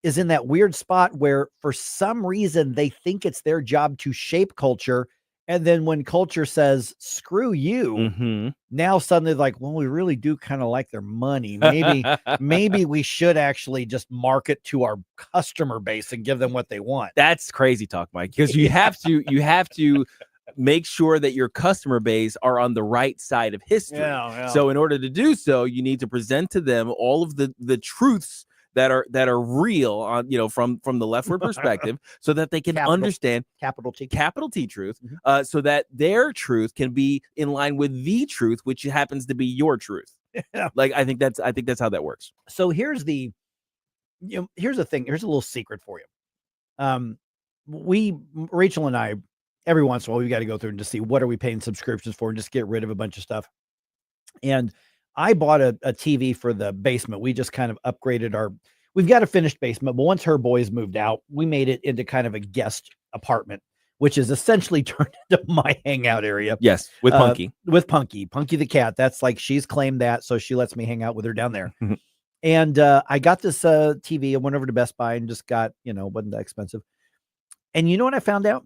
is in that weird spot where, for some reason, they think it's their job to shape culture. And then when culture says, screw you, now suddenly like, well, we really do kind of like their money. Maybe we should actually just market to our customer base and give them what they want. That's crazy talk, Mike, because you have to make sure that your customer base are on the right side of history. So in order to do so, you need to present to them all of the truths that are real on, from the leftward perspective, so that they can understand capital T truth, so that their truth can be in line with the truth, which happens to be your truth. Like, I think that's how that works. So here's the thing. Here's a little secret for you. Rachel and I, every once in a while, we've got to go through and just see what are we paying subscriptions for and just get rid of a bunch of stuff. And I bought a TV for the basement. We just kind of upgraded we've got a finished basement, but once her boys moved out, we made it into kind of a guest apartment which is essentially turned into my hangout area. Yes, with Punky. With Punky the cat. That's like, she's claimed that, so she lets me hang out with her down there. And I got this TV. I went over to Best Buy and just got, wasn't that expensive. And you know what I found out?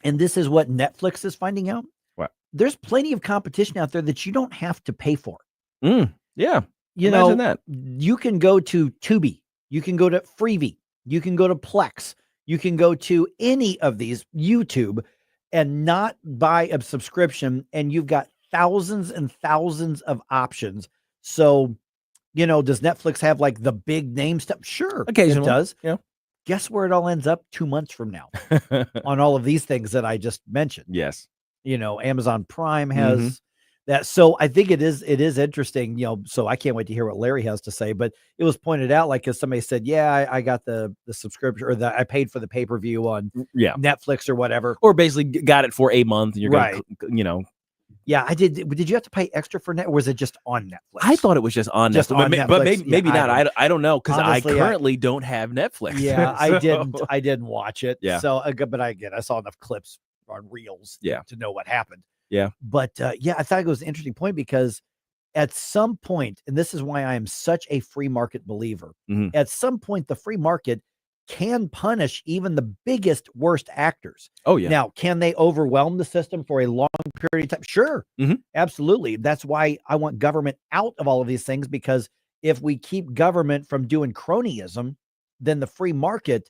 And this is what Netflix is finding out. What? There's plenty of competition out there that you don't have to pay for. Yeah. Imagine that. You can go to Tubi. You can go to Freevee. You can go to Plex. You can go to any of these, YouTube, and not buy a subscription. And you've got thousands and thousands of options. So, does Netflix have like the big name stuff? Sure. Occasionally. It does. Yeah. Guess where it all ends up 2 months from now on all of these things that I just mentioned. Yes. Amazon Prime has that. So I think it is interesting, so I can't wait to hear what Larry has to say, but it was pointed out, like, as somebody said, yeah, I got the subscription, or I paid for the pay-per-view on Netflix or whatever. Or basically got it for a month and you're right. going to, Yeah, I did. Did you have to pay extra for Netflix, or was it just on Netflix? I thought it was just on Netflix, but maybe not. I don't know, because I currently don't have Netflix. Yeah, I didn't watch it. Yeah. So, but I saw enough clips on Reels to know what happened. Yeah. But I thought it was an interesting point, because at some point, and this is why I am such a free market believer, at some point the free market can punish even the biggest, worst actors. Oh, yeah. Now, can they overwhelm the system for a long period of time? Sure. Absolutely. That's why I want government out of all of these things, because if we keep government from doing cronyism, then the free market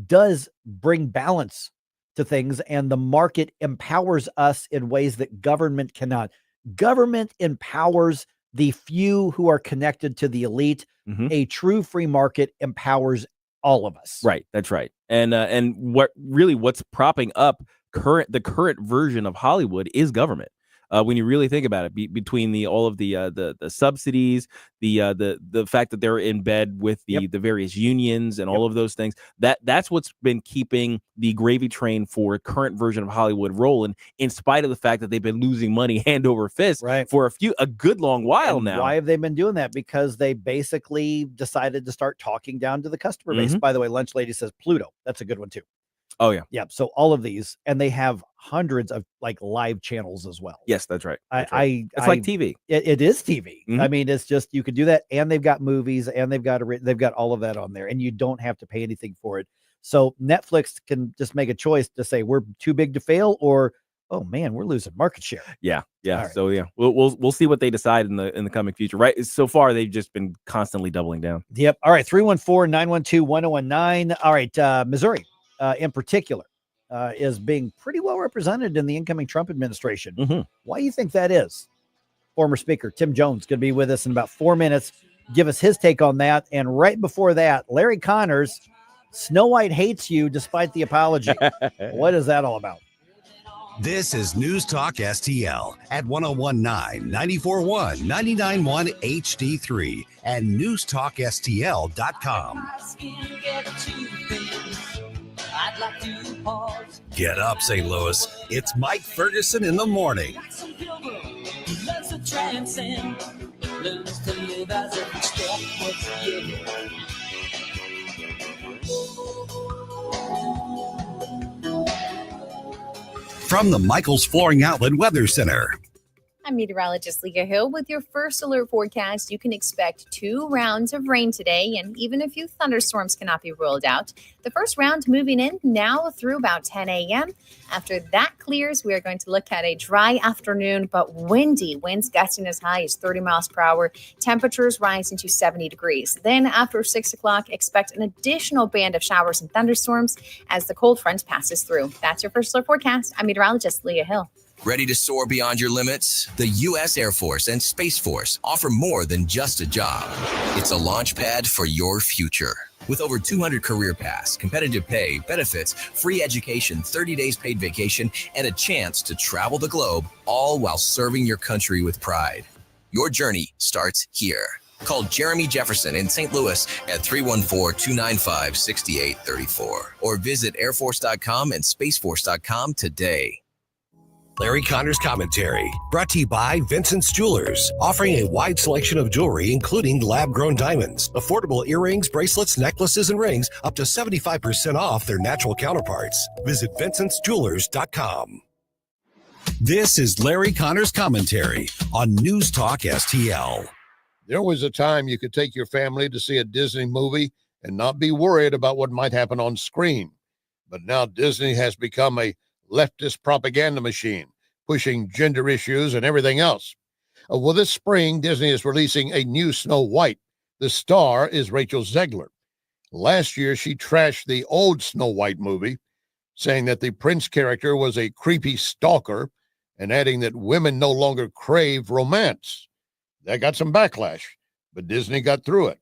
does bring balance to things, and the market empowers us in ways that government cannot. Government empowers the few who are connected to the elite. A true free market empowers all of us. Right. That's right. And what's propping up the current version of Hollywood is government. When you really think about it, between all of the subsidies, the fact that they're in bed with the various unions and all of those things, that's what's been keeping the gravy train for current version of Hollywood rolling, in spite of the fact that they've been losing money hand over fist for a good long while now. Why have they been doing that? Because they basically decided to start talking down to the customer base. By the way, Lunch Lady says Pluto. That's a good one too. Oh, yeah. Yeah. So all of these, and they have hundreds of like live channels as well. Yes, that's right. It's like TV. It is TV. I mean, it's just, you could do that, and they've got movies, and they've got all of that on there, and you don't have to pay anything for it. So Netflix can just make a choice to say we're too big to fail, or, oh man, we're losing market share. Yeah. Right. So we'll see what they decide in the coming future. Right. So far, they've just been constantly doubling down. Yep. All right. 314-912-1019. All right. Missouri, in particular, is being pretty well represented in the incoming Trump administration. Why do you think that is? Former Speaker Tim Jones going to be with us in about 4 minutes. Give us his take on that. And right before that, Larry Connors, Snow White hates you despite the apology. What is that all about? This is News Talk STL at 1019, 94.1, 99.1 HD3 and newstalkstl.com. Get up, St. Louis. It's Mike Ferguson in the morning. From the Michaels Flooring Outlet Weather Center. I'm meteorologist Leah Hill with your first alert forecast. You can expect 2 rounds of rain today, and even a few thunderstorms cannot be ruled out. The first round moving in now through about 10 a.m. After that clears, we are going to look at a dry afternoon, but windy. Winds gusting as high as 30 miles per hour. Temperatures rising to 70 degrees. Then after 6 o'clock, expect an additional band of showers and thunderstorms as the cold front passes through. That's your first alert forecast. I'm meteorologist Leah Hill. Ready to soar beyond your limits? The U.S. Air Force and Space Force offer more than just a job. It's a launch pad for your future. With over 200 career paths, competitive pay, benefits, free education, 30 days paid vacation, and a chance to travel the globe, all while serving your country with pride. Your journey starts here. Call Jeremy Jefferson in St. Louis at 314-295-6834 or visit airforce.com and spaceforce.com today. Larry Connor's Commentary, brought to you by Vincent's Jewelers, offering a wide selection of jewelry, including lab-grown diamonds, affordable earrings, bracelets, necklaces, and rings, up to 75% off their natural counterparts. Visit vincentsjewelers.com. This is Larry Connor's Commentary on News Talk STL. There was a time you could take your family to see a Disney movie and not be worried about what might happen on screen. But now Disney has become a leftist propaganda machine, pushing gender issues and everything else. Well, this spring, Disney is releasing a new Snow White. The star is Rachel Zegler. Last year, she trashed the old Snow White movie, saying that the prince character was a creepy stalker and adding that women no longer crave romance. That got some backlash, but Disney got through it.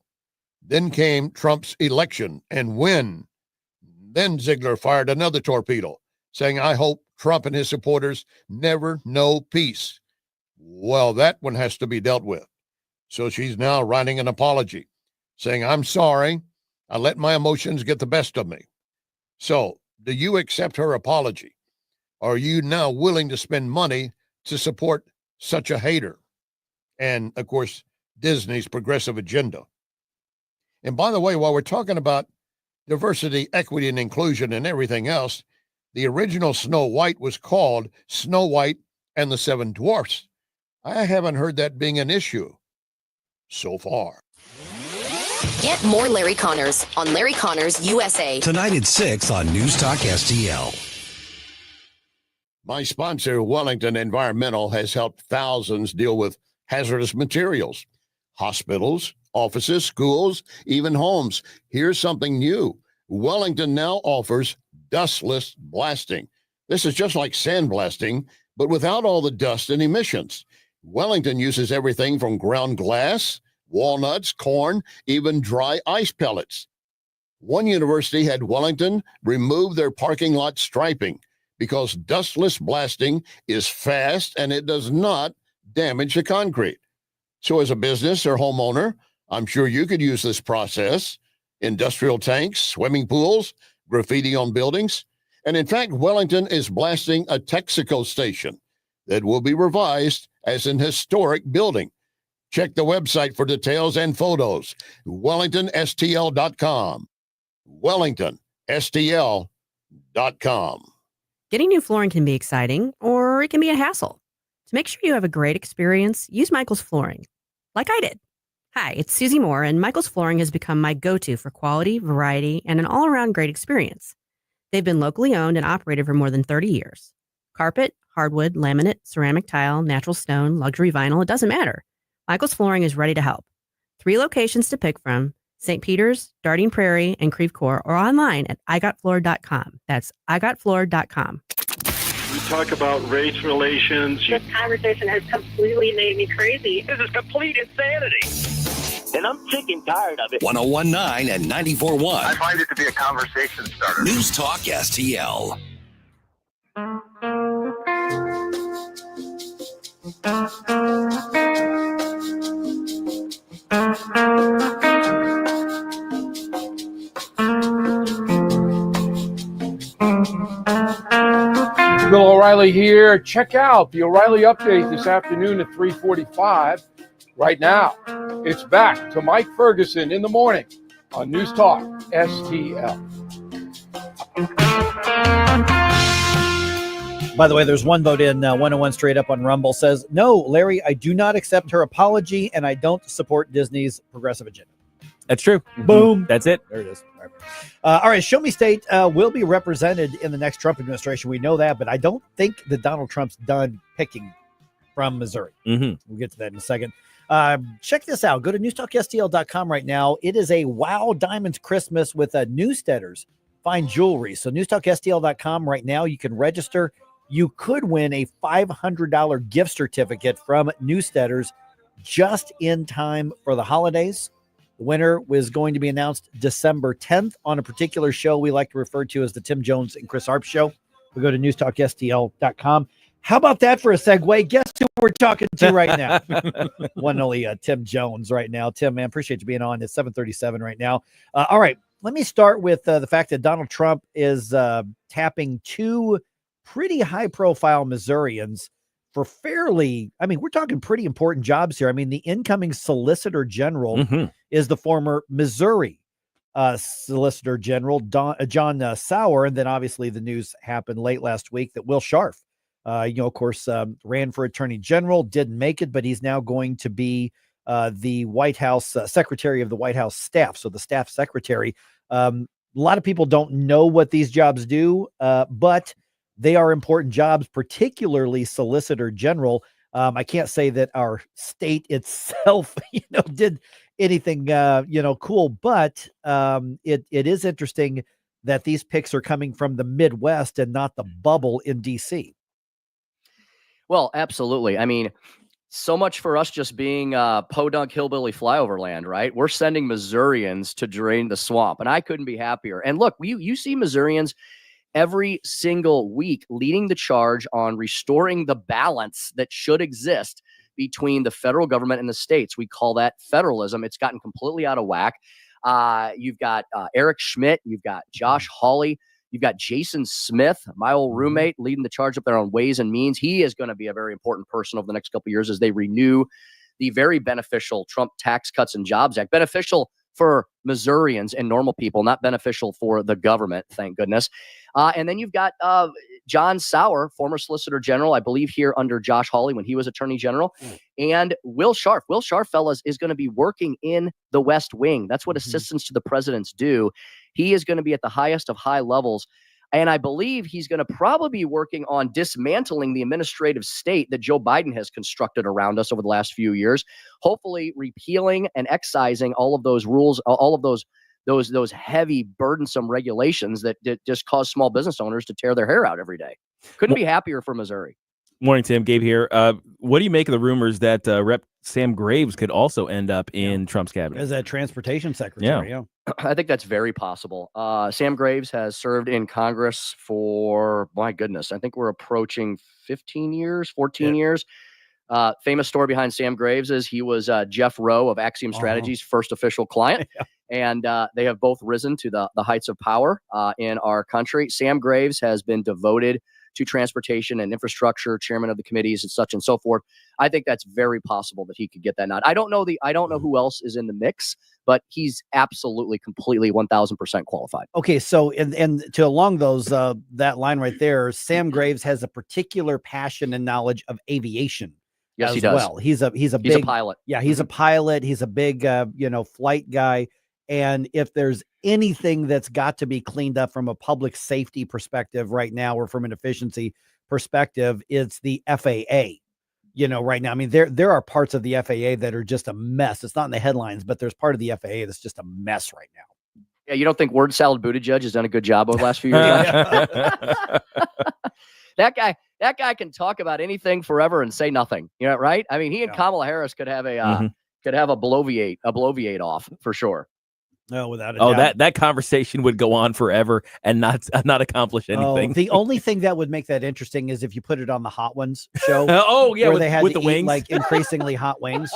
Then came Trump's election and win. Then Ziegler fired another torpedo, saying, I hope Trump and his supporters never know peace. Well, that one has to be dealt with. So she's now writing an apology, saying, I'm sorry, I let my emotions get the best of me. So, do you accept her apology? Are you now willing to spend money to support such a hater? And, of course, Disney's progressive agenda. And by the way, while we're talking about diversity, equity, and inclusion and everything else, the original Snow White was called Snow White and the Seven Dwarfs. I haven't heard that being an issue so far. Get more Larry Connors on Larry Connors USA. Tonight at 6 on News Talk STL. My sponsor, Wellington Environmental, has helped thousands deal with hazardous materials. Hospitals, offices, schools, even homes. Here's something new. Wellington now offers dustless blasting. This is just like sandblasting, but without all the dust and emissions. Wellington uses everything from ground glass, walnuts, corn, even dry ice pellets. One university had Wellington remove their parking lot striping because dustless blasting is fast and it does not damage the concrete. So as a business or homeowner, I'm sure you could use this process. Industrial tanks, swimming pools, graffiti on buildings. And in fact, Wellington is blasting a Texaco station that will be revised as an historic building. Check the website for details and photos. WellingtonSTL.com. WellingtonSTL.com. Getting new flooring can be exciting, or it can be a hassle. To make sure you have a great experience, use Michael's Flooring, like I did. Hi, it's Susie Moore, and Michael's Flooring has become my go-to for quality, variety, and an all-around great experience. They've been locally owned and operated for more than 30 years. Carpet, hardwood, laminate, ceramic tile, natural stone, luxury vinyl, it doesn't matter. Michael's Flooring is ready to help. 3 locations to pick from: St. Peter's, Darting Prairie, and Creve Coeur, or online at igotfloor.com. That's igotfloor.com. We talk about race relations. This conversation has completely made me crazy. This is complete insanity. And I'm sick and tired of it. 101.9 and 94.1. I find it to be a conversation starter. News Talk STL. Bill O'Reilly here. Check out the O'Reilly Update this afternoon at 3:45. Right now, it's back to Mike Ferguson in the morning on News Talk STL. By the way, there's one vote in 101 straight up on Rumble says, no, Larry, I do not accept her apology and I don't support Disney's progressive agenda. That's true. Boom. That's it. There it is. All right. Show Me State will be represented in the next Trump administration. We know that, but I don't think that Donald Trump's done picking from Missouri. Mm-hmm. We'll get to that in a second. Check this out. Go to newstalkstl.com right now. It is a Wow Diamonds Christmas with Newsteaders Fine Jewelry. So newstalkstl.com right now. You can register. You could win a $500 gift certificate from Newsteaders just in time for the holidays. The winner was going to be announced December 10th on a particular show we like to refer to as the Tim Jones and Chris Arp Show. We go to newstalkstl.com. How about that for a segue? Guess who we're talking to right now? One and only Tim Jones right now. Tim, man, appreciate you being on. It's 7:37 right now. All right, let me start with the fact that Donald Trump is tapping 2 pretty high-profile Missourians for fairly, I mean, we're talking pretty important jobs here. I mean, the incoming Solicitor General is the former Missouri Solicitor General, John Sauer. And then obviously the news happened late last week that Will Scharf, of course, ran for Attorney General, didn't make it, but he's now going to be the White House Secretary of the White House staff. So the staff secretary. A lot of people don't know what these jobs do, but they are important jobs, particularly Solicitor General. I can't say that our state itself, did anything, cool, but it is interesting that these picks are coming from the Midwest and not the bubble in DC. Well, absolutely. I mean, so much for us just being podunk hillbilly flyover land, right? We're sending Missourians to drain the swamp, and I couldn't be happier. And look, you see Missourians every single week leading the charge on restoring the balance that should exist between the federal government and the states. We call that federalism. It's gotten completely out of whack. You've got Eric Schmidt, you've got Josh Hawley, you've got Jason Smith, my old roommate, leading the charge up there on Ways and Means. He is going to be a very important person over the next couple of years as they renew the very beneficial Trump Tax Cuts and Jobs Act. Beneficial for Missourians and normal people, not beneficial for the government, thank goodness. And then you've got John Sauer, former Solicitor General, I believe here under Josh Hawley when he was Attorney General, and Will Scharf. Will Scharf, fellas, is going to be working in the West Wing. That's what assistants to the presidents do. He is going to be at the highest of high levels. And I believe he's going to probably be working on dismantling the administrative state that Joe Biden has constructed around us over the last few years, hopefully repealing and excising all of those rules, all of those heavy, burdensome regulations that just cause small business owners to tear their hair out every day. Couldn't be happier for Missouri. Morning, Tim. Gabe here. What do you make of the rumors that Rep. Sam Graves could also end up in Trump's cabinet as a transportation secretary? Yeah. I think that's very possible. Sam Graves has served in Congress for, my goodness, I think we're approaching 14 years. Famous story behind Sam Graves is he was Jeff Rowe of Axiom Strategies' first official client. And they have both risen to the heights of power in our country. Sam Graves has been devoted to transportation and infrastructure, chairman of the committees and such and so forth. I think that's very possible that he could get that nod. I don't know who else is in the mix, but he's absolutely, completely 1,000% qualified. Okay, so and to along those that line right there, Sam Graves has a particular passion and knowledge of aviation. Yes, he does. Well, he's a pilot. Yeah, he's a pilot. He's a big flight guy. And if there's anything that's got to be cleaned up from a public safety perspective right now, or from an efficiency perspective, it's the FAA. Right now, I mean, there are parts of the FAA that are just a mess. It's not in the headlines, but there's part of the FAA that's just a mess right now. Yeah, you don't think Word Salad Buttigieg has done a good job over the last few years? That guy can talk about anything forever and say nothing. Right? I mean, he and Kamala Harris could have a bloviate off for sure. No, without a doubt. That conversation would go on forever and not accomplish anything. The only thing that would make that interesting is if you put it on the Hot Ones show. Where they had with to the eat, wings, like increasingly hot wings.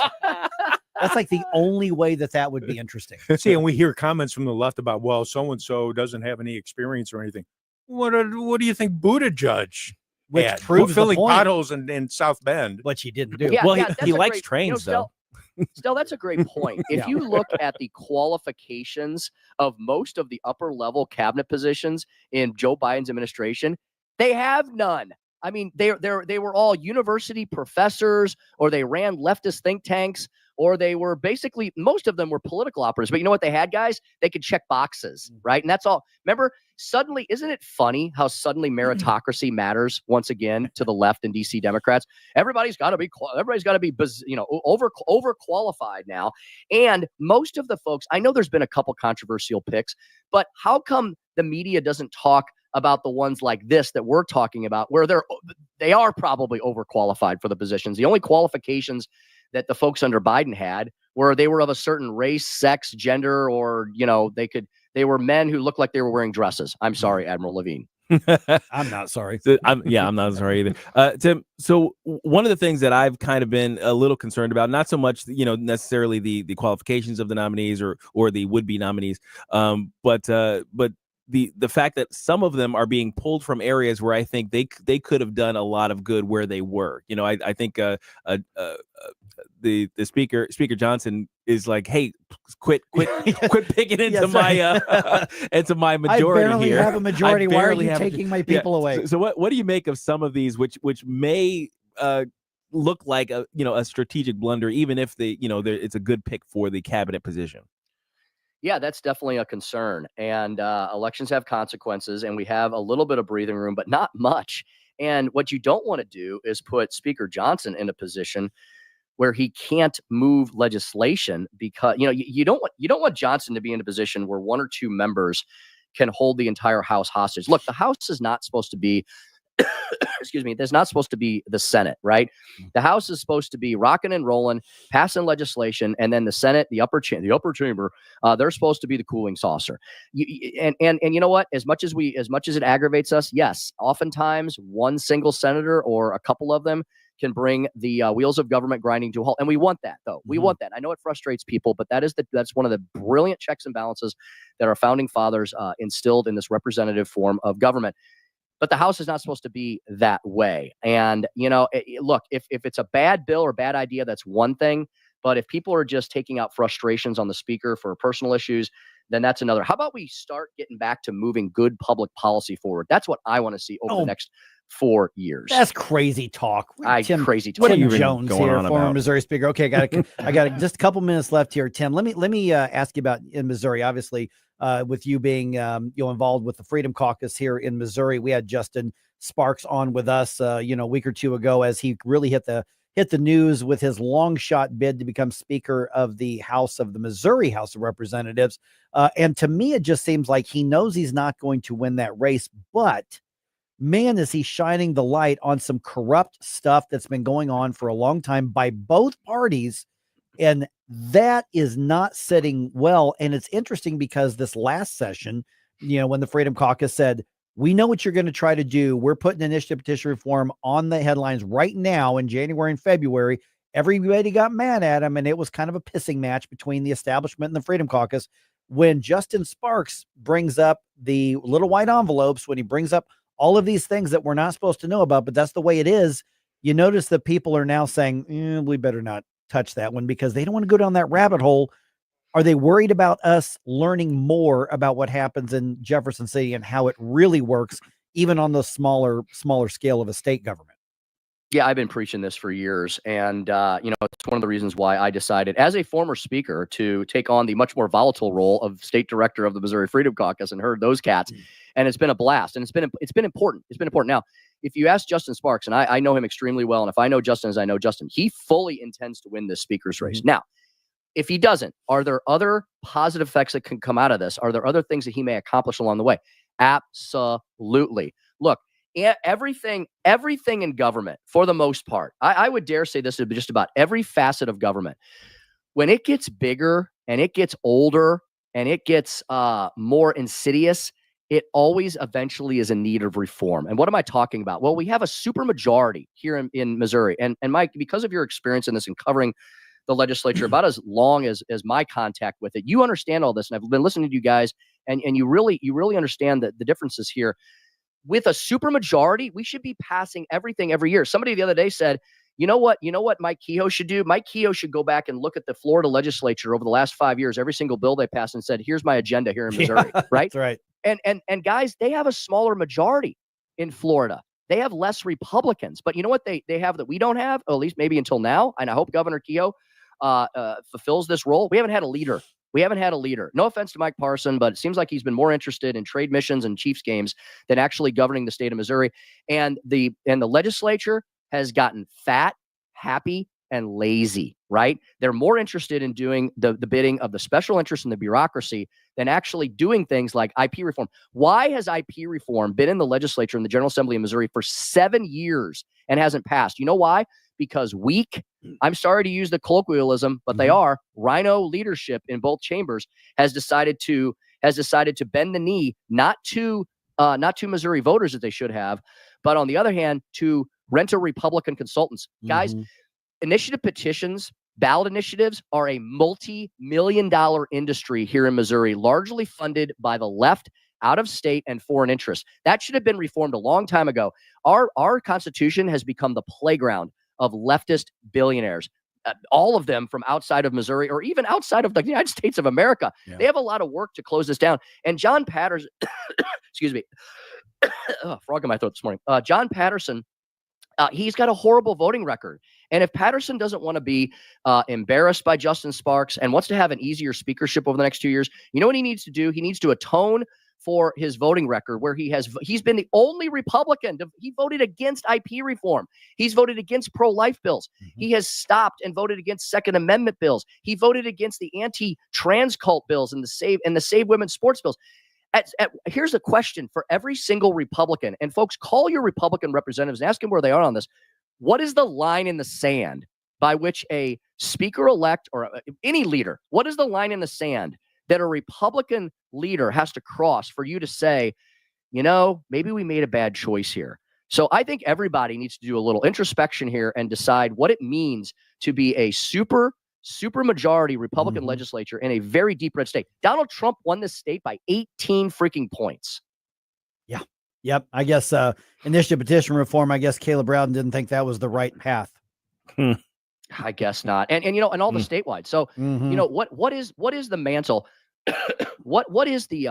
That's like the only way that would be interesting. See, and we hear comments from the left about, well, so and so doesn't have any experience or anything. What do you think Buttigieg? Which proves filling the point. potholes in South Bend, which he didn't do. He likes trains though. Still, that's a great point. If you look at the qualifications of most of the upper level cabinet positions in Joe Biden's administration, they have none. I mean, they were all university professors, or they ran leftist think tanks, or they were basically, most of them were political operatives. But you know what they had, guys? They could check boxes, right? And that's all. Remember, suddenly, isn't it funny how suddenly meritocracy matters once again to the left and DC Democrats? Everybody's got to be overqualified now. And most of the folks, I know there's been a couple controversial picks, but how come the media doesn't talk about the ones like this that we're talking about, where they are probably overqualified for the positions? The only qualifications that the folks under Biden had were they were of a certain race, sex, gender, or they were men who looked like they were wearing dresses. I'm sorry, Admiral Levine. I'm not sorry. I'm not sorry either. Tim, so one of the things that I've kind of been a little concerned about, not so much, necessarily the qualifications of the nominees or the would-be nominees, but the fact that some of them are being pulled from areas where I think they could have done a lot of good where they were. You know, I think the Speaker Johnson is like, hey, quit picking into my into my majority. I barely here. have a majority. Why are you taking my people away? So what do you make of some of these which may look like a strategic blunder, even if it's a good pick for the cabinet position? Yeah, that's definitely a concern. And elections have consequences, and we have a little bit of breathing room, but not much. And what you don't want to do is put Speaker Johnson in a position where he can't move legislation, because you don't want Johnson to be in a position where one or two members can hold the entire House hostage. Look, the House is not supposed to be excuse me, there's not supposed to be the Senate, right? The House is supposed to be rocking and rolling, passing legislation, and then the Senate, the upper chamber, they're supposed to be the cooling saucer. And you know what? As much as it aggravates us, yes, oftentimes one single senator or a couple of them can bring the wheels of government grinding to a halt, and we want that, though. We want that. I know it frustrates people, but that's one of the brilliant checks and balances that our founding fathers instilled in this representative form of government. But the House is not supposed to be that way. And, look, if it's a bad bill or bad idea, that's one thing. But if people are just taking out frustrations on the speaker for personal issues, then that's another. How about we start getting back to moving good public policy forward? That's what I want to see over the next 4 years. That's crazy talk. Crazy talk. What are you Jones here, former Missouri Speaker? Okay, I got just a couple minutes left here, Tim. Let me ask you about in Missouri. Obviously, with you being involved with the Freedom Caucus here in Missouri, we had Justin Sparks on with us a week or two ago as he really hit the news with his long shot bid to become Speaker of the Missouri House of Representatives. And to me, it just seems like he knows he's not going to win that race, but man, is he shining the light on some corrupt stuff that's been going on for a long time by both parties. And that is not sitting well. And it's interesting because this last session, when the Freedom Caucus said, we know what you're going to try to do. We're putting initiative petition reform on the headlines right now in January and February. Everybody got mad at him, and it was kind of a pissing match between the establishment and the Freedom Caucus. When Justin Sparks brings up the little white envelopes, when he brings up all of these things that we're not supposed to know about, but that's the way it is, you notice that people are now saying, we better not touch that one because they don't want to go down that rabbit hole. Are they worried about us learning more about what happens in Jefferson City and how it really works, even on the smaller scale of a state government? Yeah, I've been preaching this for years. And, it's one of the reasons why I decided as a former speaker to take on the much more volatile role of state director of the Missouri Freedom Caucus and herd those cats. And it's been a blast. And it's been important. It's been important. Now, if you ask Justin Sparks, and I know him extremely well, and if I know Justin as I know Justin, he fully intends to win this speaker's race. Now, if he doesn't, are there other positive effects that can come out of this? Are there other things that he may accomplish along the way? Absolutely. Look, everything in government, for the most part, I would dare say this is just about every facet of government. When it gets bigger and it gets older and it gets more insidious, it always eventually is in need of reform. And what am I talking about? Well, we have a supermajority here in Missouri. And Mike, because of your experience in this and covering the legislature about as long as my contact with it, you understand all this. And I've been listening to you guys, and you really understand the differences here. With a supermajority, we should be passing everything every year. Somebody the other day said, you know what Mike Kehoe should do? Mike Kehoe should go back and look at the Florida legislature over the last 5 years, every single bill they passed, and said, here's my agenda here in Missouri, right? That's right. And guys, they have a smaller majority in Florida. They have less Republicans. But you know what they have that we don't have, or at least maybe until now, and I hope Governor Kehoe fulfills this role. We haven't had a leader. No offense to Mike Parson, but it seems like he's been more interested in trade missions and Chiefs games than actually governing the state of Missouri. And the legislature has gotten fat, happy, and lazy, right? They're more interested in doing the bidding of the special interests in the bureaucracy than actually doing things like IP reform. Why has IP reform been in the legislature in the General Assembly of Missouri for 7 years and hasn't passed? You know why? Because weak, I'm sorry to use the colloquialism, but they are, rhino leadership in both chambers has decided to bend the knee, not to Missouri voters that they should have, but on the other hand, to rental Republican consultants. Guys, initiative petitions, ballot initiatives are a multi-million-dollar industry here in Missouri, largely funded by the left out of state and foreign interests. That should have been reformed a long time ago. Our Constitution has become the playground of leftist billionaires. All of them from outside of Missouri or even outside of the United States of America. Yeah. They have a lot of work to close this down. And John Patterson, excuse me, frog in my throat this morning. John Patterson, he's got a horrible voting record. And if Patterson doesn't want to be embarrassed by Justin Sparks and wants to have an easier speakership over the next 2 years, you know what he needs to do? He needs to atone for his voting record, where he's been the only Republican he voted against IP reform. He's voted against pro-life bills. Mm-hmm. He has stopped and voted against Second Amendment bills. He voted against the anti-trans cult bills and the Save Women's Sports bills. Here's a question for every single Republican, and folks, call your Republican representatives and ask them where they are on this. What is the line in the sand by which a speaker-elect or any leader, what is the line in the sand that a Republican leader has to cross for you to say, you know, maybe we made a bad choice here? So I think everybody needs to do a little introspection here and decide what it means to be a super majority Republican legislature in a very deep red state. Donald Trump won this state by 18 freaking points. Yeah. Yep. I guess initiative petition reform, I guess Caleb Brown didn't think that was the right path. I guess not. And you know, and all the statewide. So, you know, what is the mantle? what is the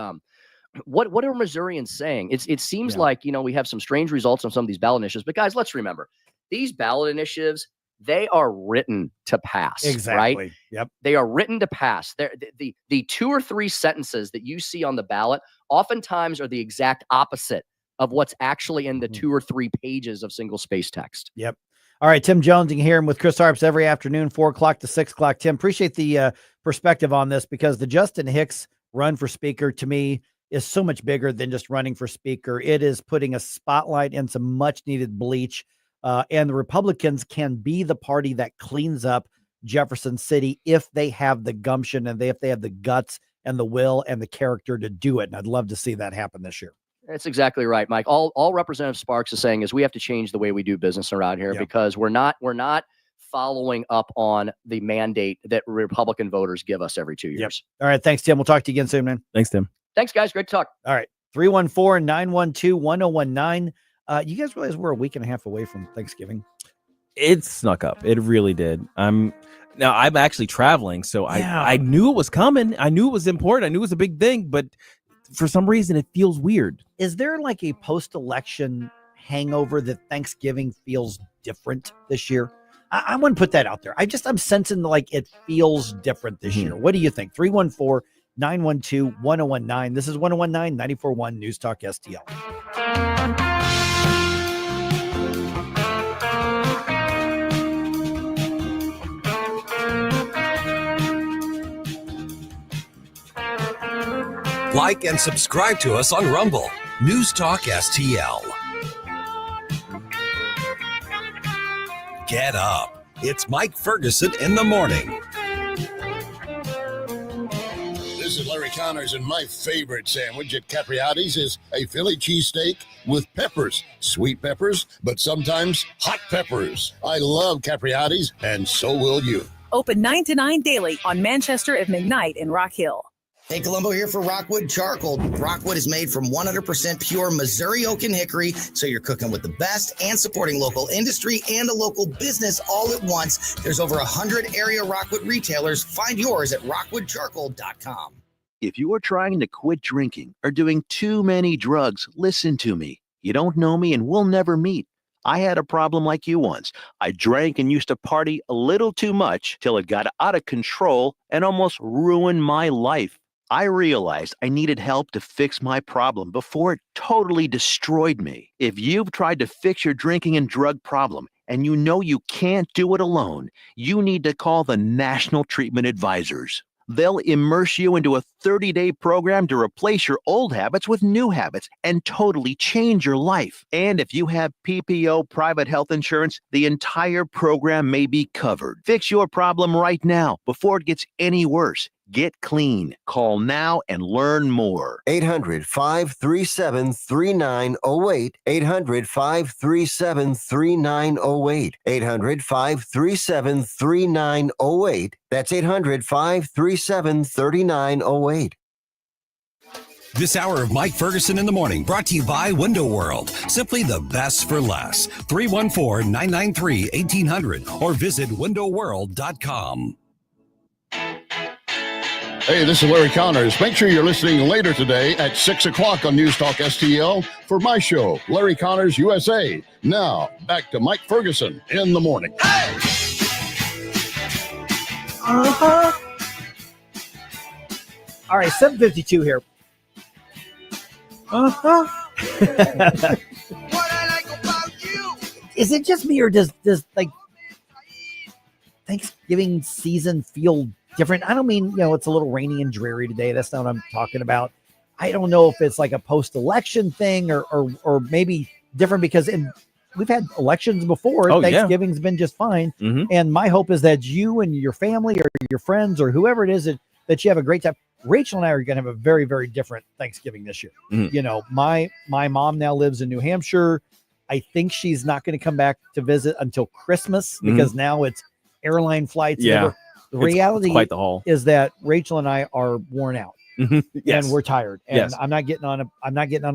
what are Missourians saying? It seems like, you know, we have some strange results on some of these ballot initiatives, but guys, let's remember these ballot initiatives, they are written to pass. Exactly. Right? Yep. They are written to pass. The 2 or 3 sentences that you see on the ballot oftentimes are the exact opposite of what's actually in the 2 or 3 pages of single space text. Yep. All right, Tim Jones, you can hear him with Chris Harps every afternoon, 4 o'clock to 6 o'clock. Tim, appreciate the perspective on this, because the Justin Hicks run for speaker to me is so much bigger than just running for speaker. It is putting a spotlight and some much needed bleach. And the Republicans can be the party that cleans up Jefferson City if they have the gumption and if they have the guts and the will and the character to do it. And I'd love to see that happen this year. That's exactly right, Mike. All Representative Sparks is saying is we have to change the way we do business around here, because we're not following up on the mandate that Republican voters give us every 2 years. Yep. All right. Thanks, Tim. We'll talk to you again soon, man. Thanks, Tim. Thanks, guys. Great to talk. All right. 314-912-1019. You guys realize we're a week and a half away from Thanksgiving? It snuck up. It really did. I'm actually traveling, so I knew it was coming. I knew it was important. I knew it was a big thing, but for some reason it feels weird. Is there like a post-election hangover that Thanksgiving feels different this year? I want to put that out there. I'm sensing like it feels different this year. What do you think? 314-912-1019. This is 1019 94.1 News Talk STL. Like and subscribe to us on Rumble. News Talk STL. Get up. It's Mike Ferguson in the morning. This is Larry Connors, and my favorite sandwich at Capriati's is a Philly cheesesteak with peppers. Sweet peppers, but sometimes hot peppers. I love Capriati's, and so will you. Open 9 to 9 daily on Manchester at midnight in Rock Hill. Hey, Colombo here for Rockwood Charcoal. Rockwood is made from 100% pure Missouri oak and hickory, so you're cooking with the best and supporting local industry and a local business all at once. There's over 100 area Rockwood retailers. Find yours at rockwoodcharcoal.com. If you are trying to quit drinking or doing too many drugs, listen to me. You don't know me and we'll never meet. I had a problem like you once. I drank and used to party a little too much till it got out of control and almost ruined my life. I realized I needed help to fix my problem before it totally destroyed me. If you've tried to fix your drinking and drug problem and you know you can't do it alone, you need to call the National Treatment Advisors. They'll immerse you into a 30-day program to replace your old habits with new habits and totally change your life. And if you have PPO private health insurance, the entire program may be covered. Fix your problem right now before it gets any worse. Get clean. Call now and learn more. 800-537-3908. 800-537-3908. 800-537-3908. That's 800-537-3908. This hour of Mike Ferguson in the Morning brought to you by Window World. Simply the best for less. 314-993-1800 or visit windowworld.com. Hey, this is Larry Connors. Make sure you're listening later today at 6 o'clock on News Talk STL for my show, Larry Connors USA. Now, back to Mike Ferguson in the morning. Uh-huh. All right, 7:52 here. Uh-huh. Is it just me, or does like Thanksgiving season feel different? I don't mean, it's a little rainy and dreary today. That's not what I'm talking about. I don't know if it's like a post-election thing or maybe different, because we've had elections before. Thanksgiving's been just fine. Mm-hmm. And my hope is that you and your family or your friends or whoever it is that you have a great time. Rachel and I are going to have a very, very different Thanksgiving this year. Mm-hmm. My mom now lives in New Hampshire. I think she's not going to come back to visit until Christmas because now it's airline flights. Yeah. The reality it's quite the haul. is that Rachel and I are worn out. Yes. And we're tired. And Yes. I'm not getting on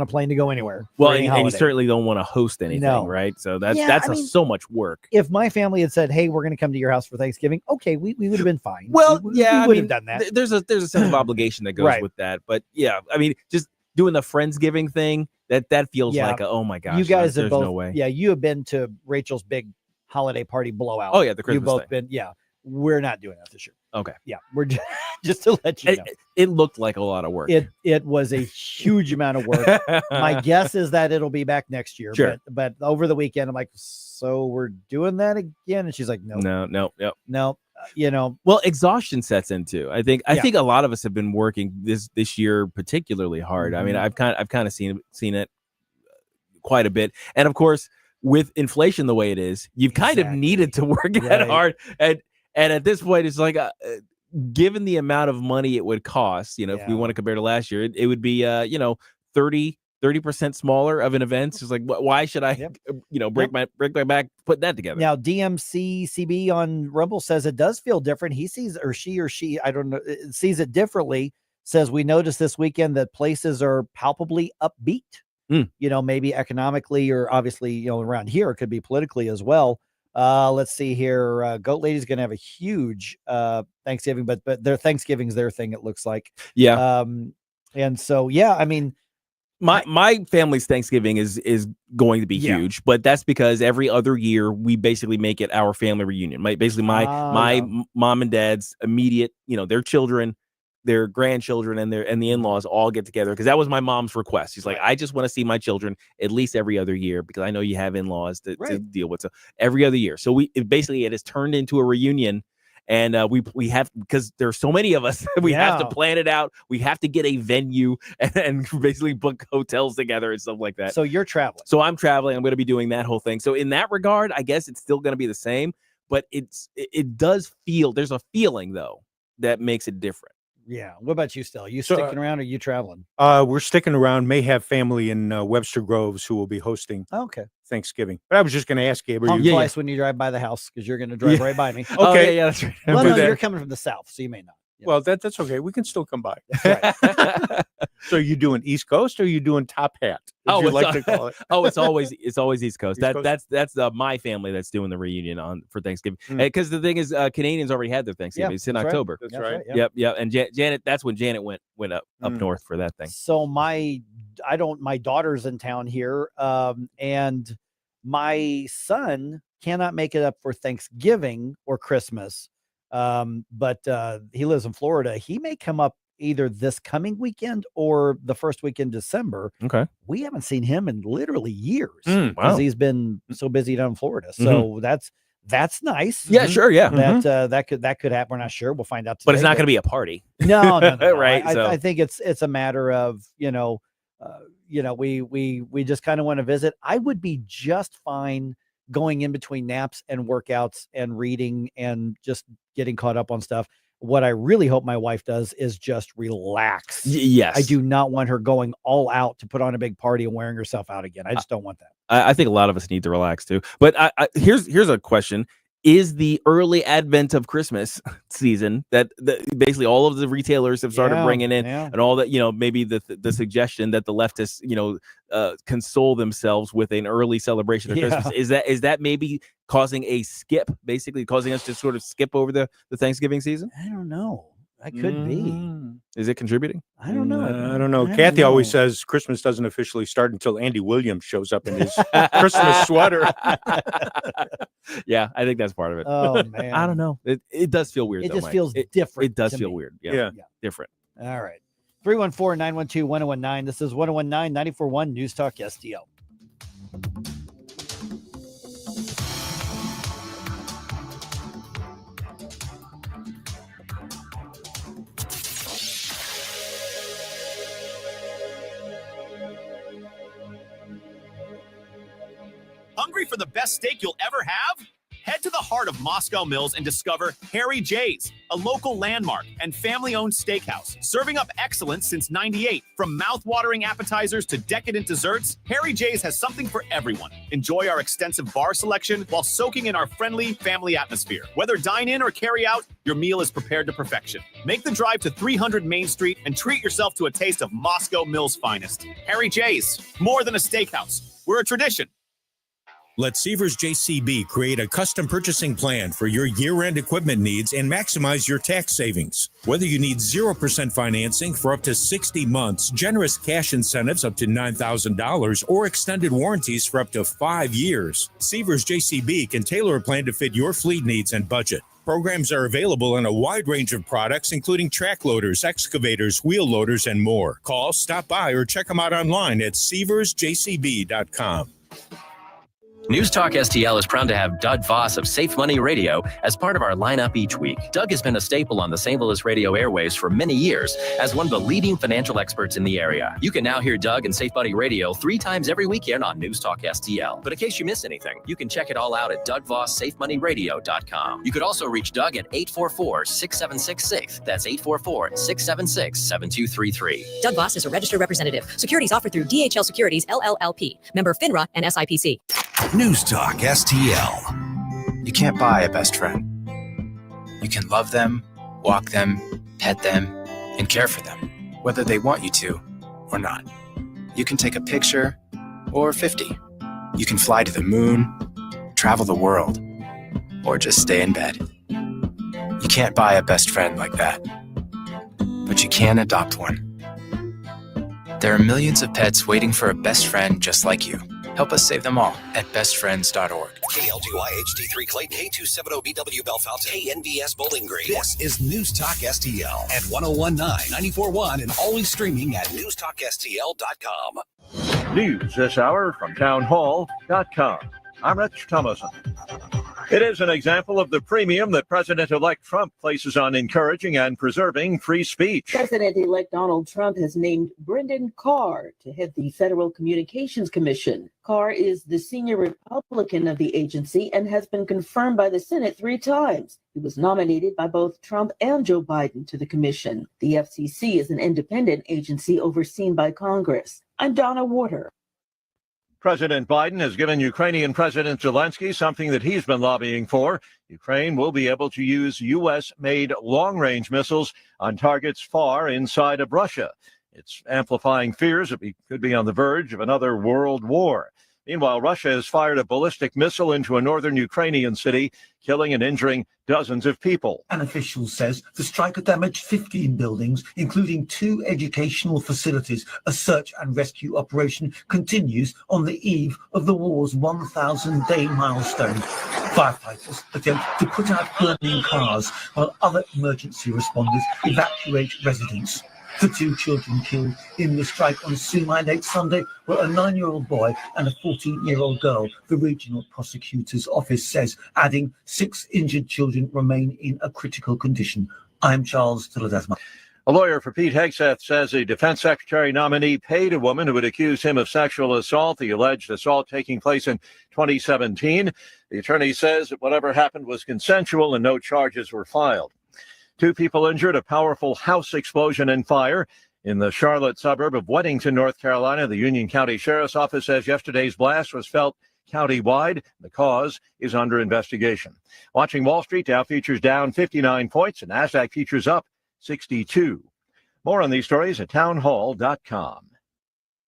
a plane to go anywhere. Well, for any and you holiday. certainly don't want to host anything, No. right? So that's Yeah, so much work. If my family had said, "Hey, we're going to come to your house for Thanksgiving," okay, we would have been fine. Well, we yeah, would have done that. There's a sense of obligation that goes Right. with that, but yeah, I mean, just doing the Friendsgiving thing that feels Yeah. like oh my gosh, you guys there's have both. no way. Yeah, you have been to Rachel's big holiday party blowout. Oh, yeah, the Christmas You've both thing. been. Yeah, we're not doing that this year. Okay. Yeah, we're just to let you know. It looked like a lot of work. It was a huge amount of work. My guess is that it'll be back next year. Sure. But over the weekend, I'm like, so we're doing that again? And she's like, no. No. Well, exhaustion sets in too. I think a lot of us have been working this year particularly hard. I mean, Mhm. I've kind of seen it quite a bit, and of course, with inflation the way it is, you've kind of needed to work that Right. hard, and at this point, it's like given the amount of money it would cost, if we want to compare to last year, it would be 30% smaller of an event. It's like, why should I break my back putting that together? Now, DMCCB on Rumble says it does feel different. He sees, or she, I don't know, sees it differently. Says we noticed this weekend that places are palpably upbeat. Maybe economically, or obviously, around here, it could be politically as well. Let's see here. Goat Lady's going to have a huge Thanksgiving, but their Thanksgiving's their thing, it looks like. Yeah. And so, yeah, I mean, my family's Thanksgiving is going to be huge, but that's because every other year we basically make it our family reunion. Basically, my mom and dad's immediate, their children, their grandchildren, and the in-laws all get together, because that was my mom's request. She's like, I just want to see my children at least every other year, because I know you have in-laws to deal with. So every other year. So it has turned into a reunion. And we have, because there's so many of us, we have to plan it out. We have to get a venue and basically book hotels together and stuff like that. So you're traveling. So I'm traveling. I'm going to be doing that whole thing. So in that regard, I guess it's still going to be the same, but it does feel, there's a feeling though that makes it different. Yeah. What about you, Still? You sticking around, or you traveling? We're sticking around. May have family in Webster Groves who will be hosting Thanksgiving. But I was just going to ask Gabriel. Honk twice when you drive by the house, because you're going to drive right by me. Okay. Yeah, that's right. Well, no, you're coming from the south, so you may not. Well, that's okay. We can still come by. That's right. So you doing East Coast, or you doing Top Hat? As you like to call it. It's always East Coast. East Coast? That's my family that's doing the reunion for Thanksgiving. Because the thing is, Canadians already had their Thanksgiving. It's in October. That's right. Yep. And Janet, that's when Janet went up north for that thing. So my daughter's in town here, and my son cannot make it up for Thanksgiving or Christmas. But he lives in Florida. He may come up either this coming weekend or the first week in December. Okay. We haven't seen him in literally years Wow. because he's been so busy down in Florida. So that's nice. Yeah, sure. Yeah. That could happen. We're not sure. We'll find out today. But it's not going to be a party. No. Right. I think it's a matter of, we just kind of want to visit. I would be just fine going in between naps and workouts and reading and just getting caught up on stuff. What I really hope my wife does is just relax. Yes. I do not want her going all out to put on a big party and wearing herself out again. I just don't want that. I think a lot of us need to relax too. But here's a question. is the early advent of Christmas season that basically all of the retailers have started bringing in, and all that, maybe the suggestion that the leftists, console themselves with an early celebration of Christmas. Is that maybe causing a skip, basically causing us to sort of skip over the Thanksgiving season? I don't know. That could be. Is it contributing? I don't know. I don't know. Kathy always says Christmas doesn't officially start until Andy Williams shows up in his Christmas sweater. Yeah, I think that's part of it. Oh, man. I don't know. It does feel weird. It though, just Mike. feels different. It does to feel me. weird. Yeah. Different. All right. 314-912-1019. This is 1019 94.1 News Talk STL. Hungry for the best steak you'll ever have? Head to the heart of Moscow Mills and discover Harry J's, a local landmark and family-owned steakhouse, serving up excellence since '98. From mouth-watering appetizers to decadent desserts, Harry J's has something for everyone. Enjoy our extensive bar selection while soaking in our friendly family atmosphere. Whether dine in or carry out, your meal is prepared to perfection. Make the drive to 300 Main Street and treat yourself to a taste of Moscow Mills' finest. Harry J's, more than a steakhouse. We're a tradition. Let Sievers JCB create a custom purchasing plan for your year-end equipment needs and maximize your tax savings. Whether you need 0% financing for up to 60 months, generous cash incentives up to $9,000, or extended warranties for up to 5 years, Sievers JCB can tailor a plan to fit your fleet needs and budget. Programs are available on a wide range of products, including track loaders, excavators, wheel loaders, and more. Call, stop by, or check them out online at SieversJCB.com. News Talk STL is proud to have Doug Voss of Safe Money Radio as part of our lineup each week. Doug has been a staple on the St. Louis radio airwaves for many years as one of the leading financial experts in the area. You can now hear Doug and Safe Money Radio 3 times every weekend on News Talk STL. But in case you miss anything, you can check it all out at DougVossSafeMoneyRadio.com. You could also reach Doug at 844-6766. That's 844-676-7233. Doug Voss is a registered representative. Securities offered through DHL Securities, LLLP. Member FINRA and SIPC. News Talk STL. You can't buy a best friend. You can love them, walk them, pet them, and care for them, whether they want you to or not. You can take a picture or 50. You can fly to the moon, travel the world, or just stay in bed. You can't buy a best friend like that, but you can adopt one. There are millions of pets waiting for a best friend just like you. Help us save them all at bestfriends.org. KLGY HD3 Clayton, K270BW Bellefontaine, KNBS Bowling Green. This is News Talk STL at 1019, 94.1, and always streaming at newstalkstl.com. News this hour from townhall.com. I'm Rich Thomason. It is an example of the premium that President-elect Trump places on encouraging and preserving free speech. President-elect Donald Trump has named Brendan Carr to head the Federal Communications Commission. Carr is the senior Republican of the agency and has been confirmed by the Senate 3 times. He was nominated by both Trump and Joe Biden to the commission. The FCC is an independent agency overseen by Congress. I'm Donna Warder. President Biden has given Ukrainian President Zelensky something that he's been lobbying for. Ukraine will be able to use U.S.-made long-range missiles on targets far inside of Russia. It's amplifying fears that we could be on the verge of another world war. Meanwhile, Russia has fired a ballistic missile into a northern Ukrainian city, killing and injuring dozens of people. An official says the strike damaged 15 buildings, including 2 educational facilities. A search and rescue operation continues on the eve of the war's 1,000-day milestone. Firefighters attempt to put out burning cars while other emergency responders evacuate residents. The 2 children killed in the strike on Sumy Lake Sunday were a 9-year-old boy and a 14-year-old girl, the regional prosecutor's office says, adding 6 injured children remain in a critical condition. I'm Charles Tiladesma. A lawyer for Pete Hegseth says a defense secretary nominee paid a woman who had accused him of sexual assault, the alleged assault taking place in 2017. The attorney says that whatever happened was consensual and no charges were filed. 2 people injured, a powerful house explosion and fire in the Charlotte suburb of Weddington, North Carolina. The Union County Sheriff's Office says yesterday's blast was felt countywide. The cause is under investigation. Watching Wall Street, Dow futures down 59 points and NASDAQ futures up 62. More on these stories at townhall.com.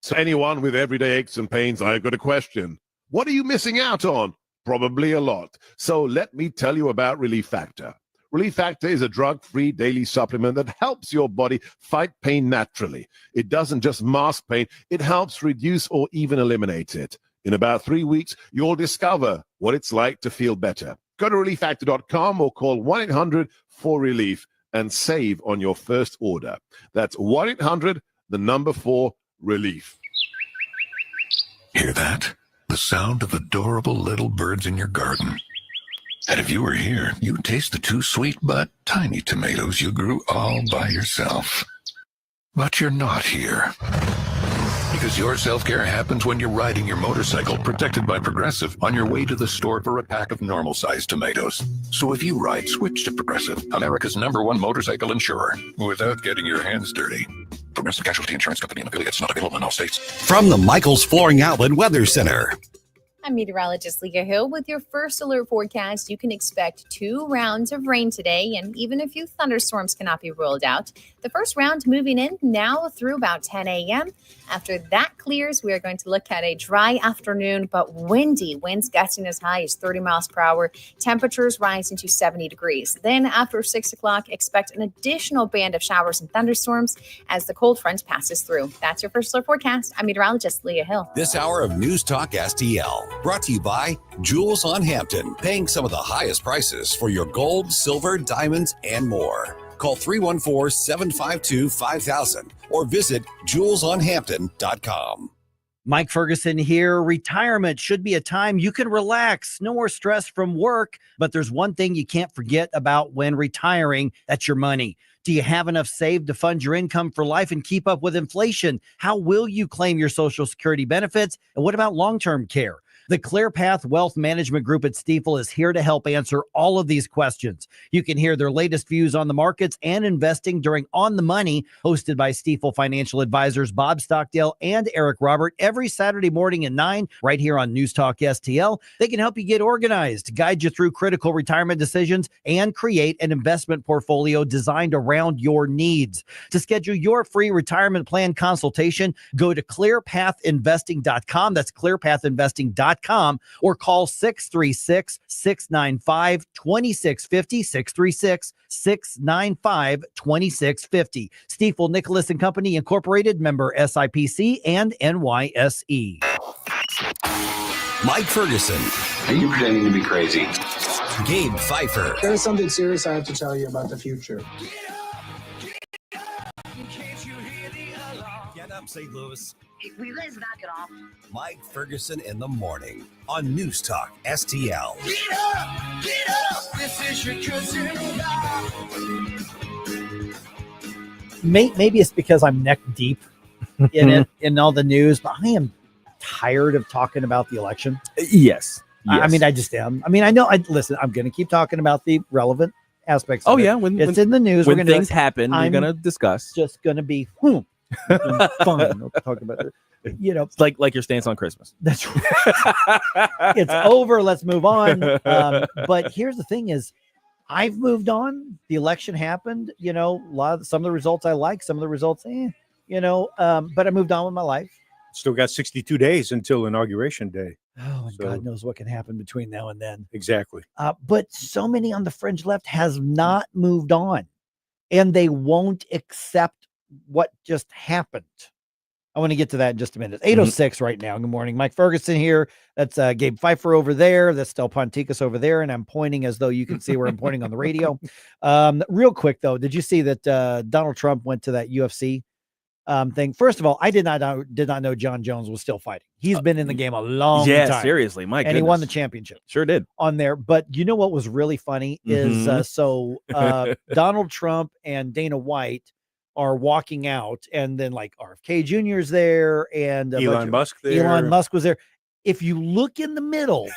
So anyone with everyday aches and pains, I've got a question. What are you missing out on? Probably a lot. So let me tell you about Relief Factor. Relief Factor is a drug-free daily supplement that helps your body fight pain naturally. It doesn't just mask pain, it helps reduce or even eliminate it. In about 3 weeks, you'll discover what it's like to feel better. Go to relieffactor.com or call 1-800-4RELIEF and save on your first order. That's 1-800-4RELIEF. Hear that? The sound of adorable little birds in your garden. And if you were here, you'd taste the 2 sweet but tiny tomatoes you grew all by yourself. But you're not here. Because your self-care happens when you're riding your motorcycle, protected by Progressive, on your way to the store for a pack of normal-sized tomatoes. So if you ride, switch to Progressive, America's #1 motorcycle insurer, without getting your hands dirty. Progressive Casualty Insurance Company and affiliates, not available in all states. From the Michael's Flooring Outlet Weather Center. I'm meteorologist Leah Hill with your first alert forecast. You can expect 2 rounds of rain today, and even a few thunderstorms cannot be ruled out. The first round moving in now through about 10 a.m. After that clears, we are going to look at a dry afternoon, but windy. Winds gusting as high as 30 miles per hour. Temperatures rising to 70 degrees. Then after 6 o'clock, expect an additional band of showers and thunderstorms as the cold front passes through. That's your first alert forecast. I'm meteorologist Leah Hill. This hour of News Talk STL brought to you by Jewels on Hampton, paying some of the highest prices for your gold, silver, diamonds, and more. Call 314-752-5000 or visit jewelsonhampton.com. Mike Ferguson here. Retirement should be a time you can relax. No more stress from work. But there's one thing you can't forget about when retiring. That's your money. Do you have enough saved to fund your income for life and keep up with inflation? How will you claim your Social Security benefits? And what about long-term care? The ClearPath Wealth Management Group at Stifel is here to help answer all of these questions. You can hear their latest views on the markets and investing during On the Money, hosted by Stifel financial advisors Bob Stockdale and Eric Robert, every Saturday morning at 9, right here on News Talk STL. They can help you get organized, guide you through critical retirement decisions, and create an investment portfolio designed around your needs. To schedule your free retirement plan consultation, go to clearpathinvesting.com. That's clearpathinvesting.com. Or call 636-695-2650, 636-695-2650. Stifel Nicholas and Company Incorporated, member SIPC and NYSE. Mike Ferguson. Are you pretending to be crazy? Gabe Pfeiffer. There's something serious I have to tell you about the future. Get up, St. Louis. Will you guys knock it off? Mike Ferguson in the morning on News Talk STL. Get up! Get up! This is your cousin. Maybe it's because I'm neck deep in it, in all the news, but I am tired of talking about the election. Yes. I mean, I just am. I mean, I know. Listen, I'm going to keep talking about the relevant aspects. Oh, of it. yeah. It's in the news. When things happen, we're going to discuss. Just going to be fun. We'll talk about it. You know, it's like your stance on Christmas. That's right. It's over. Let's move on. But here's the thing: is I've moved on. The election happened. You know, some of the results I like, some of the results, you know. But I moved on with my life. Still got 62 days until Inauguration Day. Oh, and God knows what can happen between now and then. Exactly. But so many on the fringe left has not moved on, and they won't accept what just happened. I want to get to that in just a minute. 8:06 right now. Good morning. Mike Ferguson here. That's Gabe Pfeiffer over there. That's Del Ponticus over there. And I'm pointing as though you can see where I'm pointing on the radio. Real quick, though, did you see that Donald Trump went to that UFC thing? First of all, I did not know John Jones was still fighting. He's been in the game a long time. Yeah, seriously. My goodness. And he won the championship. Sure did. On there. But you know what was really funny is Donald Trump and Dana White are walking out, and then like RFK Jr. is there, and Elon Musk there. Elon Musk was there. if you look in the middle,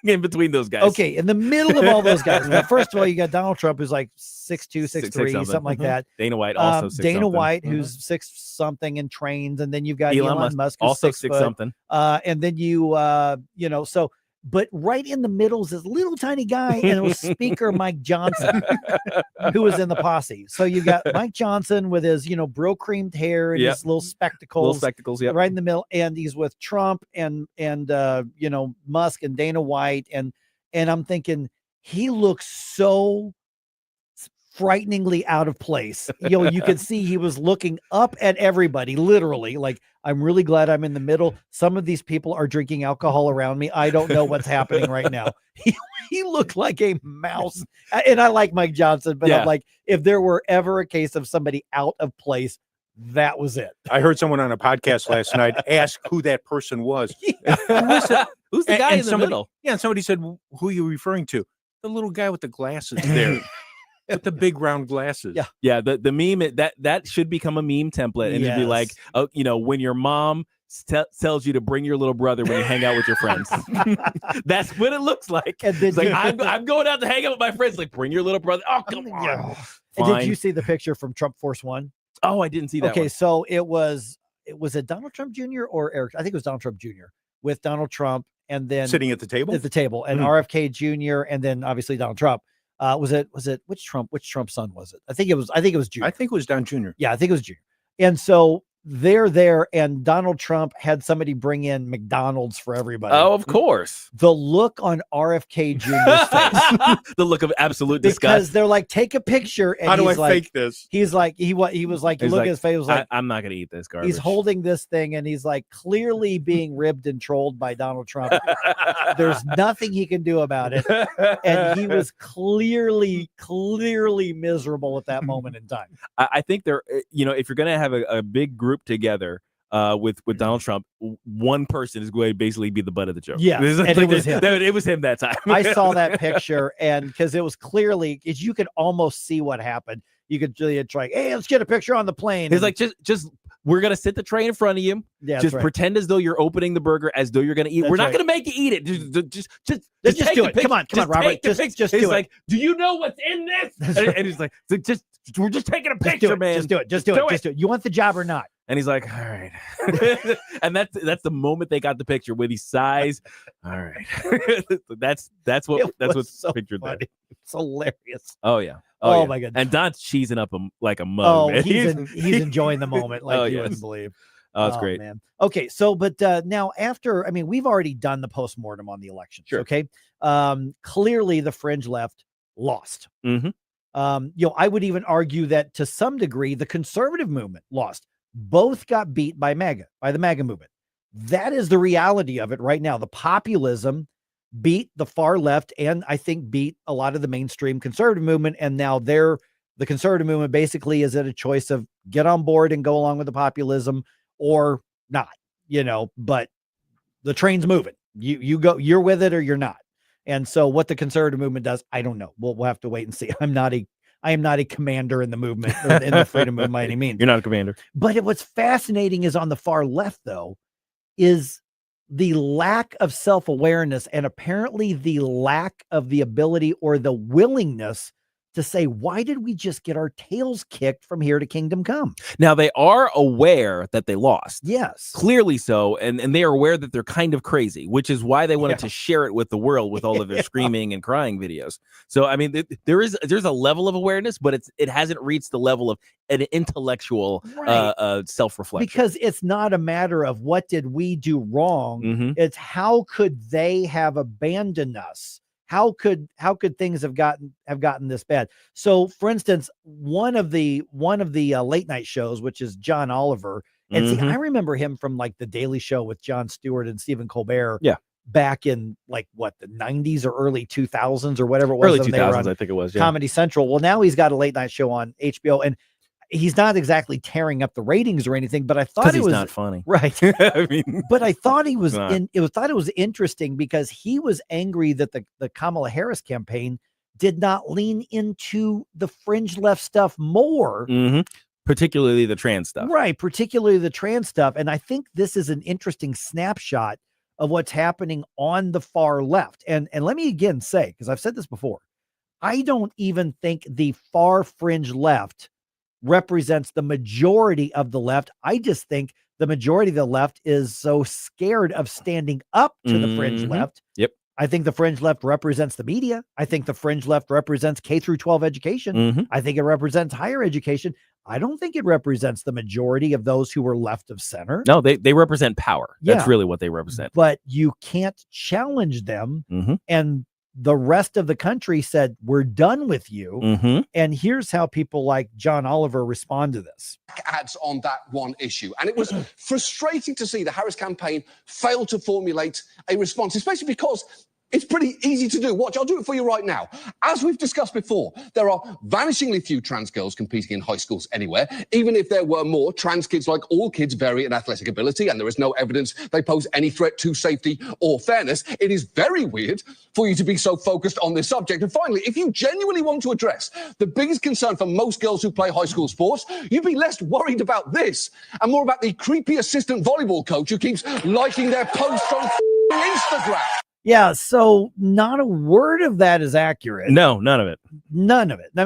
in between those guys. okay, in the middle of all those guys. Now, first of all, you got Donald Trump, who's like 6'2", 6'3", something like that. Dana White also 6 Dana something. White, who's 6 something and trains, and then you've got Elon Musk, who's also 6 6 foot. something. And then so. But right in the middle is this little tiny guy, and it was Speaker Mike Johnson, who was in the posse. So you got Mike Johnson with his, bro creamed hair and his little spectacles, right in the middle, and he's with Trump and Musk and Dana White, and I'm thinking he looks so frighteningly out of place. You could see he was looking up at everybody, literally, like, I'm really glad I'm in the middle. Some of these people are drinking alcohol around me. I don't know what's happening right now. He looked like a mouse. And I like Mike Johnson, but I'm like, if there were ever a case of somebody out of place, that was it. I heard someone on a podcast last night ask who that person was. Who's the guy in the middle? Yeah, and somebody said, who are you referring to? The little guy with the glasses there. With the big round glasses. Yeah. The meme that should become a meme template, and it'd be like, when your mom tells you to bring your little brother when you hang out with your friends. That's what it looks like. And then I'm going out to hang out with my friends. Like, bring your little brother. Oh, come on. And did you see the picture from Trump Force One? Oh, I didn't see that. Okay, one. So it was Donald Trump Jr. or Eric? I think it was Donald Trump Jr. with Donald Trump, and then sitting at the table, and RFK Jr. and then obviously Donald Trump. Was it which Trump son was it? I think it was Jr. I think it was Don Jr. Yeah, I think it was Jr. And so they're there, and Donald Trump had somebody bring in McDonald's for everybody. Oh, of course. The look on RFK Jr.'s face, the look of absolute because disgust. they're like, take a picture. And how do I fake this? He's like, he was like, look at his face. He was like, I'm not going to eat this garbage. He's holding this thing, and he's like clearly being ribbed and trolled by Donald Trump. There's nothing he can do about it. And he was clearly miserable at that moment in time. I think if you're going to have a big group together with Donald Trump, one person is going to basically be the butt of the joke. Yeah, and it was him. It was him that time. I saw that picture, and because it was clearly, you could almost see what happened. You could really try, hey, let's get a picture on the plane. He's like, just we're gonna sit the tray in front of you. Yeah, just pretend as though you're opening the burger, as though you're gonna eat. We're not gonna make you eat it. Just do it. Come on, Robert. Just do he's it. like, do you know what's in this? And he's like, we're just taking a picture, man. Just do it. You want the job or not? And he's like, all right. And that's the moment they got the picture with his size. All right. that's what's so pictured funny. there. It's hilarious. Oh yeah. Oh yeah. my goodness. And Don's cheesing up like a mug. Oh, man. he's enjoying the moment like you yes. wouldn't believe. Oh, it's great. Man. Okay, so but now after, we've already done the postmortem on the elections. Sure. Okay. Clearly the fringe left lost. Mm-hmm. I would even argue that to some degree the conservative movement lost. Both got beat by the MAGA movement. That is the reality of it right now. The populism beat the far left, and I think beat a lot of the mainstream conservative movement. And now the conservative movement basically is at a choice of get on board and go along with the populism or not, but the train's moving. You go, you're with it or you're not. And so what the conservative movement does, I don't know. We'll have to wait and see. I am not a commander in the movement, or in the freedom movement by any means. You're not a commander. But what's fascinating is on the far left, though, is the lack of self-awareness and apparently the lack of the ability or the willingness to say, why did we just get our tails kicked from here to kingdom come? Now, they are aware that they lost. Yes. Clearly so. And they are aware that they're kind of crazy, which is why they wanted to share it with the world with all of their screaming and crying videos. So, there's a level of awareness, but it hasn't reached the level of an intellectual self-reflection. Because it's not a matter of what did we do wrong. Mm-hmm. It's how could they have abandoned us? How could things have gotten this bad? So, for instance, one of the late night shows, which is John Oliver, and see, I remember him from like the Daily Show with Jon Stewart and Stephen Colbert. Yeah, back in like the 90s or early 2000s or whatever it was. Early 2000s, I think it was. Yeah. Comedy Central. Well, now he's got a late night show on HBO, and he's not exactly tearing up the ratings or anything, but I thought it was not funny. Right. But I thought it was interesting because he was angry that the Kamala Harris campaign did not lean into the fringe left stuff more. Mm-hmm. Particularly the trans stuff. Right. Particularly the trans stuff. And I think this is an interesting snapshot of what's happening on the far left. And let me again say, because I've said this before, I don't even think the far fringe left represents the majority of the left. I just think the majority of the left is so scared of standing up to the fringe left. Yep. I think the fringe left represents the media. I think the fringe left represents K through 12 education. I think it represents higher education. I don't think it represents the majority of those who were left of center. No, they represent power. That's Yeah. really what they represent. But you can't challenge them. And the rest of the country said, we're done with you. And here's how people like John Oliver respond to this. Ads on that one issue. And it was frustrating to see the Harris campaign fail to formulate a response, especially because it's pretty easy to do. Watch, I'll do it for you right now. As we've discussed before, there are vanishingly few trans girls competing in high schools anywhere. Even if there were more, trans kids, like all kids, vary in athletic ability, and there is no evidence they pose any threat to safety or fairness. It is very weird for you to be so focused on this subject. And finally, if you genuinely want to address the biggest concern for most girls who play high school sports, you'd be less worried about this and more about the creepy assistant volleyball coach who keeps liking their posts on Instagram. Yeah, so not a word of that is accurate. No, none of it. None of it. I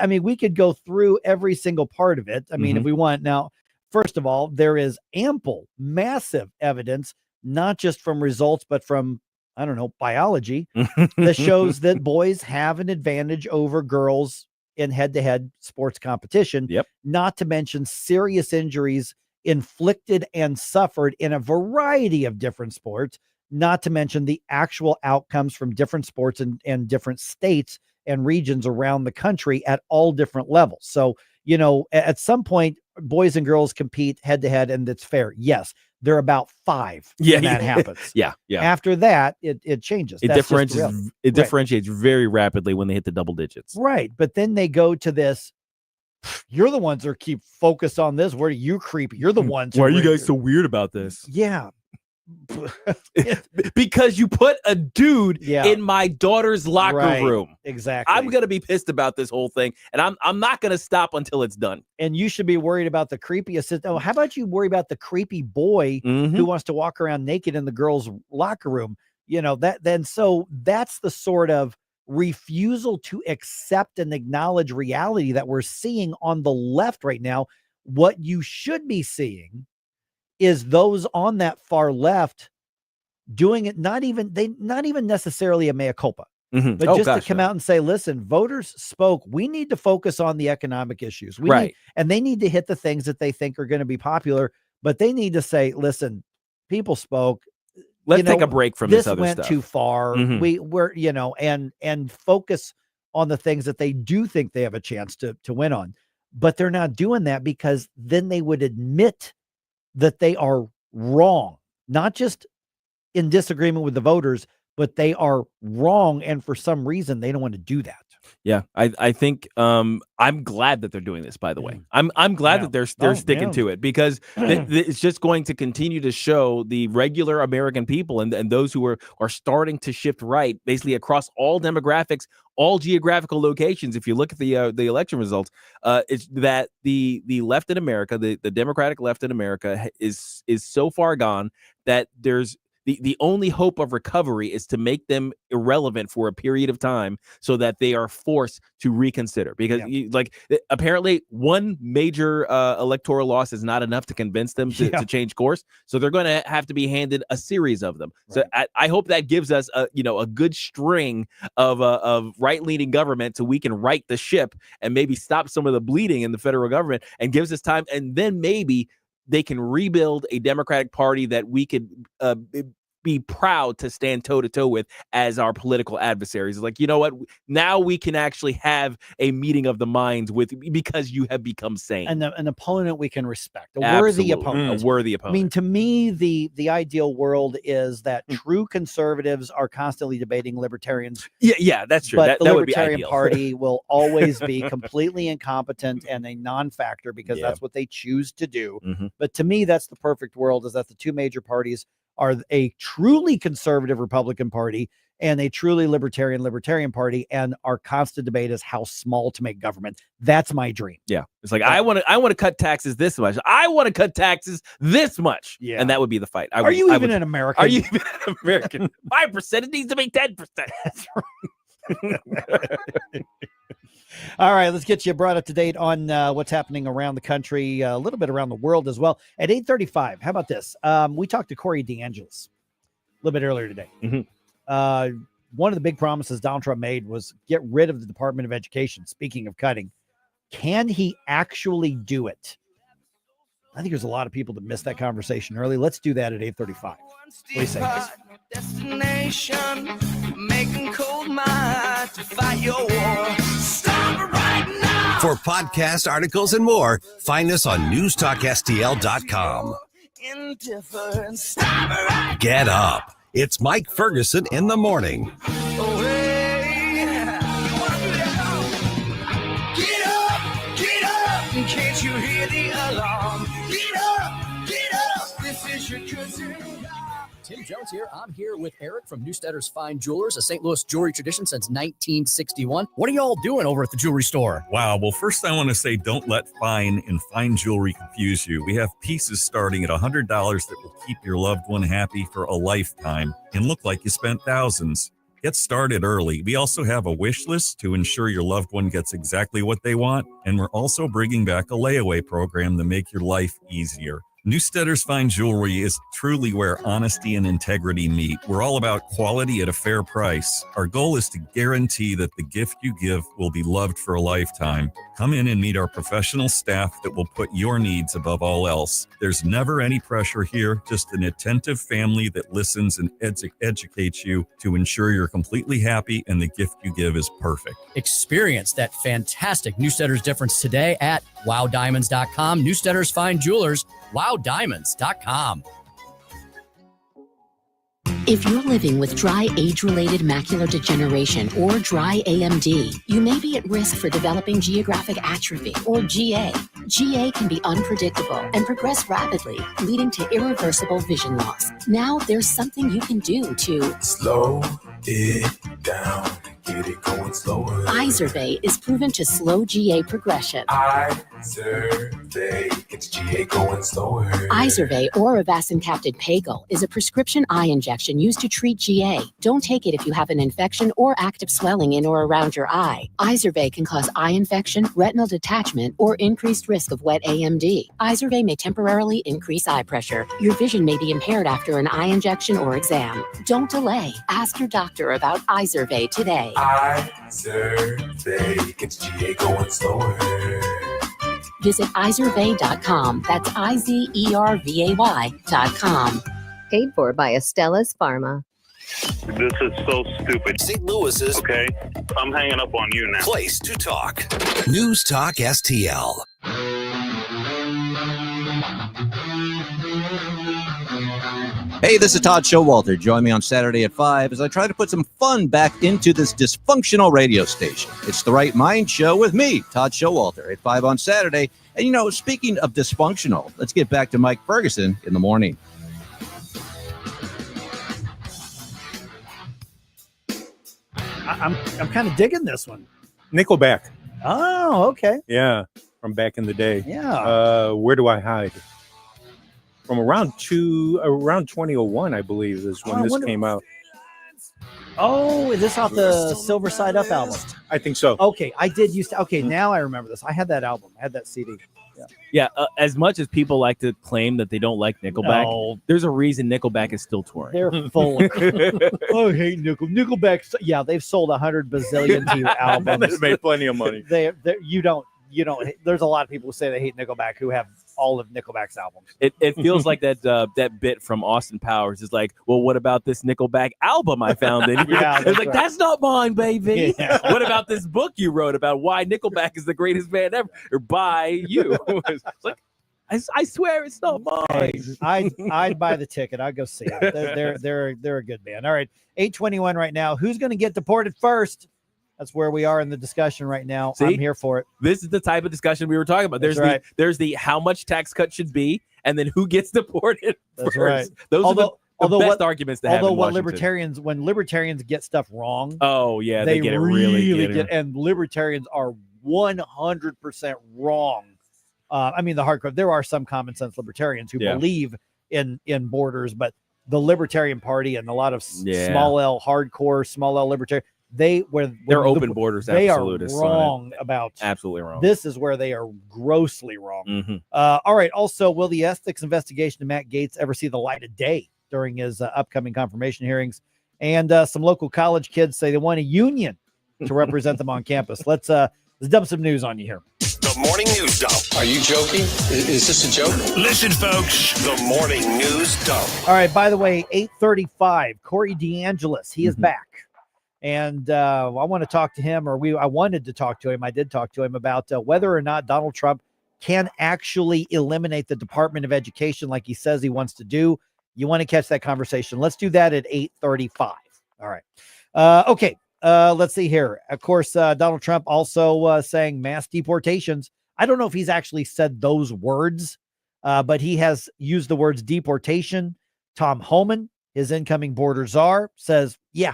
mean, we could go through every single part of it. I mean, if we want. Now, first of all, there is ample, massive evidence, not just from results, but from, I don't know, biology, that shows that boys have an advantage over girls in head-to-head sports competition. Not to mention serious injuries inflicted and suffered in a variety of different sports. Not to mention the actual outcomes from different sports and different states and regions around the country at all different levels. So, you know, at some point, boys and girls compete head to head, and it's fair. Yes, they're about 5 when that happens. Yeah. After that, it changes. It That's just the differentiates. reality. It differentiates very rapidly when they hit the double digits. Right. But then they go to this. You're the ones that keep focused on this. Where are you creepy? You're the ones. Why are you guys so weird about this? Yeah. Because you put a dude in my daughter's locker room. Exactly. I'm gonna be pissed about this whole thing, and I'm not gonna stop until it's done. And you should be worried about the creepy assistant. Oh, how about you worry about the creepy boy who wants to walk around naked in the girls' locker room? You know, so that's the sort of refusal to accept and acknowledge reality that we're seeing on the left right now. What you should be seeing is those on that far left doing it, not even necessarily a mea culpa, but just to come out and say, listen, voters spoke. We need to focus on the economic issues. And they need to hit the things that they think are going to be popular, but they need to say, listen, people spoke. Let's take a break from this other went stuff. Too far. We're, you know, and focus on the things that they do think they have a chance to win on, but they're not doing that because then they would admit that they are wrong, not just in disagreement with the voters, but they are wrong. And for some reason, they don't want to do that. Yeah, I think I'm glad that they're doing this, by the way. I'm glad that they're sticking to it, because it's just going to continue to show the regular American people and those who are starting to shift right, basically across all demographics, all geographical locations. If you look at the election results, it's that the left in America, the Democratic left in America is so far gone that there's the only hope of recovery is to make them irrelevant for a period of time so that they are forced to reconsider. Because apparently one major electoral loss is not enough to convince them to change course. So they're going to have to be handed a series of them. Right. So I hope that gives us a good string of right-leaning government so we can right the ship and maybe stop some of the bleeding in the federal government, and gives us time. And then maybe they can rebuild a Democratic Party that we could be proud to stand toe-to-toe with as our political adversaries. Like, you know what? Now we can actually have a meeting of the minds because you have become sane. And an opponent we can respect. A worthy opponent. A worthy opponent. I mean, to me, the ideal world is that true conservatives are constantly debating libertarians. Yeah, that's true. But the that would be Libertarian ideal. Party will always be completely incompetent and a non-factor because that's what they choose to do. But to me, that's the perfect world, is that the two major parties are a truly conservative Republican Party and a truly libertarian party. And our constant debate is how small to make government. That's my dream. Yeah. It's like, I want to cut taxes this much. I want to cut taxes this much. Yeah. And that would be the fight. Are you even an American? Are you even an American? 5%. It needs to be 10%. That's right. All right, let's get you brought up to date on what's happening around the country, a little bit around the world as well. At 8:35, how about this? We talked to Corey DeAngelis a little bit earlier today. One of the big promises Donald Trump made was get rid of the Department of Education. Speaking of cutting, can he actually do it? I think there's a lot of people that missed that conversation early. Let's do that at 8:35. What do you say, guys? Destination, making cold mind to fight your war. Stop it right now. For podcast articles and more, find us on newstalkstl.com. Indifferent. Stop it right. Get up. It's Mike Ferguson in the morning. Away. Get up. Can't you hear the alarm? Get up. This is your cousin. Tim Jones here. I'm here with Eric from Newstetter's Fine Jewelers, a St. Louis jewelry tradition since 1961. What are y'all doing over at the jewelry store? Wow. Well, first I want to say don't let fine and fine jewelry confuse you. We have pieces starting at $100 that will keep your loved one happy for a lifetime and look like you spent thousands. Get started early. We also have a wish list to ensure your loved one gets exactly what they want. And we're also bringing back a layaway program to make your life easier. Newstetter's Fine Jewelry is truly where honesty and integrity meet. We're all about quality at a fair price. Our goal is to guarantee that the gift you give will be loved for a lifetime. Come in and meet our professional staff that will put your needs above all else. There's never any pressure here, just an attentive family that listens and educates you to ensure you're completely happy and the gift you give is perfect. Experience that fantastic Newstetter's difference today at wowdiamonds.com. Newstetter's Fine Jewelers, wowdiamonds.com. If you're living with dry age-related macular degeneration or dry AMD, you may be at risk for developing geographic atrophy or GA. GA can be unpredictable and progress rapidly, leading to irreversible vision loss. Now there's something you can do to slow it down, get it going slower. Izervay is proven to slow GA progression. Izervay gets GA going slower. Izervay or avacincaptad pagel is a prescription eye injection used to treat GA. Don't take it if you have an infection or active swelling in or around your eye. Izervay can cause eye infection, retinal detachment, or increased risk of wet AMD. Izervay may temporarily increase eye pressure. Your vision may be impaired after an eye injection or exam. Don't delay. Ask your doctor about Izervay today. Izervay gets GA going slower. Visit Izervay.com. That's IZERVAY.com. Paid for by Astellas Pharma. This is so stupid. St. Louis's. Okay, I'm hanging up on you now. Place to talk. News Talk STL. Hey, this is Todd Showalter. Join me on Saturday at 5 as I try to put some fun back into this dysfunctional radio station. It's the Right Mind Show with me, Todd Showalter, at 5 on Saturday. And, you know, speaking of dysfunctional, let's get back to Mike Ferguson in the morning. I'm kind of digging this one. Nickelback. Oh, okay. Yeah, from back in the day. Yeah. Where Do I Hide? From around 2001, I believe, is when this came out. Oh, is this off the Silver Side Up album? I think so. Okay, I did used to. Okay, now I remember this. I had that album. I had that CD. Yeah, as much as people like to claim that they don't like Nickelback, there's a reason Nickelback is still touring. They're full of I hate Nickelback. Yeah, they've sold 100 bazillion to albums. They've made plenty of money. You don't. There's a lot of people who say they hate Nickelback who have all of Nickelback's albums. It feels like that bit from Austin Powers is like, well, what about this Nickelback album I found? And it's like, that's not mine, baby. Yeah. What about this book you wrote about why Nickelback is the greatest band ever, or by you? It's like, I swear it's not mine. I'd buy the ticket. I'd go see it. They're a good band. All right, 8:21 right now. Who's going to get deported first? That's where we are in the discussion right now. See? I'm here for it. This is the type of discussion we were talking about. There's the how much tax cut should be, and then who gets deported That's first. right. best arguments to have in Washington. When libertarians get stuff wrong, they get it really get, and libertarians are 100% wrong. I mean, the hardcore. There are some common sense libertarians who believe in borders, but the Libertarian Party and a lot of small L hardcore, small L libertarian, they're open borders. They are wrong about absolutely wrong. This is where they are grossly wrong. Mm-hmm. All right. Also, will the ethics investigation of Matt Gaetz ever see the light of day during his upcoming confirmation hearings? And some local college kids say they want a union to represent them on campus. Let's dump some news on you here. The morning news dump. Are you joking? Is this a joke? Listen, folks. The morning news dump. All right. By the way, 8:35. Corey DeAngelis. He is back, and I want to talk to him, I wanted to talk to him. I did talk to him about whether or not Donald Trump can actually eliminate the Department of Education like he says he wants to do. You want to catch that conversation? Let's do that at 8:35. All right. Okay. Let's see here. Of course, Donald Trump also saying mass deportations. I don't know if he's actually said those words, but he has used the words deportation. Tom Homan, his incoming border czar, says, yeah,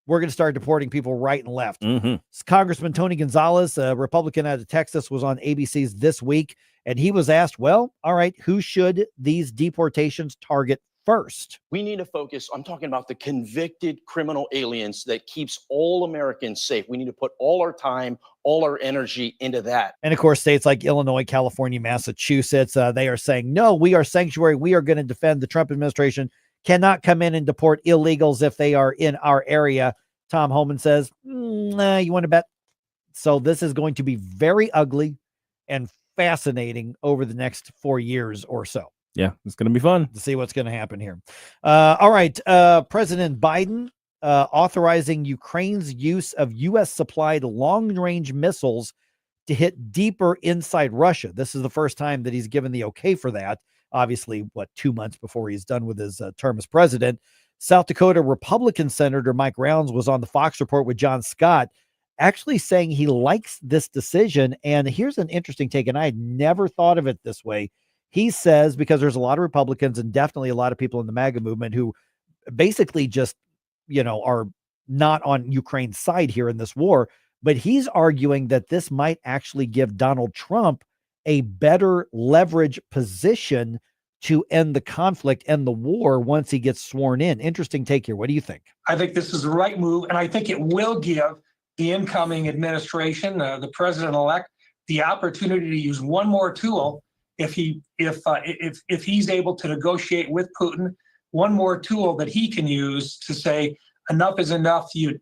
we're going to start deporting people right and left. Congressman Tony Gonzalez, a Republican out of Texas, was on ABC's This Week, and he was asked, well, all right, who should these deportations target first? We need to focus. I'm talking about the convicted criminal aliens that keeps all Americans safe. We need to put all our time, all our energy into that. And of course, states like Illinois, California, Massachusetts, they are saying, no, we are sanctuary. We are going to defend. The Trump administration cannot come in and deport illegals if they are in our area. Tom Homan says, you want to bet? So this is going to be very ugly and fascinating over the next 4 years or so. Yeah, it's going to be fun to see what's going to happen here. All right. President Biden authorizing Ukraine's use of U.S. supplied long-range missiles to hit deeper inside Russia. This is the first time that he's given the okay for that. Obviously, 2 months before he's done with his term as president. South Dakota Republican Senator Mike Rounds was on the Fox Report with John Scott, actually saying he likes this decision. And here's an interesting take, and I had never thought of it this way. He says, because there's a lot of Republicans and definitely a lot of people in the MAGA movement who basically just, are not on Ukraine's side here in this war, but he's arguing that this might actually give Donald Trump a better leverage position to end the conflict and the war once he gets sworn in. Interesting take here. What do you think? I think this is the right move, and I think it will give the incoming administration, the president-elect, the opportunity to use one more tool if he's able to negotiate with Putin, one more tool that he can use to say enough is enough. You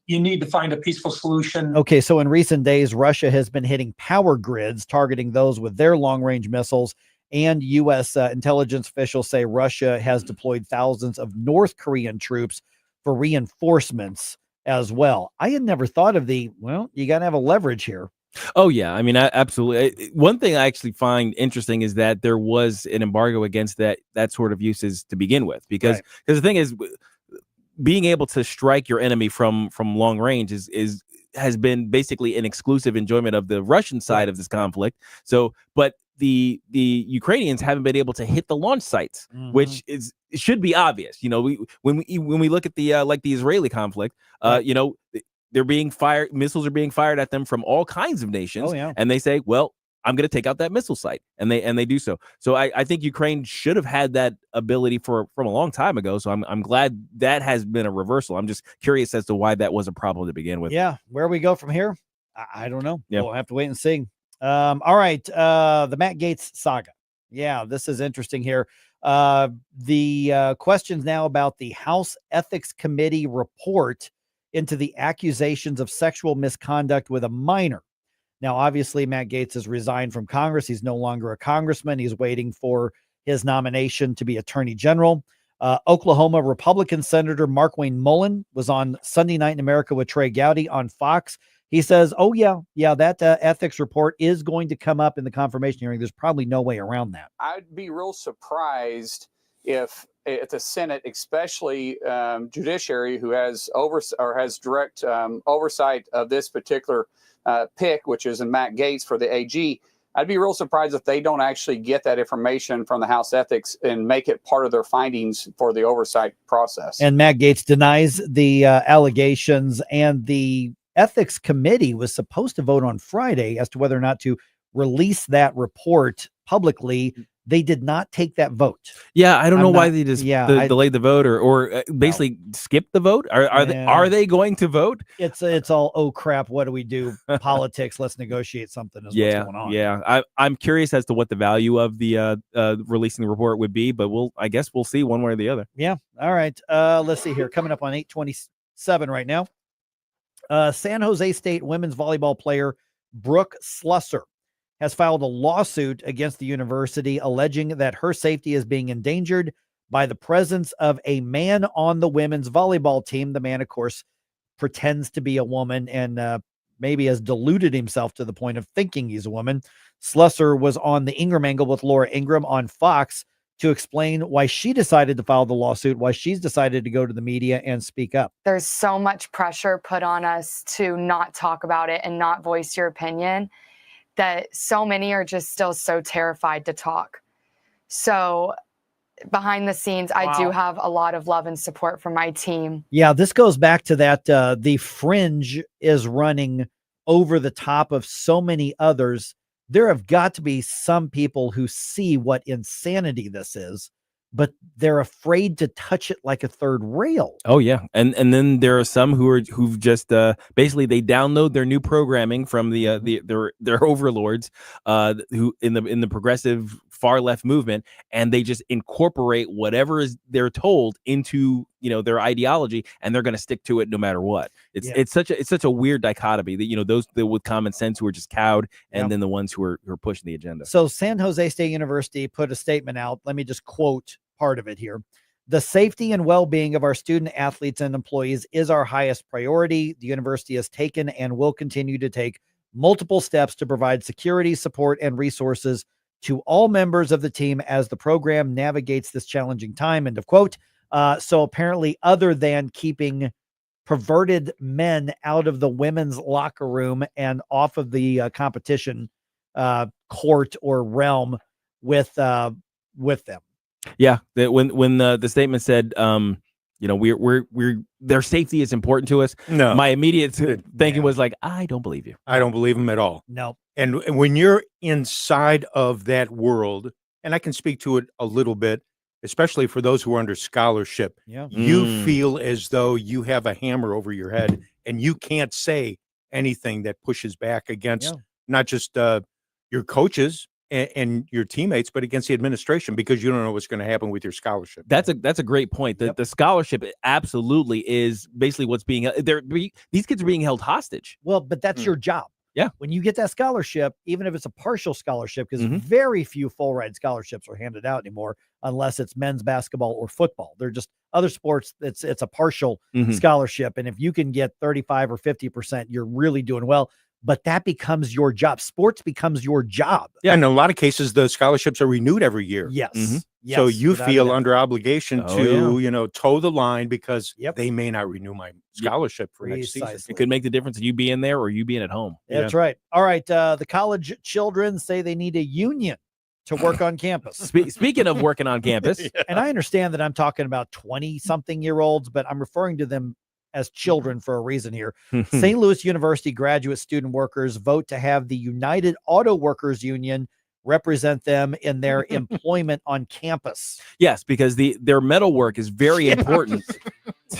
need to find a peaceful solution. Okay, so in recent days, Russia has been hitting power grids, targeting those with their long-range missiles, and U.S. Intelligence officials say Russia has deployed thousands of North Korean troops for reinforcements as well. I had never thought of you got to have a leverage here. Oh, yeah. I mean, absolutely. One thing I actually find interesting is that there was an embargo against that sort of uses to begin with, because the thing is, being able to strike your enemy from long range has been basically an exclusive enjoyment of the Russian side of this conflict. So, but the Ukrainians haven't been able to hit the launch sites, which should be obvious. When we look at the the Israeli conflict, they're being fired. Missiles are being fired at them from all kinds of nations. And they say, well, I'm going to take out that missile site. And they do so. So I think Ukraine should have had that ability from a long time ago. So I'm glad that has been a reversal. I'm just curious as to why that was a problem to begin with. Yeah. Where we go from here, I don't know. Yeah. We'll have to wait and see. All right. The Matt Gaetz saga. Yeah, this is interesting here. The questions now about the House Ethics Committee report into the accusations of sexual misconduct with a minor. Now, obviously, Matt Gaetz has resigned from Congress. He's no longer a congressman. He's waiting for his nomination to be attorney general. Oklahoma Republican Senator Markwayne Mullin was on Sunday Night in America with Trey Gowdy on Fox. He says, that ethics report is going to come up in the confirmation hearing. There's probably no way around that. I'd be real surprised if the Senate, especially Judiciary, who has direct oversight of this particular pick, which is in Matt Gaetz for the AG, I'd be real surprised if they don't actually get that information from the House Ethics and make it part of their findings for the oversight process. And Matt Gaetz denies the allegations, and the Ethics Committee was supposed to vote on Friday as to whether or not to release that report publicly. They did not take that vote. Yeah, I don't know why they just delayed the vote or basically skipped the vote. Are they going to vote? It's all, oh crap, what do we do? Politics, let's negotiate something is what's going on. Yeah. I'm curious as to what the value of the releasing the report would be, but I guess we'll see one way or the other. Yeah. All right. Let's see here. Coming up on 8:27 right now. San Jose State women's volleyball player Brooke Slusser has filed a lawsuit against the university alleging that her safety is being endangered by the presence of a man on the women's volleyball team. The man, of course, pretends to be a woman and maybe has deluded himself to the point of thinking he's a woman. Slusser was on the Ingram Angle with Laura Ingram on Fox to explain why she decided to file the lawsuit, why she's decided to go to the media and speak up. There's so much pressure put on us to not talk about it and not voice your opinion, that so many are just still so terrified to talk. So behind the scenes, I do have a lot of love and support from my team. Yeah, this goes back to that the fringe is running over the top of so many others. There have got to be some people who see what insanity this is, but they're afraid to touch it like a third rail. Oh yeah, and then there are some who've just basically they download their new programming from their overlords, who in the progressive far left movement, and they just incorporate whatever they're told into their ideology, and they're going to stick to it no matter what. It's such a weird dichotomy that those with common sense who are just cowed, and then the ones who are pushing the agenda. So San Jose State University put a statement out. Let me just quote part of it here. The safety and well-being of our student athletes and employees is our highest priority. The university has taken and will continue to take multiple steps to provide security, support, and resources to all members of the team as the program navigates this challenging time. End of quote. So apparently, other than keeping perverted men out of the women's locker room and off of the competition court or realm with them. Yeah, when the statement said, we're their safety is important to us. No, my immediate thinking was like, I don't believe you. I don't believe him at all. No. And when you're inside of that world, and I can speak to it a little bit, especially for those who are under scholarship, you feel as though you have a hammer over your head and you can't say anything that pushes back against not just your coaches and your teammates, but against the administration, because you don't know what's going to happen with your scholarship. That's a great point. The scholarship absolutely is basically what's being these kids are being held hostage. Well, but that's your job. Yeah. When you get that scholarship, even if it's a partial scholarship, because very few full ride scholarships are handed out anymore, unless it's men's basketball or football. They're just other sports. It's a partial scholarship. And if you can get 35 or 50%, you're really doing well. But that becomes your job. Sports becomes your job. Yeah. In a lot of cases, the scholarships are renewed every year. Yes. Yes, so you without a feel doubt. under obligation to, toe the line because they may not renew my scholarship for next season. It could make the difference of you being there or you being at home. That's right. All right. The college children say they need a union to work on campus. Speaking of working on campus. And I understand that I'm talking about 20-something-year-olds, but I'm referring to them as children for a reason here. St. Louis University graduate student workers vote to have the United Auto Workers Union represent them in their employment on campus. Yes, because their metal work is very important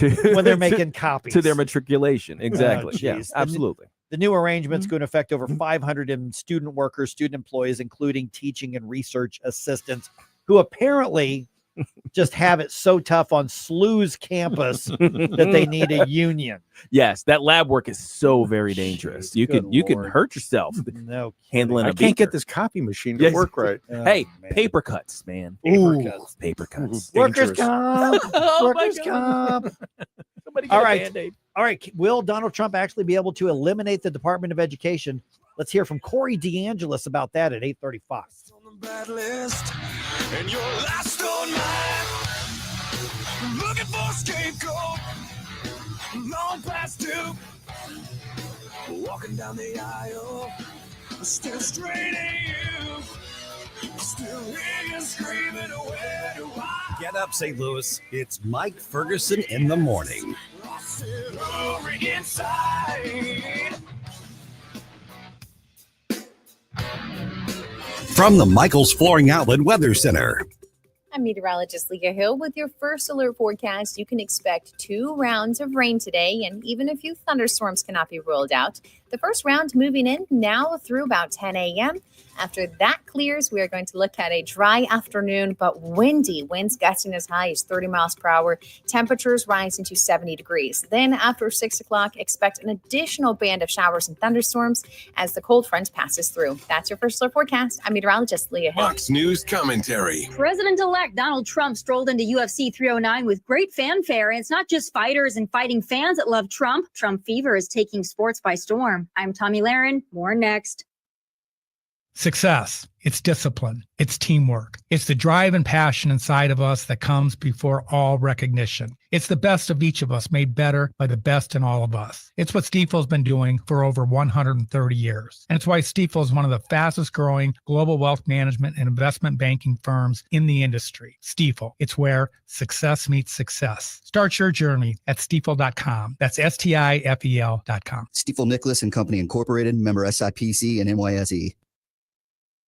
when they're making copies to their matriculation. Exactly. Yes, absolutely. The new arrangement's going to affect over 500 student workers, student employees, including teaching and research assistants, who apparently just have it so tough on SLU's campus that they need a union. Yes, that lab work is so very dangerous. You could hurt yourself handling I a can't beaker. get this copy machine to work right. Hey, paper cuts, man. Paper cuts. Workers' comp. Oh, Workers' comp. Somebody get All a right. Band-Aid. All right. Will Donald Trump actually be able to eliminate the Department of Education? Let's hear from Corey DeAngelis about that at 8:35. Bad list, and you're last on mine. Looking for a scapegoat, long past due. Walking down the aisle, Still straight at you. Still ringing, screaming, where do I? Get up, St. Louis. It's Mike Ferguson in the morning. Sit over inside. From the Michaels Flooring Outlet Weather Center. I'm meteorologist Leah Hill with your first alert forecast. You can expect 2 rounds of rain today, and even a few thunderstorms cannot be ruled out. The first round moving in now through about 10 a.m. After that clears, we are going to look at a dry afternoon, but windy. Winds gusting as high as 30 miles per hour. Temperatures rising to 70 degrees. Then after 6 o'clock, expect an additional band of showers and thunderstorms as the cold front passes through. That's your first alert forecast. I'm meteorologist Leah Hill. Fox News commentary. President-elect Donald Trump strolled into UFC 309 with great fanfare. And it's not just fighters and fighting fans that love Trump. Trump fever is taking sports by storm. I'm Tommy Lahren. More next. Success. It's discipline. It's teamwork. It's the drive and passion inside of us that comes before all recognition. It's the best of each of us made better by the best in all of us. It's what Stifel's been doing for over 130 years. And it's why Stifel is one of the fastest growing global wealth management and investment banking firms in the industry. Stifel. It's where success meets success. Start your journey at stifel.com. That's STIFEL.com. Stifel Nicholas and Company Incorporated, member SIPC and NYSE.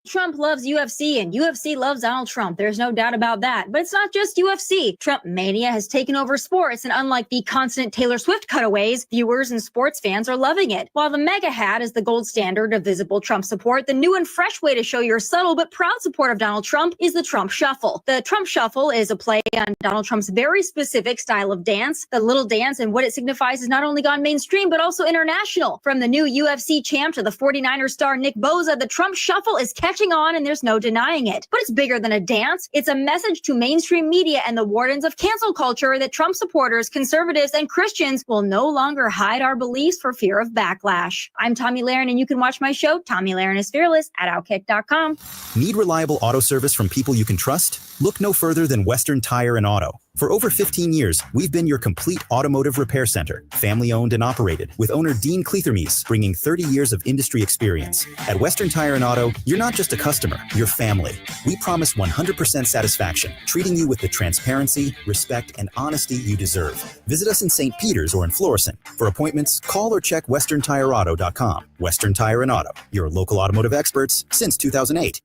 Trump loves UFC and UFC loves Donald Trump. There's no doubt about that. But it's not just UFC. Trump mania has taken over sports, and unlike the constant Taylor Swift cutaways, viewers and sports fans are loving it. While the MAGA hat is the gold standard of visible Trump support, the new and fresh way to show your subtle but proud support of Donald Trump is the Trump Shuffle. The Trump Shuffle is a play on Donald Trump's very specific style of dance. The little dance and what it signifies has not only gone mainstream, but also international. From the new UFC champ to the 49er star Nick Boza, the Trump Shuffle is catching on, and there's no denying it. But it's bigger than a dance. It's a message to mainstream media and the wardens of cancel culture that Trump supporters, conservatives, and Christians will no longer hide our beliefs for fear of backlash. I'm Tommy Lahren, and you can watch my show, Tommy Lahren is Fearless, at Outkick.com. Need reliable auto service from people you can trust? Look no further than Western Tire and Auto. For over 15 years, we've been your complete automotive repair center, family owned and operated, with owner Dean Cleathermes bringing 30 years of industry experience. At Western Tire and Auto, you're not just a customer, you're family. We promise 100% satisfaction, treating you with the transparency, respect, and honesty you deserve. Visit us in St. Peters or in Florissant. For appointments, call or check westerntireauto.com. Western Tire and Auto, your local automotive experts since 2008.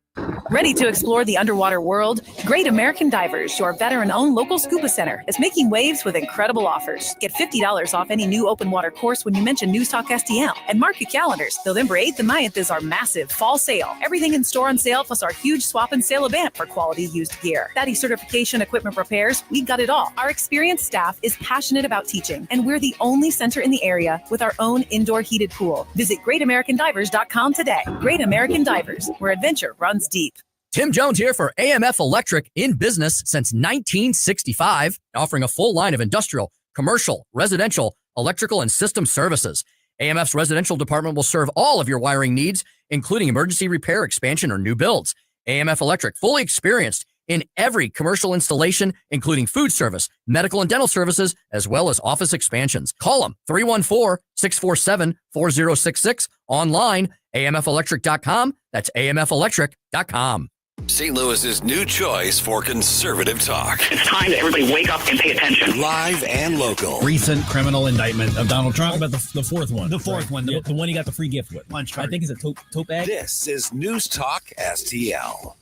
Ready to explore the underwater world? Great American Divers, your veteran-owned local scuba center, is making waves with incredible offers. Get $50 off any new open water course when you mention News Talk STL. And mark your calendars. November 8th and 9th is our massive fall sale. Everything in store on sale, plus our huge swap and sale event for quality used gear. Daddy certification, equipment repairs, we got it all. Our experienced staff is passionate about teaching, and we're the only center in the area with our own indoor heated pool. Visit GreatAmericanDivers.com today. Great American Divers, where adventure runs deep. Tim Jones here for AMF Electric, in business since 1965, offering a full line of industrial, commercial, residential, electrical, and system services. AMF's residential department will serve all of your wiring needs, including emergency repair, expansion, or new builds. AMF Electric, fully experienced in every commercial installation, including food service, medical and dental services, as well as office expansions. Call them 314-647-4066, online, amfelectric.com. That's amfelectric.com. St. Louis's new choice for conservative talk. It's time that everybody wake up and pay attention. Live and local. Recent criminal indictment of Donald Trump. About the fourth one. The fourth one. The one he got the free gift with. Lunch I think it's a tote bag. This is News Talk STL.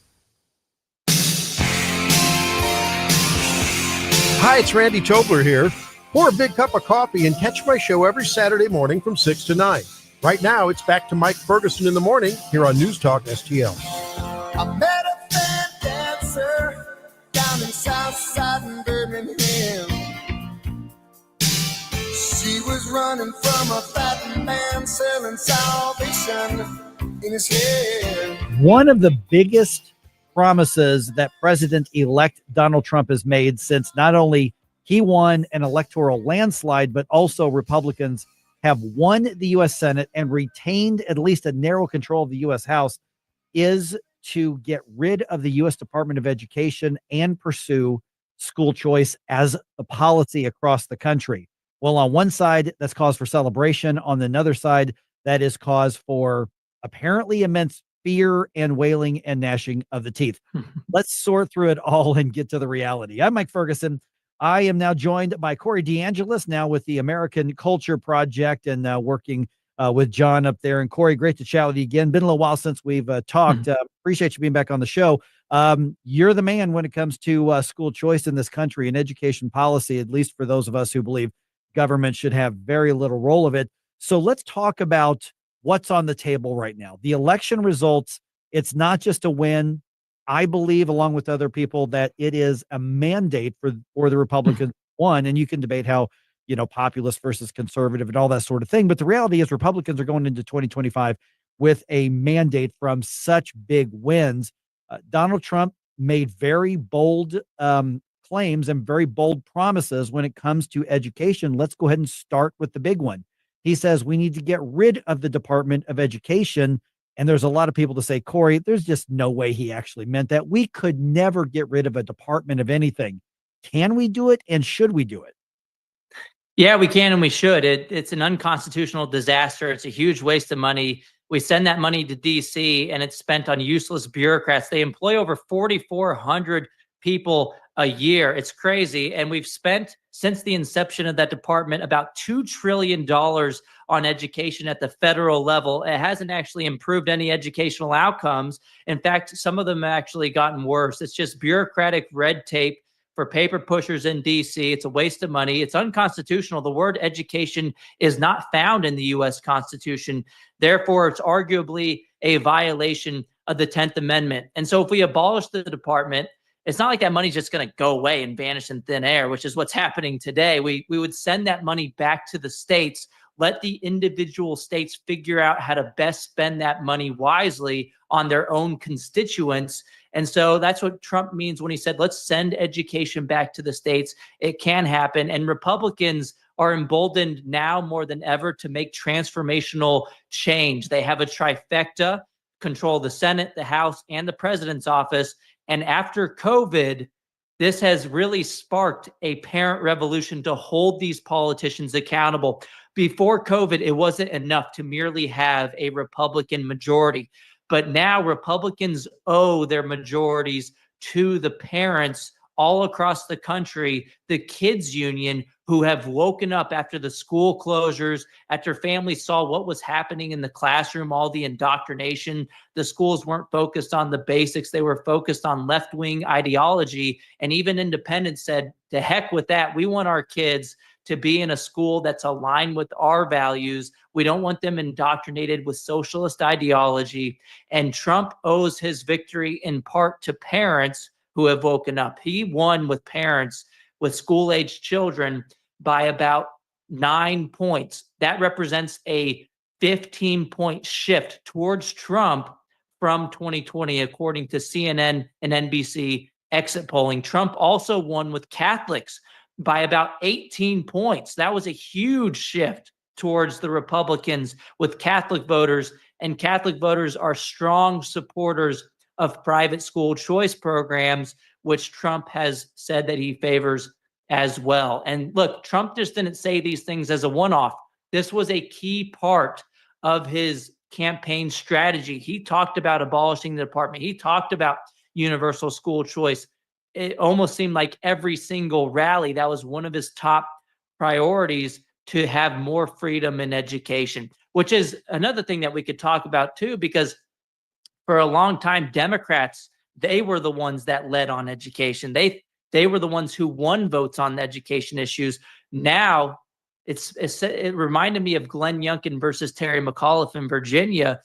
Hi, it's Randy Tobler here. Pour a big cup of coffee and catch my show every Saturday morning from 6 to 9. Right now, it's back to Mike Ferguson in the morning here on News Talk STL. I met a fan dancer down in Southside Birmingham. She was running from a fat man selling salvation in his head. One of the biggest promises that President-elect Donald Trump has made since not only he won an electoral landslide, but also Republicans have won the U.S. Senate and retained at least a narrow control of the U.S. House, is to get rid of the U.S. Department of Education and pursue school choice as a policy across the country. Well, on one side, that's cause for celebration. On another side, that is cause for apparently immense fear and wailing and gnashing of the teeth. Let's sort through it all and get to the reality. I'm Mike Ferguson. I am now joined by Corey DeAngelis, now with the American Culture Project and working with John up there. And Corey, great to chat with you again. Been a little while since we've talked. Appreciate you being back on the show. You're the man when it comes to school choice in this country and education policy, at least for those of us who believe government should have very little role of it. So let's talk about what's on the table right now. The election results, it's not just a win. I believe, along with other people, that it is a mandate for the Republicans won. And you can debate how, populist versus conservative and all that sort of thing. But the reality is Republicans are going into 2025 with a mandate from such big wins. Donald Trump made very bold claims and very bold promises when it comes to education. Let's go ahead and start with the big one. He says we need to get rid of the Department of Education. And there's a lot of people to say, Corey, there's just no way he actually meant that. We could never get rid of a department of anything. Can we do it? And should we do it? Yeah, we can and we should. It's an unconstitutional disaster. It's a huge waste of money. We send that money to D.C. and it's spent on useless bureaucrats. They employ over 4,400 people a year. It's crazy. And we've spent, since the inception of that department, about $2 trillion on education at the federal level. It hasn't actually improved any educational outcomes. In fact, some of them have actually gotten worse. It's just bureaucratic red tape for paper pushers in D.C. It's a waste of money. It's unconstitutional. The word education is not found in the U.S. Constitution. Therefore, it's arguably a violation of the 10th Amendment. And so if we abolish the department, it's not like that money's just going to go away and vanish in thin air, which is what's happening today. We would send that money back to the states, let the individual states figure out how to best spend that money wisely on their own constituents. And so that's what Trump means when he said, let's send education back to the states. It can happen. And Republicans are emboldened now more than ever to make transformational change. They have a trifecta, control the Senate, the House, and the president's office. And after COVID, this has really sparked a parent revolution to hold these politicians accountable. Before COVID, it wasn't enough to merely have a Republican majority. But now Republicans owe their majorities to the parents all across the country, the kids union, who have woken up after the school closures, after families saw what was happening in the classroom, all the indoctrination. The schools weren't focused on the basics. They were focused on left-wing ideology. And even independents said, to heck with that. We want our kids to be in a school that's aligned with our values. We don't want them indoctrinated with socialist ideology. And Trump owes his victory in part to parents who have woken up. He won with parents with school-aged children by about 9 points. That represents a 15-point shift towards Trump from 2020, according to CNN and NBC exit polling. Trump also won with Catholics by about 18 points. That was a huge shift towards the Republicans with Catholic voters, and Catholic voters are strong supporters of private school choice programs, which Trump has said that he favors as well. And look, Trump just didn't say these things as a one-off. This was a key part of his campaign strategy. He talked about abolishing the department. He talked about universal school choice. It almost seemed like every single rally, that was one of his top priorities, to have more freedom in education, which is another thing that we could talk about too, because for a long time, Democrats, they were the ones that led on education. They were the ones who won votes on education issues. Now, it reminded me of Glenn Youngkin versus Terry McAuliffe in Virginia.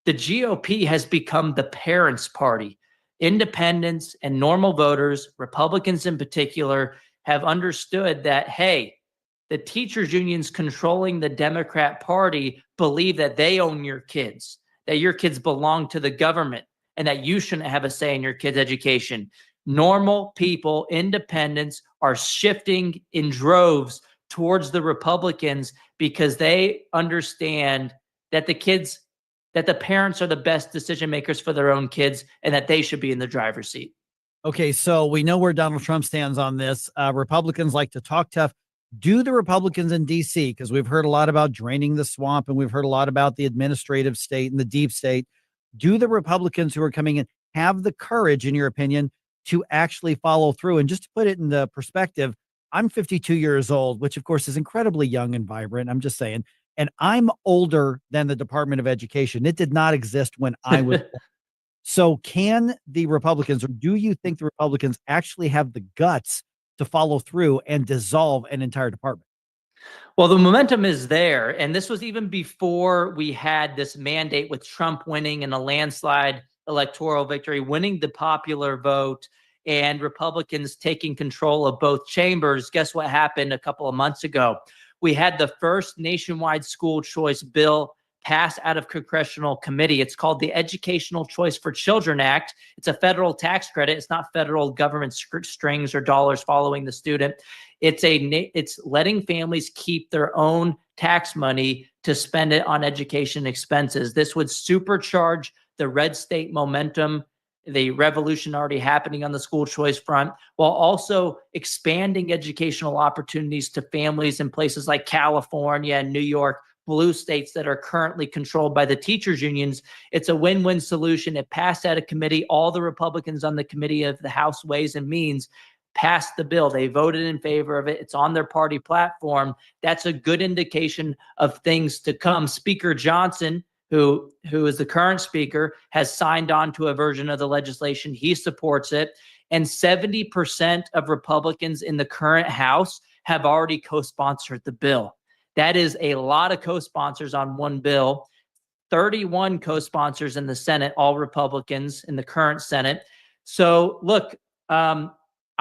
The GOP has become the parents' party. Independents and normal voters, Republicans in particular, have understood that, hey, the teachers unions controlling the Democrat Party believe that they own your kids, that your kids belong to the government, and that you shouldn't have a say in your kids' education. Normal people, independents, are shifting in droves towards the Republicans because they understand that the parents are the best decision makers for their own kids and that they should be in the driver's seat. Okay, so we know where Donald Trump stands on this. Republicans like to talk tough. Do the Republicans in DC, because we've heard a lot about draining the swamp and we've heard a lot about the administrative state and the deep state, do the Republicans who are coming in have the courage, in your opinion, to actually follow through? And just to put it in the perspective, I'm 52 years old, which of course is incredibly young and vibrant. I'm just saying, and I'm older than the Department of Education. It did not exist when I was born. So can the Republicans, or do you think the Republicans actually have the guts to follow through and dissolve an entire department? Well, the momentum is there. And this was even before we had this mandate with Trump winning in a landslide electoral victory, winning the popular vote, and Republicans taking control of both chambers. Guess what happened a couple of months ago? We had the first nationwide school choice bill passed out of congressional committee. It's called the Educational Choice for Children Act. It's a federal tax credit. It's not federal government strings or dollars following the student. It's letting families keep their own tax money to spend it on education expenses. This would supercharge the red state momentum, the revolution already happening on the school choice front, while also expanding educational opportunities to families in places like California and New York, blue states that are currently controlled by the teachers unions. It's a win-win solution. It passed out of committee. All the Republicans on the committee of the House Ways and Means passed the bill. They voted in favor of it. It's on their party platform. That's a good indication of things to come. Speaker Johnson, who is the current speaker, has signed on to a version of the legislation. He supports it. And 70% of Republicans in the current House have already co-sponsored the bill. That is a lot of co-sponsors on one bill. 31 co-sponsors in the Senate, all Republicans in the current Senate. So look, I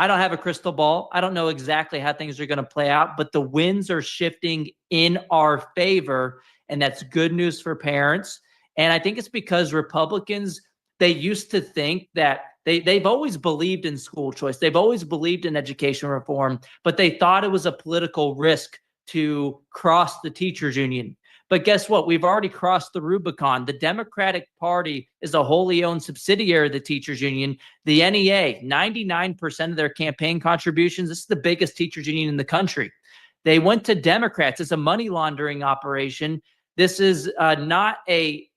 don't have a crystal ball. I don't know exactly how things are going to play out, but the winds are shifting in our favor, and that's good news for parents. And I think it's because Republicans, they used to think that they've always believed in school choice. They've always believed in education reform, but they thought it was a political risk to cross the teachers union. But guess what? We've already crossed the Rubicon. The Democratic Party is a wholly owned subsidiary of the teachers union. The NEA, 99% of their campaign contributions, this is the biggest teachers union in the country. They went to Democrats. It's a money laundering operation. This is not a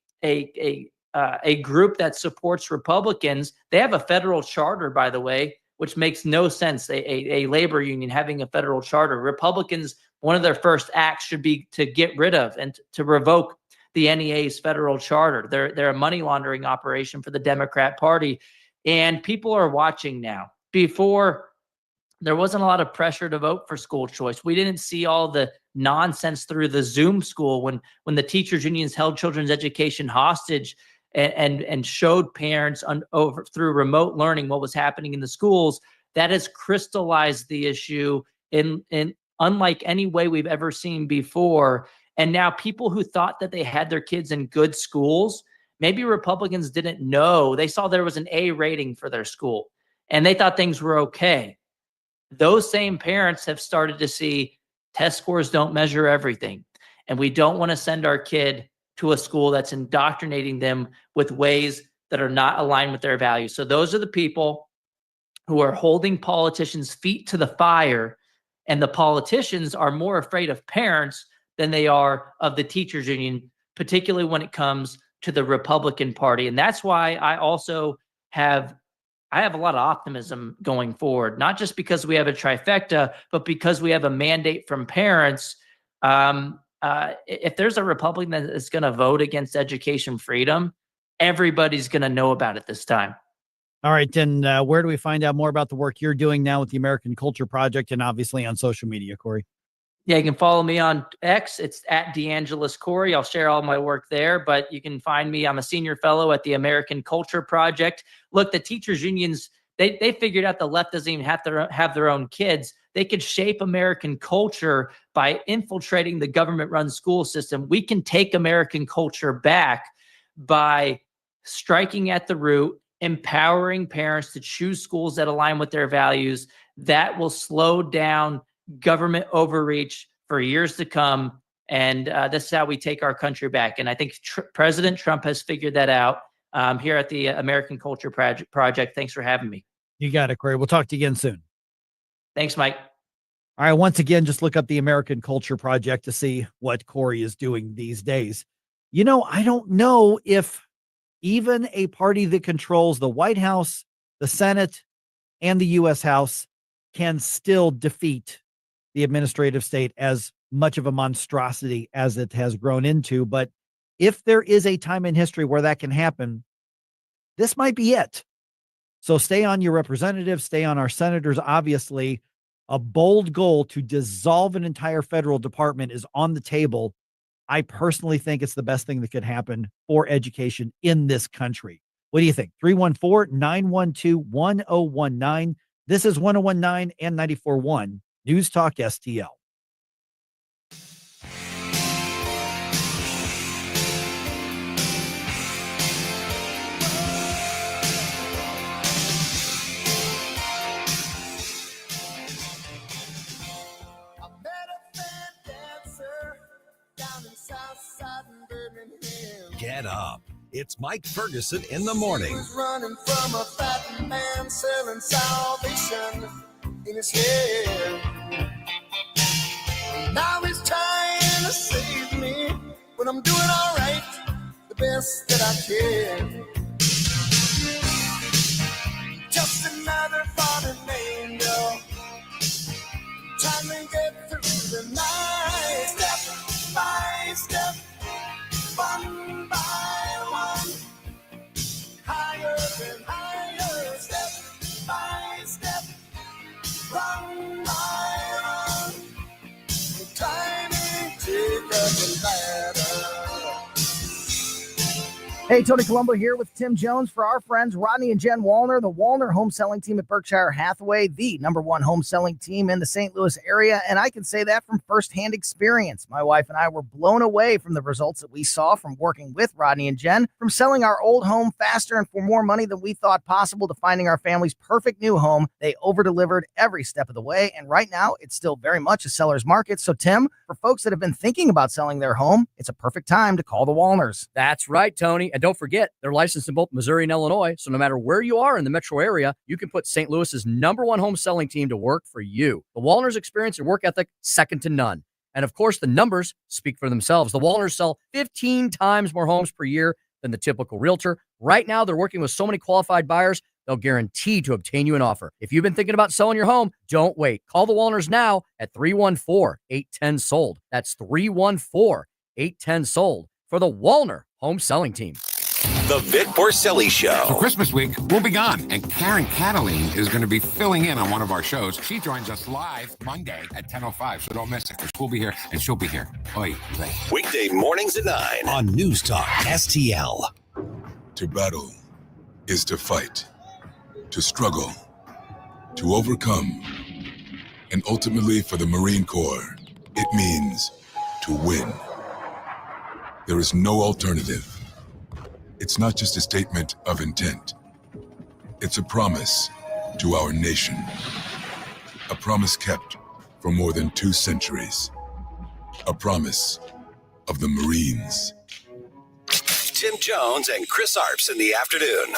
group that supports Republicans. They have a federal charter, by the way, which makes no sense. A labor union having a federal charter. Republicans, one of their first acts should be to get rid of and to revoke the NEA's federal charter. They're a money laundering operation for the Democrat Party. And people are watching now. Before, there wasn't a lot of pressure to vote for school choice. We didn't see all the nonsense through the Zoom school when the teachers unions held children's education hostage and showed parents through remote learning what was happening in the schools. That has crystallized the issue in unlike any way we've ever seen before. And now people who thought that they had their kids in good schools, maybe Republicans didn't know. They saw there was an A rating for their school and they thought things were okay. Those same parents have started to see test scores don't measure everything. And we don't want to send our kid to a school that's indoctrinating them with ways that are not aligned with their values. So those are the people who are holding politicians' feet to the fire. And the politicians are more afraid of parents than they are of the teachers union, particularly when it comes to the Republican Party. And that's why I also have a lot of optimism going forward, not just because we have a trifecta, but because we have a mandate from parents. If there's a Republican that is going to vote against education freedom, everybody's going to know about it this time. All right. Then where do we find out more about the work you're doing now with the American Culture Project and obviously on social media, Corey? Yeah, you can follow me on X. It's at DeAngelis Corey. I'll share all my work there, but you can find me. I'm a senior fellow at the American Culture Project. Look, the teachers unions, they figured out the left doesn't even have to have their own kids. They could shape American culture by infiltrating the government-run school system. We can take American culture back by striking at the root, empowering parents to choose schools that align with their values. That will slow down government overreach for years to come. And this is how we take our country back. And I think President Trump has figured that out here at the American Culture Project. Thanks for having me. You got it, Corey. We'll talk to you again soon. Thanks, Mike. All right, once again, just look up the American Culture Project to see what Corey is doing these days. I don't know if even a party that controls the White House, the Senate, and the U.S. House can still defeat the administrative state, as much of a monstrosity as it has grown into. But if there is a time in history where that can happen, this might be it. So stay on your representatives, stay on our senators. Obviously, a bold goal to dissolve an entire federal department is on the table. I personally think it's the best thing that could happen for education in this country. What do you think? 314-912-1019. This is 1019 and 94.1 News Talk STL. Get up. It's Mike Ferguson in the morning. Running from a fat man selling salvation in his head. Now he's trying to save me when I'm doing all right, the best that I can. Just another fallen angel trying to get through the night, step by step, one by one, higher and higher, step by step, run by run, climbing to the ladder. Hey, Tony Colombo here with Tim Jones for our friends Rodney and Jen Wallner, the Wallner home selling team at Berkshire Hathaway, the #1 home selling team in the St. Louis area. And I can say that from firsthand experience. My wife and I were blown away from the results that we saw from working with Rodney and Jen, from selling our old home faster and for more money than we thought possible to finding our family's perfect new home. They over-delivered every step of the way. And right now, it's still very much a seller's market. So, Tim, for folks that have been thinking about selling their home, it's a perfect time to call the Wallners. That's right, Tony. And don't forget, they're licensed in both Missouri and Illinois. So no matter where you are in the metro area, you can put St. Louis's #1 home selling team to work for you. The Wallners' experience and work ethic, second to none. And of course, the numbers speak for themselves. The Wallners sell 15 times more homes per year than the typical realtor. Right now, they're working with so many qualified buyers, they'll guarantee to obtain you an offer. If you've been thinking about selling your home, don't wait. Call the Wallners now at 314-810-SOLD. That's 314-810-SOLD for the Wallner home selling team. The Vic Borselli Show. For Christmas week, we'll be gone, and Karen Cataline is going to be filling in on one of our shows. She joins us live Monday at 10:05, so don't miss it, because we'll be here, and she'll be here. Oy vey. Weekday mornings at 9 on News Talk STL. To battle is to fight, to struggle, to overcome, and ultimately for the Marine Corps, it means to win. There is no alternative. It's not just a statement of intent. It's a promise to our nation. A promise kept for more than 2 centuries. A promise of the Marines. Tim Jones and Chris Arps in the afternoon.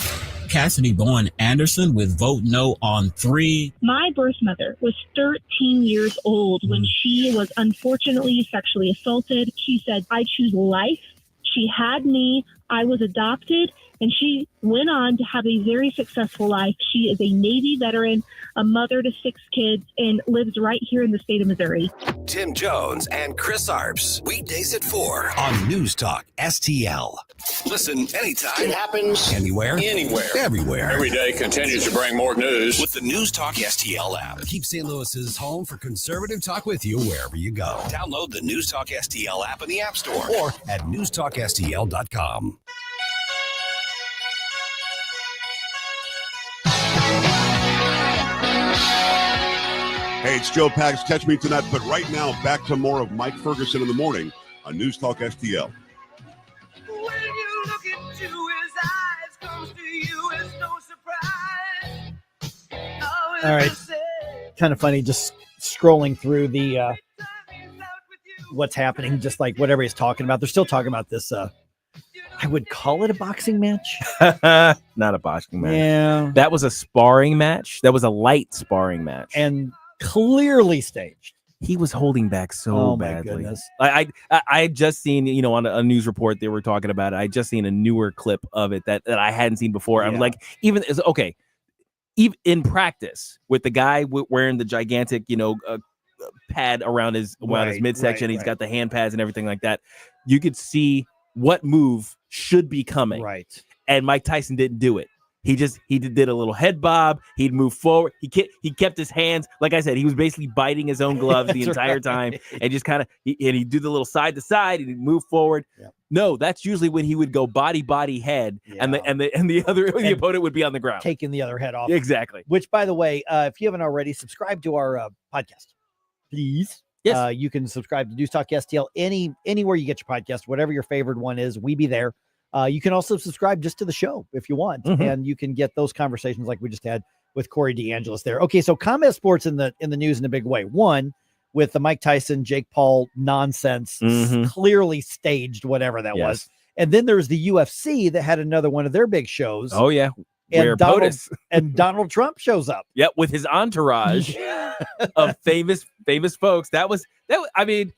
Cassidy Bowen Anderson with Vote No on 3. My birth mother was 13 years old when she was unfortunately sexually assaulted. She said, "I choose life." She had me. I was adopted, and she went on to have a very successful life. She is a Navy veteran, a mother to 6 kids, and lives right here in the state of Missouri. Tim Jones and Chris Arps, weekdays at 4 on News Talk STL. Listen anytime. It happens anywhere. Everywhere. Every day continues to bring more news with the News Talk STL app. Keep St. Louis's home for conservative talk with you wherever you go. Download the News Talk STL app in the App Store or at newstalkstl.com. Hey, it's Joe Pags. Catch me tonight, but right now, back to more of Mike Ferguson in the morning on News Talk STL. When you look into his eyes, comes to you as no surprise. All right. Kind of funny just scrolling through the what's happening, just like what everybody's talking about. They're still talking about this. I would call it a boxing match. Not a boxing match. Yeah. That was a sparring match. That was a light sparring match. And Clearly staged. He was holding back so badly. Goodness. I had just seen, on a news report they were talking about it. I just seen a newer clip of it that I hadn't seen before. I'm like, even in practice with the guy wearing the gigantic, pad around his midsection, he's got the hand pads and everything like that. You could see what move should be coming. Right. And Mike Tyson didn't do it. He did a little head bob. He'd move forward. He kept his hands. Like I said, he was basically biting his own gloves the entire time, and just kind of he'd do the little side to side, and he'd move forward. Yeah. No, that's usually when he would go body head, and the opponent would be on the ground, taking the other head off. Exactly. Which, by the way, if you haven't already, subscribe to our podcast, please. Yes. You can subscribe to News Talk STL anywhere you get your podcast, whatever your favorite one is. We be there. You can also subscribe just to the show if you want, and you can get those conversations like we just had with Corey DeAngelis there. Okay, so combat sports in the news in a big way. One, with the Mike Tyson, Jake Paul nonsense, clearly staged, whatever that was. And then there's the UFC that had another one of their big shows. Oh, yeah. And Donald Trump shows up. Yep, with his entourage of famous folks. I mean,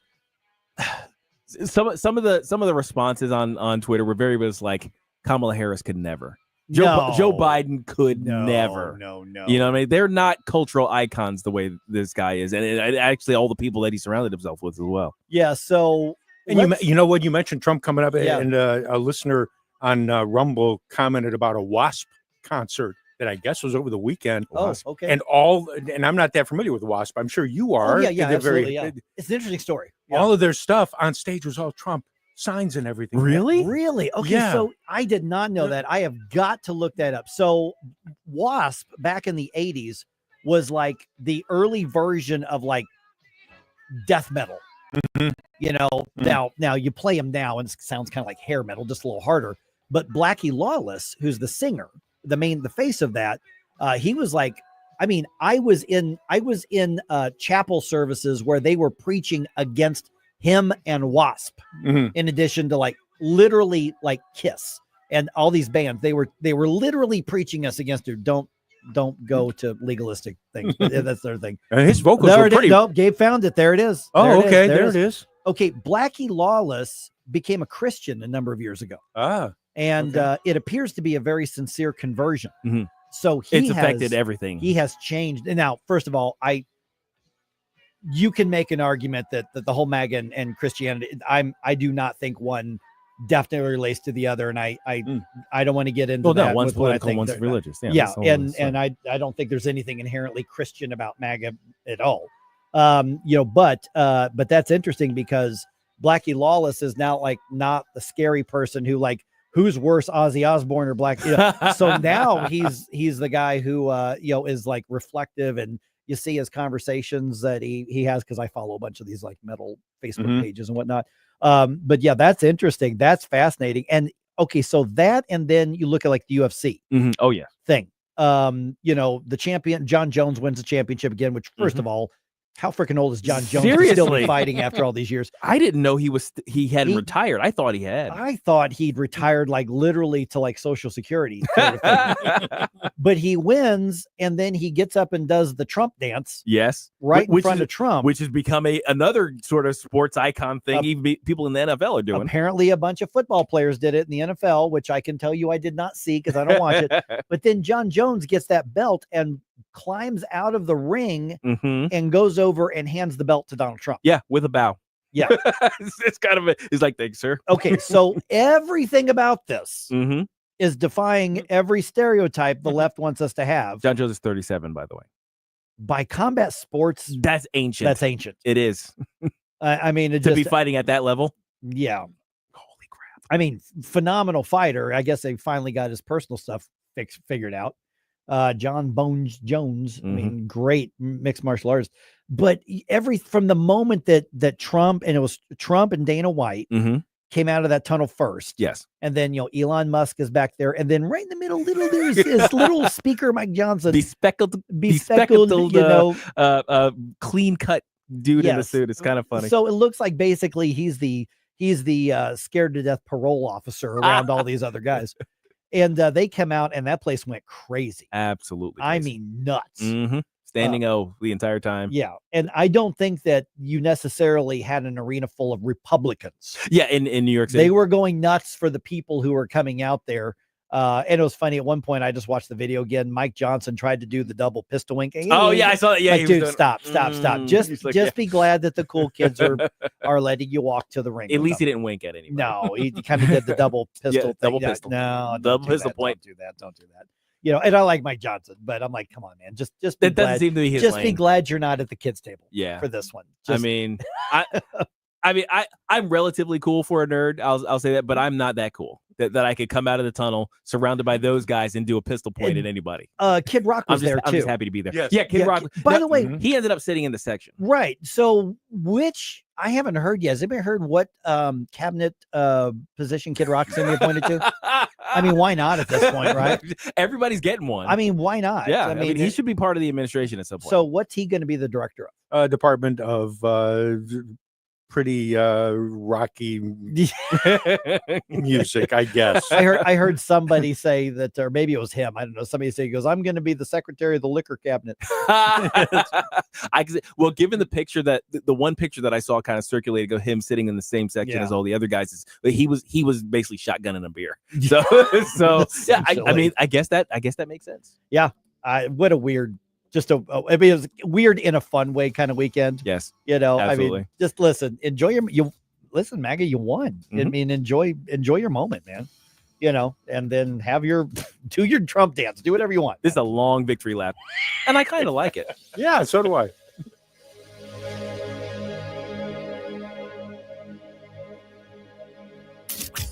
some of the responses on Twitter were very much like Kamala Harris could never. Joe Biden could never. No. You know what I mean? They're not cultural icons the way this guy is, and actually all the people that he surrounded himself with as well. Yeah. So, and you mentioned Trump coming up, and a listener on Rumble commented about a WASP concert that I guess was over the weekend. Oh, okay. And I'm not that familiar with WASP. I'm sure you are. Oh, yeah, absolutely. It's an interesting story. Yeah. All of their stuff on stage was all Trump signs and everything. Really? Really? Okay. So I did not know that. I have got to look that up. So WASP back in the 80s was like the early version of like death metal. Now you play them now and it sounds kind of like hair metal, just a little harder. But Blackie Lawless, who's the singer, the face of that, he was like, I mean, I was in chapel services where they were preaching against him and WASP, in addition to like literally like Kiss and all these bands. They were literally preaching us against it. Don't go to legalistic things. That's their thing. And his vocals were pretty. No, Gabe found it. There it is. Oh, okay. There it is. Okay, Blackie Lawless became a Christian a number of years ago. And it appears to be a very sincere conversion. So it's affected everything. He has changed. And now, first of all, you can make an argument that the whole MAGA and Christianity, I do not think one definitely relates to the other. And I don't want to get into that. One's political, one's religious. And I don't think there's anything inherently Christian about MAGA at all. But that's interesting because Blackie Lawless is now like not the scary person who like, who's worse, Ozzy Osbourne or Black? So now he's the guy who is like reflective, and you see his conversations that he has, because I follow a bunch of these like metal Facebook pages and whatnot. But yeah, that's interesting. That's fascinating. And okay, so that, and then you look at like the UFC. Oh yeah, thing. The champion John Jones wins the championship again. Which first of all, how freaking old is John Jones? Seriously? Still fighting after all these years? I didn't know he hadn't retired. I thought he had. I thought he'd retired like literally to like Social Security. But he wins, and then he gets up and does the Trump dance. Yes, right in front of Trump, which has become another sort of sports icon thing. Even people in the NFL are doing. Apparently, a bunch of football players did it in the NFL, which I can tell you I did not see because I don't watch it. But then John Jones gets that belt and climbs out of the ring and goes over and hands the belt to Donald Trump. Yeah, with a bow. Yeah. it's kind of it's like, thanks, sir. Okay, so everything about this is defying every stereotype the left wants us to have. John Jones is 37, by the way. By combat sports, that's ancient. That's ancient. It is. I mean, to be fighting at that level. Yeah. Holy crap. I mean, phenomenal fighter. I guess they finally got his personal stuff figured out. John Bones Jones, I mean, great mixed martial artist. But from the moment that Trump, and it was Trump and Dana White came out of that tunnel first. Yes. And then, Elon Musk is back there. And then right in the middle, there's his little speaker, Mike Johnson. Bespeckled, clean cut dude in the suit. It's kind of funny. So it looks like basically he's the scared to death parole officer around all these other guys. And they come out, and that place went crazy. Absolutely crazy. I mean, nuts. standing O the entire time. Yeah. And I don't think that you necessarily had an arena full of Republicans. Yeah, in New York City. They were going nuts for the people who were coming out there. And it was funny. At one point, I just watched the video again. Mike Johnson tried to do the double pistol wink. Oh, yeah, I saw that. Yeah, like, dude, stop. Just be glad that the cool kids are letting you walk to the ring. At least he didn't wink at anybody. No, he kind of did the double pistol thing. Double pistol. No, double pistol point. Don't do that. You know, and I like Mike Johnson, but I'm like, come on, man. Just be that doesn't glad. seem to be his Just lane. be glad you're not at the kids' table. Yeah. For this one. I'm relatively cool for a nerd. I'll say that, but I'm not that cool that I could come out of the tunnel surrounded by those guys and do a pistol point at anybody. Kid Rock was there too. I'm just happy to be there. Yes. Yeah, Kid Rock. By the way, he ended up sitting in the section. Right. So which I haven't heard yet. Has anybody heard what cabinet position Kid Rock's going to be appointed to? I mean, why not at this point, right? Everybody's getting one. I mean, why not? Yeah, I mean he should be part of the administration at some point. So what's he going to be the director of? Department of pretty rocky music, I guess. I heard somebody say that, or maybe it was him. I don't know. Somebody say, he goes, I'm going to be the secretary of the liquor cabinet. Well, given the picture the one picture that I saw kind of circulated of him sitting in the same section as all the other guys, he was basically shotgunning a beer. So yeah, I mean, I guess that makes sense. Yeah. What a weird. I mean, it was weird in a fun way kind of weekend. Yes. You know, absolutely. I mean, just listen, enjoy listen, Maggie, you won. Mm-hmm. I mean, enjoy your moment, man. You know, and then do your Trump dance, do whatever you want. This is a long victory lap. And I kind of like it. Yeah, so do I.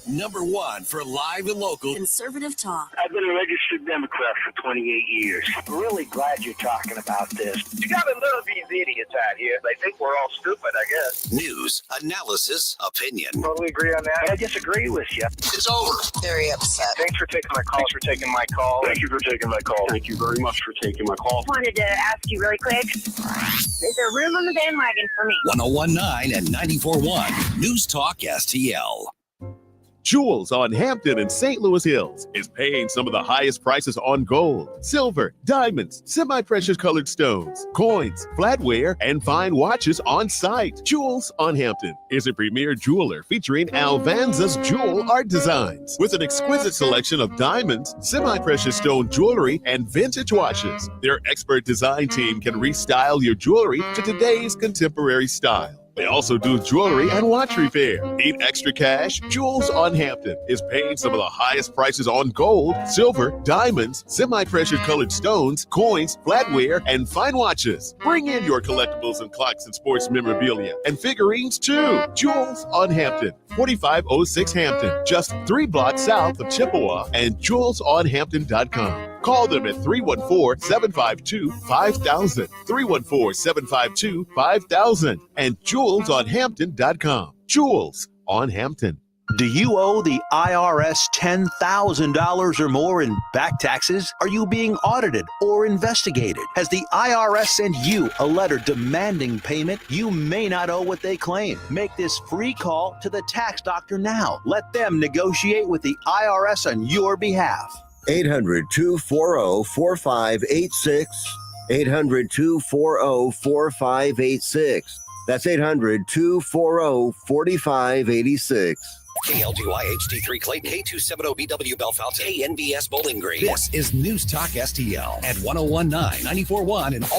Number one for live and local conservative talk. I've been a registered Democrat for 28 years. I'm really glad you're talking about this. You gotta love these idiots out here. They think we're all stupid, I guess. news, analysis, opinion. Totally agree on that. I disagree with you. It's over. Very upset. Thanks for taking my call. Thanks for taking my call. Thank you for taking my call. Thank you very much for taking my call. Wanted to ask you really quick. Is there room on the bandwagon for me? 101.9 and 94.1 News Talk STL. Jewels on Hampton and St. Louis Hills is paying some of the highest prices on gold, silver, diamonds, semi-precious colored stones, coins, flatware, and fine watches on site. Jewels on Hampton is a premier jeweler featuring Alvanza's jewel art designs with an exquisite selection of diamonds, semi-precious stone jewelry, and vintage watches. Their expert design team can restyle your jewelry to today's contemporary style. They also do jewelry and watch repair. Need extra cash? Jewels on Hampton is paying some of the highest prices on gold, silver, diamonds, semi-precious colored stones, coins, flatware, and fine watches. Bring in your collectibles and clocks and sports memorabilia and figurines too. Jewels on Hampton, 4506 Hampton, just 3 blocks south of Chippewa, and jewelsonhampton.com. Call them at 314-752-5000, 314-752-5000, and jewelsonhampton.com. Jewels on Hampton. Do you owe the IRS $10,000 or more in back taxes? Are you being audited or investigated? Has the IRS sent you a letter demanding payment? You may not owe what they claim. Make this free call to the tax doctor now. Let them negotiate with the IRS on your behalf. 800-240-4586. 800-240-4586. That's 800-240-4586. KLGY HD3 Clayton, K270BW Bellefonte, KNBS Bowling Green. This is News Talk STL at 101.9, 94.1, and all.